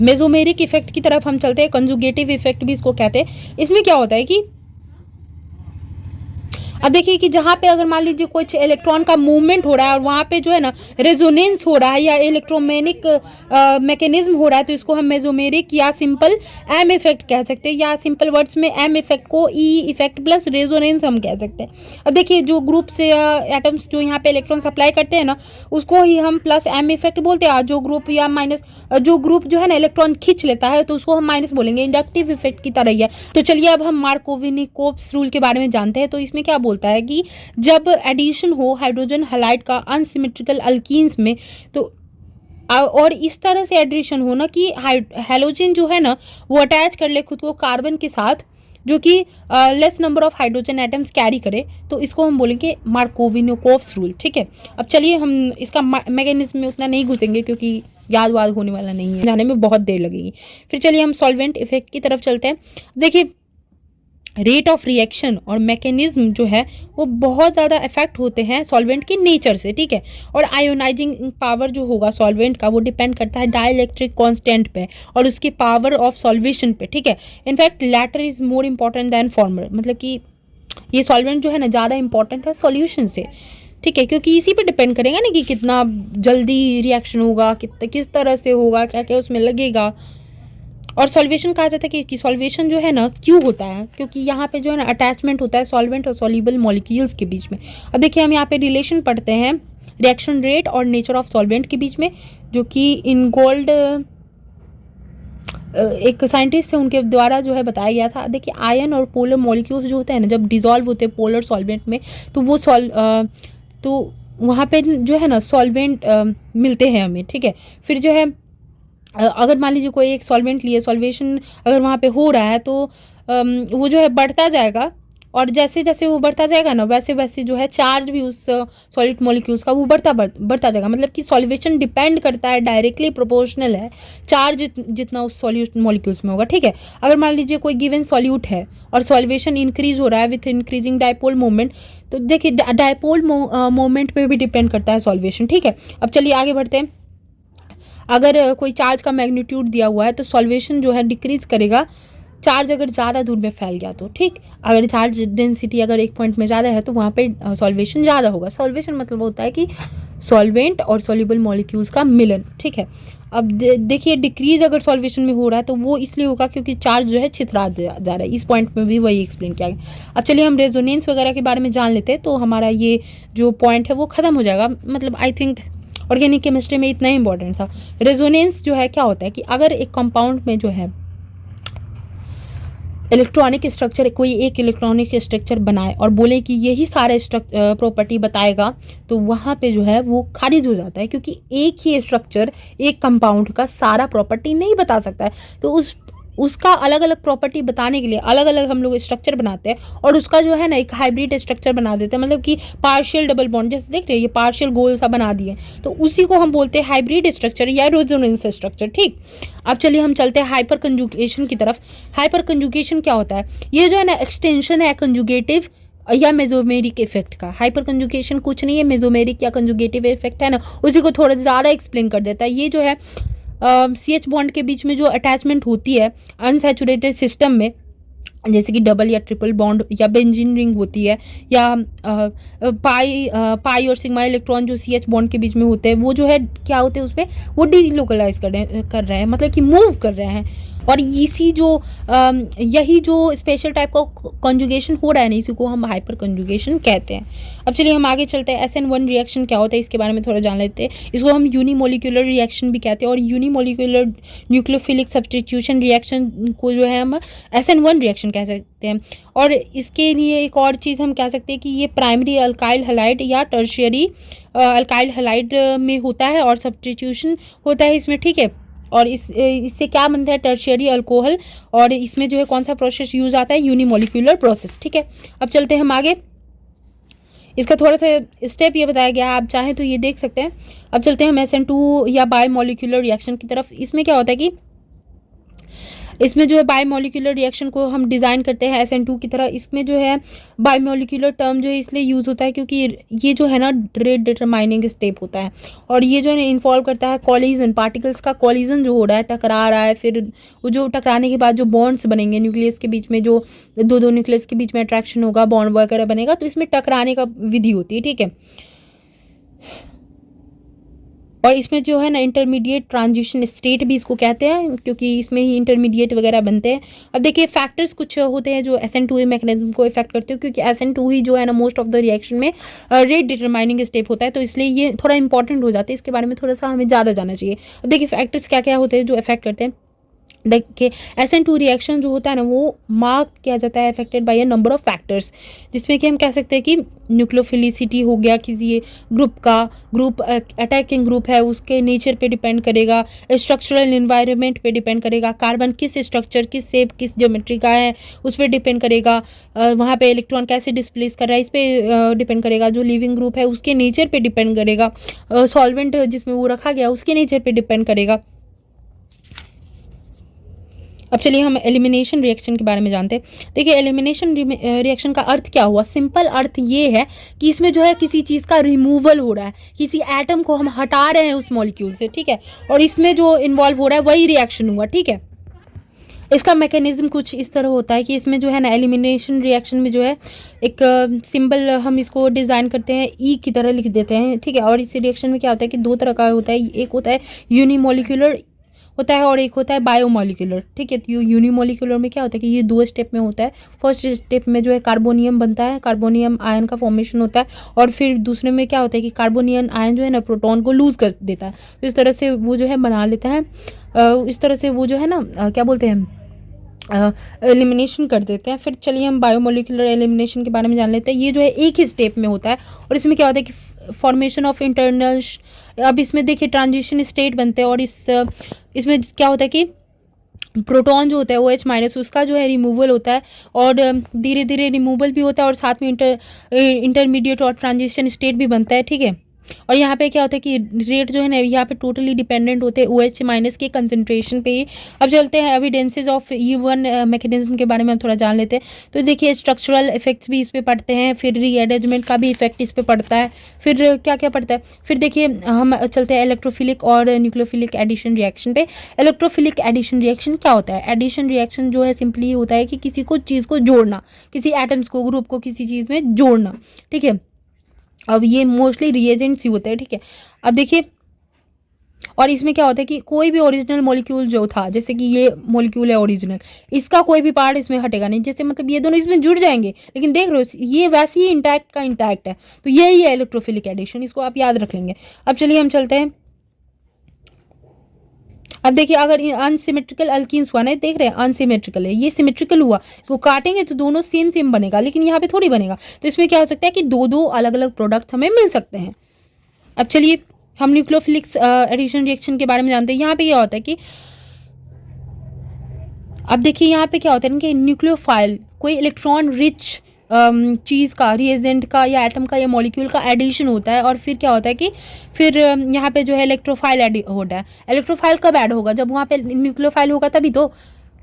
B: मेसोमेरिक इफेक्ट की तरफ हम चलते हैं, कंजुगेटिव इफेक्ट भी इसको कहते हैं। इसमें क्या होता है कि अब देखिए कि जहाँ पे अगर मान लीजिए कुछ इलेक्ट्रॉन का मूवमेंट हो रहा है और वहाँ पे जो है ना रेजोनेंस हो रहा है या इलेक्ट्रोमैग्नेटिक मैकेनिज्म हो रहा है, तो इसको हम मेसोमेरिक या सिंपल एम इफेक्ट कह सकते हैं, या सिंपल वर्ड्स में एम इफेक्ट को ई इफेक्ट प्लस रेजोनेंस हम कह सकते हैं। अब देखिए जो ग्रुप से एटम्स जो यहाँ पे इलेक्ट्रॉन सप्लाई करते हैं ना उसको ही हम प्लस एम इफेक्ट बोलते हैं, जो ग्रुप या माइनस जो ग्रुप जो है ना इलेक्ट्रॉन खींच लेता है तो उसको हम माइनस बोलेंगे, इंडक्टिव इफेक्ट की तरह ही है। तो चलिए अब हम मार्कोविनिकोव्स रूल के बारे में जानते हैं। तो इसमें क्या बोलता है कि जब एडिशन हो हाइड्रोजन हैलाइड का अनसिमेट्रिकल अल्कीन्स में, तो और इस तरह से एडिशन हो ना कि हैलोजन जो है ना वो अटैच कर ले खुद को कार्बन के साथ जो कि less number of hydrogen atoms carry करे, तो इसको हम बोलेंगे मार्कोविनिकोव्स रूल, ठीक है। अब चलिए हम इसका मैकेनिज्म में उतना नहीं घुसेंगे क्योंकि याद होने वाला नहीं है, जाने में बहुत देर लगेगी। फिर चलिए हम सॉल्वेंट इफेक्ट की तरफ चलते हैं। देखिए रेट ऑफ रिएक्शन और मैकेनिज्म जो है वो बहुत ज़्यादा इफेक्ट होते हैं सॉल्वेंट की नेचर से, ठीक है। और आयोनाइजिंग पावर जो होगा सॉल्वेंट का वो डिपेंड करता है डाइलेक्ट्रिक कांस्टेंट पे और उसकी पावर ऑफ सॉल्वेशन पे, ठीक है। In fact latter is more important than former, मतलब कि ये सॉल्वेंट जो है ना ज़्यादा इंपॉर्टेंट है सॉल्यूशन से, ठीक है, क्योंकि इसी पे डिपेंड करेगा ना कि कितना जल्दी रिएक्शन होगा, किस तरह से होगा, क्या क्या उसमें लगेगा। और सॉल्वेशन कहा जाता है कि सॉल्वेशन जो है ना क्यों होता है, क्योंकि यहाँ पे जो है ना अटैचमेंट होता है सॉल्वेंट और सॉल्युबल मॉलिक्यूल्स के बीच में। अब देखिए हम यहाँ पे रिलेशन पढ़ते हैं रिएक्शन रेट और नेचर ऑफ सॉल्वेंट के बीच में, जो कि इनगोल्ड एक साइंटिस्ट है उनके द्वारा जो है बताया गया था। देखिए आयन और पोलर मॉलिक्यूल्स जो होते हैं ना, जब डिजॉल्व होते हैं पोलर सॉल्वेंट में, तो वो तो वहाँ पे जो है ना सॉल्वेंट मिलते हैं हमें, ठीक है। फिर जो है अगर मान लीजिए कोई एक सॉल्वेंट लिए, सॉल्वेशन अगर वहाँ पे हो रहा है तो वो जो है बढ़ता जाएगा, और जैसे जैसे वो बढ़ता जाएगा ना वैसे वैसे जो है चार्ज भी उस सॉलिड मॉलिक्यूल्स का वो बढ़ता जाएगा। मतलब कि सॉल्वेशन डिपेंड करता है, डायरेक्टली प्रोपोर्शनल है चार्ज जितना उस सॉल्यूट मॉलिक्यूल्स में होगा, ठीक है। अगर मान लीजिए कोई गिवन सॉल्यूट है और सॉल्वेशन इंक्रीज हो रहा है विथ इंक्रीजिंग डायपोल मोमेंट, तो देखिए डायपोल मोमेंट पे भी डिपेंड करता है सॉल्वेशन, ठीक है। अब चलिए आगे बढ़ते हैं। अगर कोई चार्ज का मैग्नीट्यूड दिया हुआ है तो सॉल्वेशन जो है डिक्रीज करेगा, चार्ज अगर ज़्यादा दूर में फैल गया तो, ठीक। अगर चार्ज डेंसिटी अगर एक पॉइंट में ज़्यादा है तो वहाँ पे सॉल्वेशन ज़्यादा होगा। सॉल्वेशन मतलब होता है कि सॉल्वेंट और सॉल्युबल मॉलिक्यूल्स का मिलन, ठीक है। अब देखिए डिक्रीज अगर सॉल्वेशन में हो रहा है तो वो इसलिए होगा क्योंकि चार्ज जो है छितरा जा रहा है। इस पॉइंट में भी वही एक्सप्लेन किया गया। अब चलिए हम रेजोनेंस वगैरह के बारे में जान लेते हैं, तो हमारा ये जो पॉइंट है वो ख़त्म हो जाएगा। मतलब आई थिंक ऑर्गेनिक केमिस्ट्री में इतना ही इंपॉर्टेंट था। रेजोनेंस जो है क्या होता है कि अगर एक कंपाउंड में जो है इलेक्ट्रॉनिक स्ट्रक्चर, कोई एक इलेक्ट्रॉनिक स्ट्रक्चर बनाए और बोले कि यही सारे प्रॉपर्टी बताएगा, तो वहाँ पे जो है वो खारिज हो जाता है, क्योंकि एक ही स्ट्रक्चर एक कंपाउंड का सारा प्रॉपर्टी नहीं बता सकता है। तो उसका अलग अलग प्रॉपर्टी बताने के लिए अलग अलग हम लोग स्ट्रक्चर बनाते हैं, और उसका जो है ना एक हाइब्रिड स्ट्रक्चर बना देते हैं। मतलब कि पार्शियल डबल बॉन्ड, जैसे देख रहे हैं ये पार्शियल गोल सा बना दिए, तो उसी को हम बोलते हैं हाइब्रिड स्ट्रक्चर या रेजोनेंस स्ट्रक्चर, ठीक। अब चलिए हम चलते हैं हाइपर कंजुगेशन की तरफ। हाइपर कंजुगेशन क्या होता है? ये जो है ना एक्सटेंशन है कंजुगेटिव या मेजोमेरिक इफेक्ट का। हाइपर कंजुगेशन कुछ नहीं है, मेजोमेरिक या कंजुगेटिव इफेक्ट है ना, उसी को थोड़ा ज़्यादा एक्सप्लेन कर देता है। ये जो है CH बॉन्ड के बीच में जो अटैचमेंट होती है अनसैचुरेटेड सिस्टम में, जैसे कि डबल या ट्रिपल बॉन्ड या बेंजीन रिंग होती है, या पाई और सिग्मा इलेक्ट्रॉन जो CH बॉन्ड के बीच में होते हैं, वो जो है क्या होते हैं उसमें वो डीलोकलाइज कर रहे हैं, मतलब कि मूव कर रहे हैं। और इसी जो यही जो स्पेशल टाइप का कंजुगेशन हो रहा है ना, इसी को हम हाइपर कंजुगेशन कहते हैं। अब चलिए हम आगे चलते हैं। SN1 रिएक्शन क्या होता है इसके बारे में थोड़ा जान लेते हैं। इसको हम यूनिमोलिकुलर रिएक्शन भी कहते हैं, और यूनिमोलिकुलर न्यूक्लियोफिलिक सब्स्टिट्यूशन रिएक्शन को जो है हम SN1 रिएक्शन कह सकते हैं। और इसके लिए एक और चीज़ हम कह सकते हैं कि ये प्राइमरी अल्काइल हैलाइड या टर्शियरी अल्काइल हैलाइड में होता है, और सब्स्टिट्यूशन होता है इसमें, ठीक है। और इससे क्या बनता है? Tertiary alcohol. और इसमें जो है कौन सा प्रोसेस यूज आता है? यूनिमोलिकुलर प्रोसेस, ठीक है। अब चलते हैं हम आगे। इसका थोड़ा सा स्टेप ये बताया गया है, आप चाहें तो ये देख सकते हैं। अब चलते हैं हम SN2 या बायोमोलिकुलर रिएक्शन की तरफ। इसमें क्या होता है कि इसमें जो है बायोमोलिकुलर रिएक्शन को हम डिज़ाइन करते हैं SN2 की तरह। इसमें जो है बायोमोलिकुलर टर्म जो है इसलिए यूज़ होता है क्योंकि ये जो है ना रेट डिटरमाइनिंग स्टेप होता है, और ये जो है ना इन्वॉल्व करता है कॉलिजन, पार्टिकल्स का कॉलिजन जो हो रहा है, टकरा रहा है। फिर वो जो टकराने के बाद जो बॉन्ड्स बनेंगे न्यूक्लियस के बीच में, जो दो न्यूक्लियस के बीच में अट्रैक्शन होगा, बॉन्ड वगैरह बनेगा, तो इसमें टकराने का विधि होती है, ठीक है। और इसमें जो है ना इंटरमीडिएट ट्रांजिशन स्टेट भी इसको कहते हैं, क्योंकि इसमें ही इंटरमीडिएट वगैरह बनते हैं। अब देखिए फैक्टर्स कुछ होते हैं जो SN2 मैकेनिज्म को इफेक्ट करते हैं, क्योंकि SN2 ही जो है ना मोस्ट ऑफ द रिएक्शन में रेट डिटरमाइनिंग स्टेप होता है, तो इसलिए ये थोड़ा इंपॉर्टेंट हो जाता है। इसके बारे में थोड़ा सा हमें ज़्यादा जानना चाहिए। अब देखिए फैक्टर्स क्या क्या होते हैं जो इफेक्ट करते हैं। देखिए SN2 रिएक्शन जो होता है ना वो मार्क किया जाता है affected by a number of factors, जिसमें कि हम कह सकते हैं कि न्यूक्लियोफिलिसिटी हो गया किसी ग्रुप का, ग्रुप अटैकिंग ग्रुप है उसके नेचर पे डिपेंड करेगा, स्ट्रक्चरल इन्वायरमेंट पे डिपेंड करेगा, कार्बन किस स्ट्रक्चर, किस शेप, किस ज्योमेट्री का है उस पर डिपेंड करेगा, वहाँ पे इलेक्ट्रॉन कैसे डिस्प्लेस कर रहा है इस पर डिपेंड करेगा, जो लिविंग ग्रुप है उसके नेचर पे डिपेंड करेगा, सॉल्वेंट जिसमें वो रखा गया उसके नेचर पे डिपेंड करेगा। अब चलिए हम एलिमिनेशन रिएक्शन के बारे में जानते हैं। देखिए एलिमिनेशन रिएक्शन का अर्थ क्या हुआ? सिंपल अर्थ ये है कि इसमें जो है किसी चीज़ का रिमूवल हो रहा है, किसी एटम को हम हटा रहे हैं उस मॉलिक्यूल से, ठीक है, और इसमें जो इन्वॉल्व हो रहा है वही रिएक्शन हुआ, ठीक है। इसका मैकेनिज्म कुछ इस तरह होता है कि इसमें जो है ना एलिमिनेशन रिएक्शन में जो है एक सिंबल हम इसको डिज़ाइन करते हैं ई की तरह लिख देते हैं, ठीक है। और इस रिएक्शन में क्या होता है कि दो तरह का होता है। एक होता है यूनिमोलिकुलर होता है और एक होता है बायोमोलिकुलर, ठीक है। तो यूनिमोलिकुलर में क्या होता है कि ये 2 स्टेप में होता है। फर्स्ट स्टेप में जो है कार्बोनियम बनता है, कार्बोनियम आयन का फॉर्मेशन होता है, और फिर दूसरे में क्या होता है कि कार्बोनियम आयन जो है ना प्रोटॉन को लूज कर देता है, तो इस तरह से वो जो है बना लेता है, इस तरह से वो जो है ना क्या बोलते हैं, एलिमिनेशन कर देते हैं। फिर चलिए हम बायोमोलिकुलर एलिमिनेशन के बारे में जान लेते हैं। ये जो है एक ही स्टेप में होता है, और इसमें क्या होता है कि फॉर्मेशन ऑफ इंटरनल, अब इसमें देखिए ट्रांजिशन स्टेट बनते हैं, और इसमें क्या होता है कि प्रोटॉन जो होता है OH- उसका जो है रिमूवल होता है, और धीरे धीरे रिमूवल भी होता है, और साथ में इंटरमीडिएट और ट्रांजिशन स्टेट भी बनता है, ठीक है। और यहाँ पे क्या होता है कि रेट जो है ना यहाँ पे टोटली डिपेंडेंट होते हैं OH- के कंसंट्रेशन पे ही। अब चलते हैं एविडेंसेस ऑफ E1 मैकेनिज्म के बारे में हम थोड़ा जान लेते हैं। तो देखिए स्ट्रक्चरल इफेक्ट्स भी इस पे पड़ते हैं, फिर रीअरेंजमेंट का भी इफेक्ट इस पे पड़ता है, फिर क्या क्या पड़ता है, फिर देखिए हम चलते हैं इलेक्ट्रोफिलिक और न्यूक्लियोफिलिक एडिशन रिएक्शन पे। इलेक्ट्रोफिलिक एडिशन रिएक्शन क्या होता है? एडिशन रिएक्शन जो है सिंपली होता है कि किसी को चीज़ को जोड़ना, किसी एटम्स को, ग्रुप को किसी चीज़ में जोड़ना, ठीक है। अब ये मोस्टली रिएजेंट्स ही होते हैं, ठीक है। अब देखिए, और इसमें क्या होता है कि कोई भी ओरिजिनल मॉलिक्यूल जो था, जैसे कि ये मॉलिक्यूल है ओरिजिनल, इसका कोई भी पार्ट इसमें हटेगा नहीं, जैसे मतलब ये दोनों इसमें जुड़ जाएंगे, लेकिन देख रहे हो ये वैसे ही इंटैक्ट का इंटैक्ट है। तो यही है इलेक्ट्रोफिलिक एडिशन, इसको आप याद रख लेंगे। अब चलिए हम चलते हैं। अब देखिए अगर अनसिमेट्रिकल अल्कीन्स हुआ ना, देख रहे हैं अनसिमेट्रिकल है, ये सिमेट्रिकल हुआ, इसको काटेंगे तो दोनों सेम सेम बनेगा, लेकिन यहाँ पे थोड़ी बनेगा। तो इसमें क्या हो सकता है कि दो दो अलग अलग प्रोडक्ट हमें मिल सकते हैं। अब चलिए हम न्यूक्लियोफिलिक एडिशन रिएक्शन के बारे में जानते हैं। यहाँ पे क्या होता है कि अब देखिए यहाँ पे क्या होता है कि न्यूक्लियोफाइल कोई इलेक्ट्रॉन रिच चीज़ का, रिएजेंट का या एटम का या मॉलिक्यूल का एडिशन होता है, और फिर क्या होता है कि फिर यहाँ पे जो है इलेक्ट्रोफाइल ऐड होता है। इलेक्ट्रोफाइल कब ऐड होगा? जब वहाँ पे न्यूक्लियोफाइल होगा, तभी तो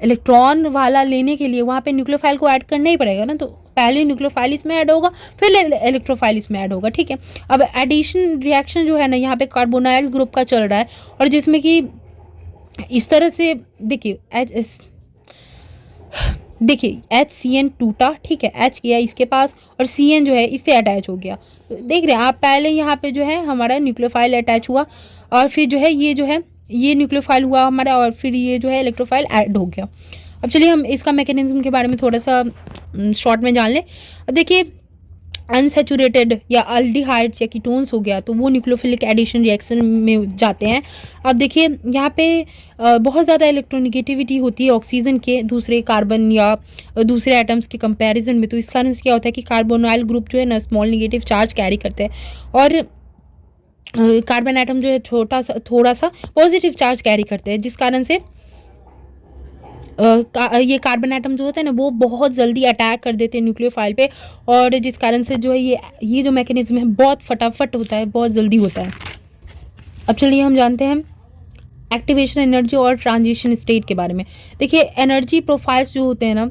B: इलेक्ट्रॉन वाला लेने के लिए वहाँ पे न्यूक्लियोफाइल को ऐड करना ही पड़ेगा ना। तो पहले न्यूक्लियोफाइल इसमें ऐड होगा, फिर इलेक्ट्रोफाइल इसमें ऐड होगा, ठीक है। अब एडिशन रिएक्शन जो है ना यहाँ पे कार्बोनाइल ग्रुप का चल रहा है, और जिसमें कि इस तरह से देखिए HCN टूटा, ठीक है, H गया इसके पास, और CN जो है इससे अटैच हो गया। तो देख रहे हैं आप, पहले यहाँ पे जो है हमारा न्यूक्लियोफाइल अटैच हुआ, और फिर जो है ये न्यूक्लियोफाइल हुआ हमारा, और फिर ये जो है इलेक्ट्रोफाइल ऐड हो गया। अब चलिए हम इसका मैकेनिज्म के बारे में थोड़ा सा शॉर्ट में जान लें। अब देखिए अनसेचुरेटेड या अल्डिहाइड्स या कीटोन्स हो गया, तो वो न्यूक्लियोफिलिक एडिशन रिएक्शन में जाते हैं। अब देखिए यहाँ पे बहुत ज़्यादा इलेक्ट्रोनिगेटिविटी होती है ऑक्सीजन के दूसरे कार्बन या दूसरे एटम्स के कंपैरिजन में। तो इस कारण से क्या होता है कि कार्बोनाइल ग्रुप जो है ना स्मॉल नेगेटिव चार्ज कैरी करते हैं, और कार्बन एटम जो है थोड़ा सा पॉजिटिव चार्ज कैरी करते हैं, जिस कारण से ये कार्बन एटम जो होता है ना वो बहुत जल्दी अटैक कर देते हैं न्यूक्लियोफाइल पे, और जिस कारण से जो है ये जो मैकेनिज्म है बहुत फटाफट होता है, बहुत जल्दी होता है। अब चलिए हम जानते हैं एक्टिवेशन एनर्जी और ट्रांजिशन स्टेट के बारे में। देखिए एनर्जी प्रोफाइल्स जो होते हैं ना,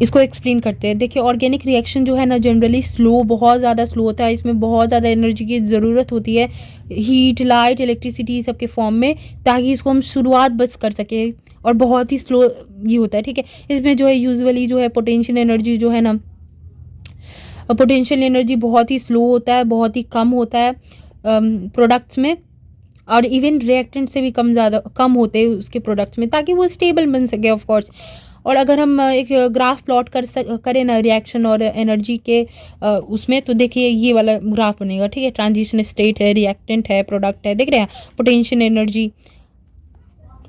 B: इसको एक्सप्लेन करते हैं। देखिए ऑर्गेनिक रिएक्शन जो है ना जनरली स्लो, बहुत ज़्यादा स्लो होता है, इसमें बहुत ज़्यादा एनर्जी की ज़रूरत होती है, हीट, लाइट, इलेक्ट्रिसिटी सबके फॉर्म में, ताकि इसको हम शुरुआत बस कर सकें, और बहुत ही स्लो ये होता है, ठीक है। इसमें जो है यूजुअली जो है पोटेंशियल एनर्जी जो है ना, पोटेंशियल एनर्जी बहुत ही स्लो होता है, बहुत ही कम होता है प्रोडक्ट्स में, और इवन रिएक्टेंट से भी कम होते हैं उसके प्रोडक्ट्स में, ताकि वो स्टेबल बन सके ऑफ कोर्स। और अगर हम एक ग्राफ प्लॉट करें ना रिएक्शन और एनर्जी के उसमें, तो देखिए ये वाला ग्राफ बनेगा, ठीक है। ट्रांजिशन स्टेट है, रिएक्टेंट है, प्रोडक्ट है, देख रहे हैं पोटेंशियल एनर्जी।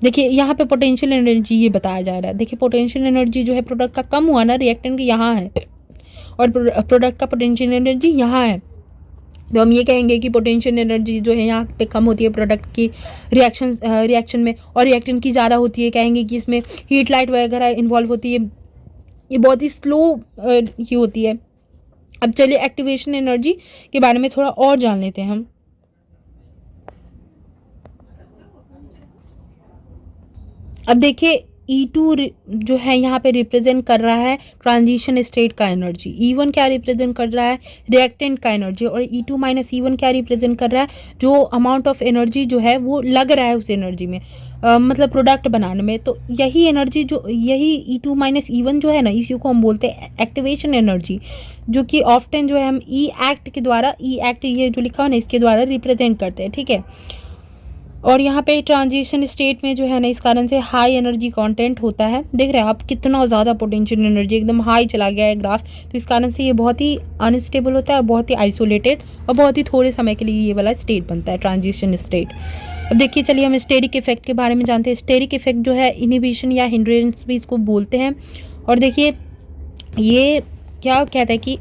B: देखिए यहाँ पे पोटेंशियल एनर्जी ये बताया जा रहा है। देखिए पोटेंशियल एनर्जी जो है प्रोडक्ट का कम हुआ ना, रिएक्टेंट की यहाँ है, और प्रोडक्ट का पोटेंशियल एनर्जी यहाँ है। तो हम ये कहेंगे कि पोटेंशियल एनर्जी जो है यहाँ पे कम होती है प्रोडक्ट की रिएक्शन में, और रिएक्टेंट की ज़्यादा होती है, कहेंगे कि इसमें हीट लाइट वगैरह इन्वॉल्व होती है, ये बहुत ही स्लो ये होती है। अब चलिए एक्टिवेशन एनर्जी के बारे में थोड़ा और जान लेते हैं हम। अब देखिए E2 जो है यहाँ पे रिप्रेजेंट कर रहा है ट्रांजिशन स्टेट का एनर्जी, E1 क्या रिप्रेजेंट कर रहा है रिएक्टेंट का एनर्जी, और E2 माइनस E1 क्या रिप्रेजेंट कर रहा है जो अमाउंट ऑफ एनर्जी जो है वो लग रहा है उस एनर्जी में, मतलब प्रोडक्ट बनाने में। तो यही एनर्जी यही E2 माइनस E1 जो है ना, इसी को हम बोलते हैं एक्टिवेशन एनर्जी, जो कि ऑफ्टन जो है हम E एक्ट के द्वारा, E एक्ट ये जो लिखा हुआ ना इसके द्वारा रिप्रेजेंट करते हैं, ठीक है। और यहाँ पे ट्रांजिशन स्टेट में जो है ना, इस कारण से हाई एनर्जी कंटेंट होता है। देख रहे हैं आप कितना ज़्यादा पोटेंशियल एनर्जी एकदम हाई चला गया है ग्राफ। तो इस कारण से ये बहुत ही अनस्टेबल होता है और बहुत ही आइसोलेटेड और बहुत ही थोड़े समय के लिए ये वाला स्टेट बनता है, ट्रांजिशन स्टेट। अब देखिए, चलिए हम स्टेरिक इफेक्ट के बारे में जानते हैं। स्टेरिक इफेक्ट जो है इनहिबिशन या हिंड्रेंस भी इसको बोलते हैं। और देखिए ये क्या कहता है कि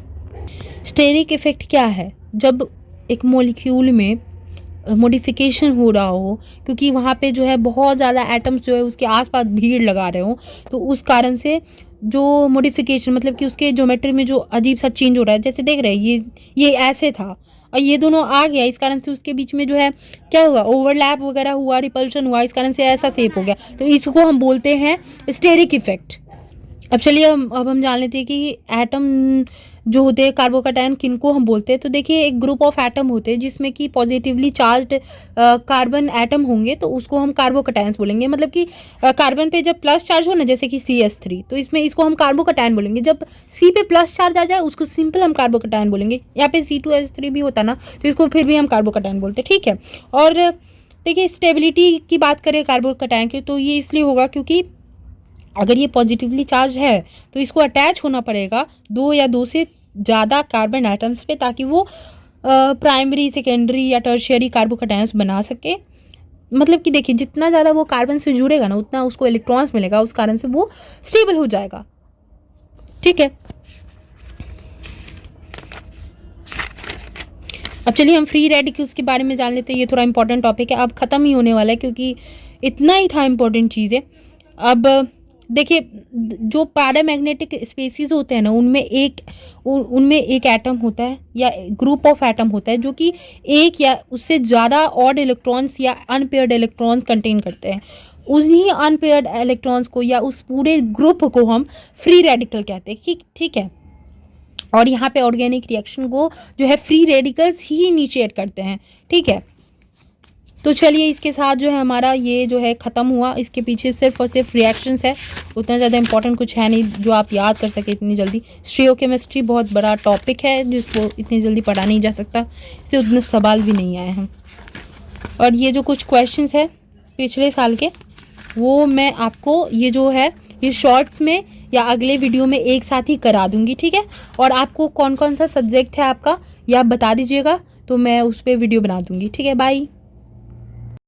B: स्टेरिक इफेक्ट क्या है, जब एक मॉलिक्यूल में मॉडिफिकेशन हो रहा हो, क्योंकि वहाँ पे जो है बहुत ज़्यादा एटम्स जो है उसके आसपास भीड़ लगा रहे हो, तो उस कारण से जो मॉडिफिकेशन मतलब कि उसके ज्योमेट्री में जो अजीब सा चेंज हो रहा है, जैसे देख रहे हैं ये ऐसे था और ये दोनों आ गया, इस कारण से उसके बीच में जो है क्या हुआ, ओवरलैप वगैरह हुआ, रिपल्शन हुआ, इस कारण से ऐसा शेप हो गया। तो इसको हम बोलते हैं स्टेरिक इफेक्ट। अब चलिए अब हम जान लेते हैं कि एटम जो होते हैं कार्बोकैटायन किनको हम बोलते हैं। तो देखिए एक ग्रुप ऑफ एटम होते हैं जिसमें कि पॉजिटिवली चार्ज्ड कार्बन एटम होंगे, तो उसको हम कार्बोकैटायंस बोलेंगे। मतलब कि कार्बन पे जब प्लस चार्ज हो ना, जैसे कि CH3, तो इसमें इसको हम कार्बोकैटायन बोलेंगे। जब C पे प्लस चार्ज आ जाए उसको सिंपल हम कार्बोकैटायन बोलेंगे। यहाँ पे C2H3 भी होता ना, तो इसको फिर भी हम कार्बोकैटायन बोलते हैं, ठीक है। और देखिए स्टेबिलिटी की बात करें कार्बोकैटायन की, तो ये इसलिए होगा क्योंकि अगर ये पॉजिटिवली चार्ज है तो इसको अटैच होना पड़ेगा 2 या 2 से ज़्यादा कार्बन एटम्स पे, ताकि वो प्राइमरी, सेकेंडरी या टर्शियरी कार्बोकैटायंस बना सके। मतलब कि देखिए जितना ज़्यादा वो कार्बन से जुड़ेगा ना, उतना उसको इलेक्ट्रॉन्स मिलेगा, उस कारण से वो स्टेबल हो जाएगा, ठीक है। अब चलिए हम फ्री रेडिकल्स के बारे में जान लेते हैं। ये थोड़ा इंपॉर्टेंट टॉपिक है, अब ख़त्म ही होने वाला है क्योंकि इतना ही था इंपॉर्टेंट चीज़ें। अब देखिए जो पैरामैग्नेटिक स्पेसीज होते हैं ना, उनमें एक एटम होता है या ग्रुप ऑफ एटम होता है जो कि एक या उससे ज़्यादा ऑड इलेक्ट्रॉन्स या अनपेयर्ड इलेक्ट्रॉन्स कंटेन करते हैं। उन्हीं अनपेयर्ड इलेक्ट्रॉन्स को या उस पूरे ग्रुप को हम फ्री रेडिकल कहते हैं, ठीक है। और यहाँ पे ऑर्गेनिक रिएक्शन को जो है फ्री रेडिकल्स ही इनिशिएट करते हैं, ठीक है। तो चलिए इसके साथ जो है हमारा ये जो है ख़त्म हुआ। इसके पीछे सिर्फ और सिर्फ रिएक्शंस है, उतना ज़्यादा इंपॉर्टेंट कुछ है नहीं जो आप याद कर सके इतनी जल्दी। स्टीरियोकेमिस्ट्री बहुत बड़ा टॉपिक है जिसको इतनी जल्दी पढ़ा नहीं जा सकता, इससे उतने सवाल भी नहीं आए हैं। और ये जो कुछ क्वेश्चंस है पिछले साल के, वो मैं आपको ये जो है ये शॉर्ट्स में या अगले वीडियो में एक साथ ही करा दूंगी, ठीक है। और आपको कौन कौन सा सब्जेक्ट है आपका, ये आप बता दीजिएगा, तो मैं उस पर वीडियो बना दूंगी, ठीक है। बाय।